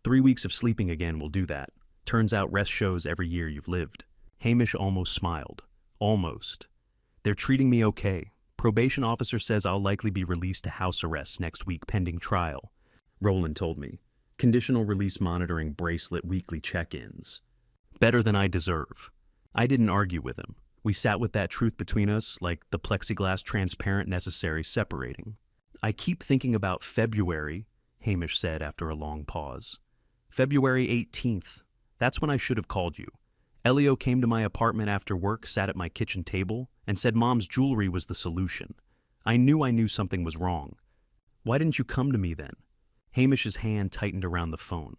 3 weeks of sleeping again will do that. Turns out rest shows every year you've lived. Hamish almost smiled. Almost. They're treating me okay. Probation officer says I'll likely be released to house arrest next week pending trial. Roland told me. Conditional release monitoring bracelet weekly check-ins. Better than I deserve. I didn't argue with him. We sat with that truth between us like the plexiglass transparent necessary separating. I keep thinking about February, Hamish said after a long pause. February 18th. That's when I should have called you. Elio came to my apartment after work, sat at my kitchen table, and said Mom's jewelry was the solution. I knew something was wrong. Why didn't you come to me then? Hamish's hand tightened around the phone.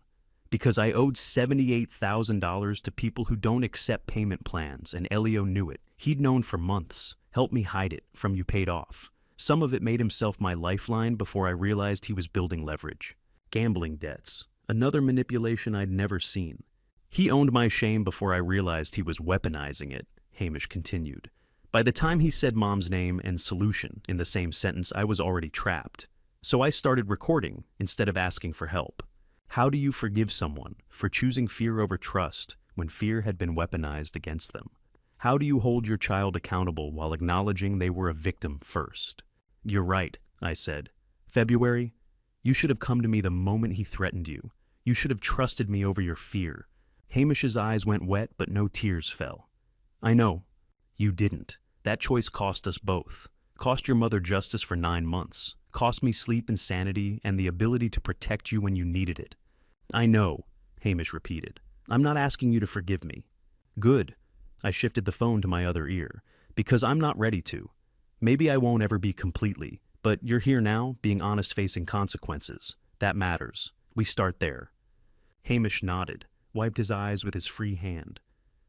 Because I owed $78,000 to people who don't accept payment plans, and Elio knew it. He'd known for months. Helped me hide it from you paid off. Some of it made himself my lifeline before I realized he was building leverage. Gambling debts. Another manipulation I'd never seen. He owned my shame before I realized he was weaponizing it, Hamish continued. By the time he said Mom's name and solution in the same sentence, I was already trapped. So I started recording instead of asking for help. How do you forgive someone for choosing fear over trust when fear had been weaponized against them? How do you hold your child accountable while acknowledging they were a victim first? You're right, I said. February, you should have come to me the moment he threatened you. You should have trusted me over your fear. Hamish's eyes went wet, but no tears fell. I know. You didn't. That choice cost us both. Cost your mother justice for 9 months. Cost me sleep and sanity and the ability to protect you when you needed it. I know, Hamish repeated. I'm not asking you to forgive me. Good. I shifted the phone to my other ear. Because I'm not ready to. Maybe I won't ever be completely, but you're here now, being honest, facing consequences. That matters. We start there. Hamish nodded, wiped his eyes with his free hand.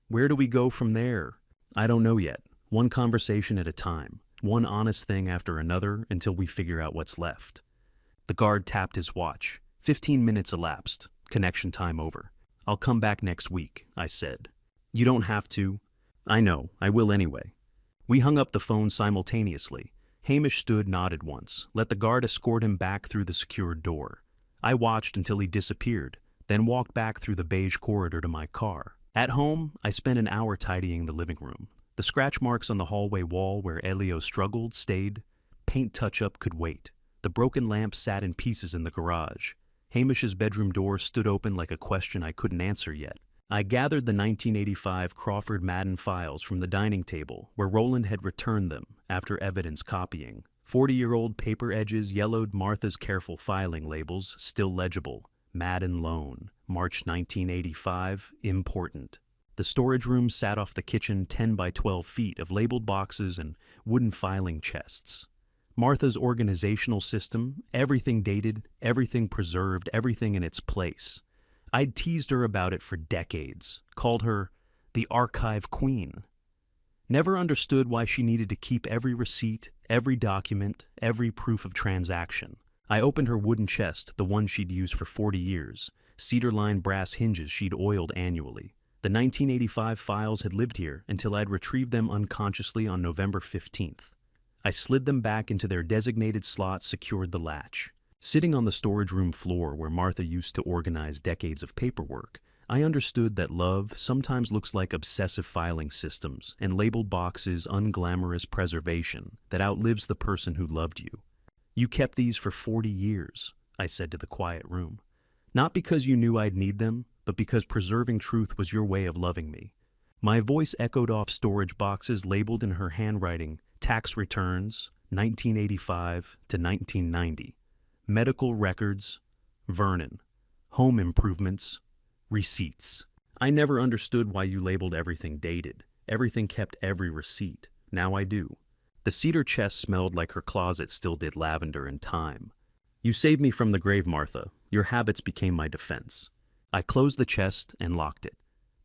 Where do we go from there? I don't know yet. One conversation at a time. One honest thing after another until we figure out what's left. The guard tapped his watch. 15 minutes elapsed. Connection time over. I'll come back next week, I said. You don't have to. I know, I will anyway. We hung up the phone simultaneously. Hamish stood, nodded once, let the guard escort him back through the secured door. I watched until he disappeared, then walked back through the beige corridor to my car. At home, I spent an hour tidying the living room. The scratch marks on the hallway wall where Elio struggled stayed. Paint touch-up could wait. The broken lamp sat in pieces in the garage. Hamish's bedroom door stood open like a question I couldn't answer yet. I gathered the 1985 Crawford Madden files from the dining table where Roland had returned them after evidence copying. 40-year-old paper edges yellowed Martha's careful filing labels, still legible. Madden loan, March 1985, important. The storage room sat off the kitchen 10 by 12 feet of labeled boxes and wooden filing chests. Martha's organizational system, everything dated, everything preserved, everything in its place. I'd teased her about it for decades, called her the archive queen. Never understood why she needed to keep every receipt, every document, every proof of transaction. I opened her wooden chest, the one she'd used for 40 years, cedar-lined brass hinges she'd oiled annually. The 1985 files had lived here until I'd retrieved them unconsciously on November 15th. I slid them back into their designated slots, secured the latch. Sitting on the storage room floor where Martha used to organize decades of paperwork, I understood that love sometimes looks like obsessive filing systems and labeled boxes, unglamorous preservation that outlives the person who loved you. You kept these for 40 years, I said to the quiet room. Not because you knew I'd need them, but because preserving truth was your way of loving me. My voice echoed off storage boxes labeled in her handwriting, tax returns, 1985 to 1990, medical records, Vernon, home improvements, receipts. I never understood why you labeled everything dated. Everything kept every receipt. Now I do. The cedar chest smelled like her closet still did lavender and thyme. You saved me from the grave, Martha. Your habits became my defense. I closed the chest and locked it.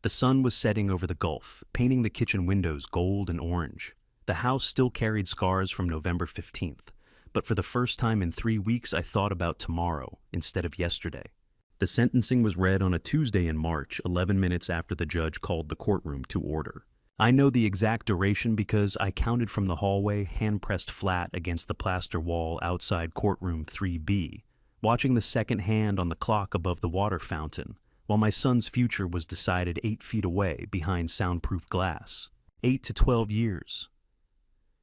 The sun was setting over the gulf, painting the kitchen windows gold and orange. The house still carried scars from November 15th, but for the first time in 3 weeks I thought about tomorrow instead of yesterday. The sentencing was read on a Tuesday in March, 11 minutes after the judge called the courtroom to order. I know the exact duration because I counted from the hallway, hand-pressed flat against the plaster wall outside courtroom 3B, watching the second hand on the clock above the water fountain, while my son's future was decided 8 feet away behind soundproof glass. 8 to 12 years.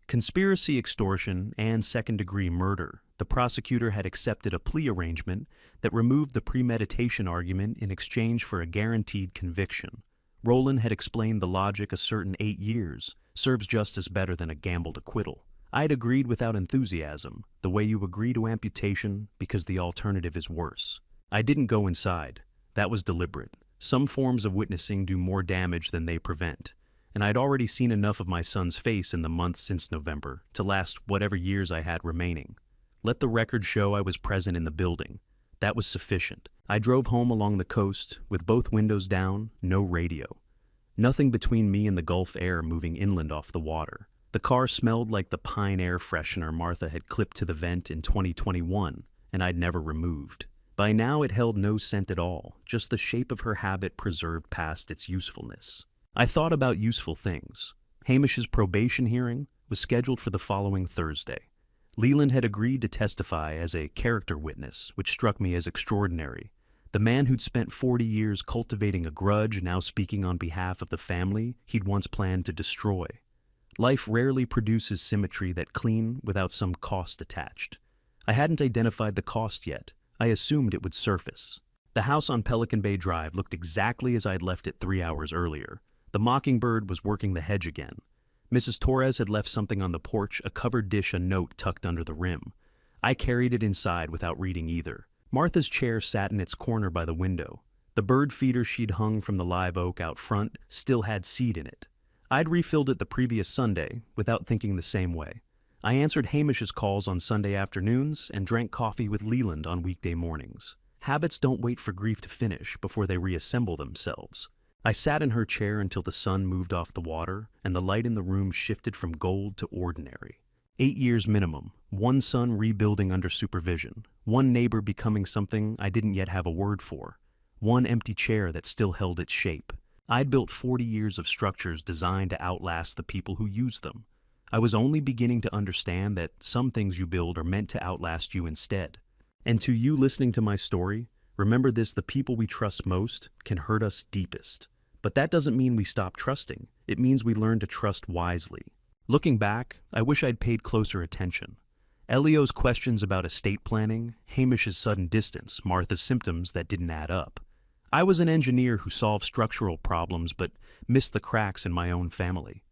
Conspiracy, extortion, and second-degree murder. The prosecutor had accepted a plea arrangement that removed the premeditation argument in exchange for a guaranteed conviction. Roland had explained the logic a certain 8 years serves justice better than a gambled acquittal. I had agreed without enthusiasm, the way you agree to amputation because the alternative is worse. I didn't go inside. That was deliberate. Some forms of witnessing do more damage than they prevent, and I'd already seen enough of my son's face in the months since November to last whatever years I had remaining. Let the record show I was present in the building. That was sufficient. I drove home along the coast, with both windows down, no radio. Nothing between me and the Gulf air moving inland off the water. The car smelled like the pine air freshener Martha had clipped to the vent in 2021, and I'd never removed. By now it held no scent at all, just the shape of her habit preserved past its usefulness. I thought about useful things. Hamish's probation hearing was scheduled for the following Thursday. Leland had agreed to testify as a character witness, which struck me as extraordinary. The man who'd spent 40 years cultivating a grudge, now speaking on behalf of the family he'd once planned to destroy. Life rarely produces symmetry that clean without some cost attached. I hadn't identified the cost yet. I assumed it would surface. The house on Pelican Bay Drive looked exactly as I'd left it 3 hours earlier. The mockingbird was working the hedge again. Mrs. Torres had left something on the porch, a covered dish, a note tucked under the rim. I carried it inside without reading either. Martha's chair sat in its corner by the window. The bird feeder she'd hung from the live oak out front still had seed in it. I'd refilled it the previous Sunday without thinking the same way. I answered Hamish's calls on Sunday afternoons and drank coffee with Leland on weekday mornings. Habits don't wait for grief to finish before they reassemble themselves. I sat in her chair until the sun moved off the water and the light in the room shifted from gold to ordinary. 8 years minimum, one son rebuilding under supervision, one neighbor becoming something I didn't yet have a word for, one empty chair that still held its shape. I'd built 40 years of structures designed to outlast the people who used them. I was only beginning to understand that some things you build are meant to outlast you instead. And to you listening to my story, remember this: the people we trust most can hurt us deepest. But that doesn't mean we stop trusting. It means we learn to trust wisely. Looking back, I wish I'd paid closer attention. Elio's questions about estate planning, Hamish's sudden distance, Martha's symptoms that didn't add up. I was an engineer who solved structural problems but missed the cracks in my own family.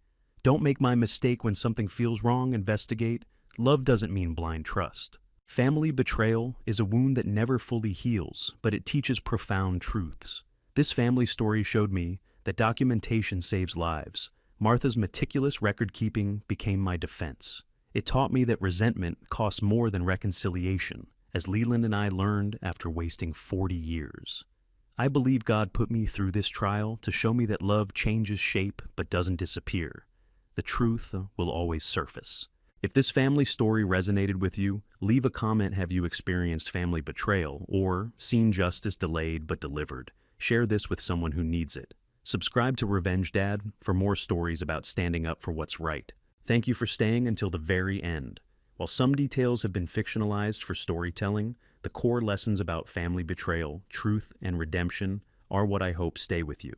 Don't make my mistake: when something feels wrong, investigate. Love doesn't mean blind trust. Family betrayal is a wound that never fully heals, but it teaches profound truths. This family story showed me that documentation saves lives. Martha's meticulous record-keeping became my defense. It taught me that resentment costs more than reconciliation, as Leland and I learned after wasting 40 years. I believe God put me through this trial to show me that love changes shape but doesn't disappear. The truth will always surface. If this family story resonated with you, leave a comment. Have you experienced family betrayal or seen justice delayed but delivered? Share this with someone who needs it. Subscribe to Revenge Dad for more stories about standing up for what's right. Thank you for staying until the very end. While some details have been fictionalized for storytelling, the core lessons about family betrayal, truth, and redemption are what I hope stay with you.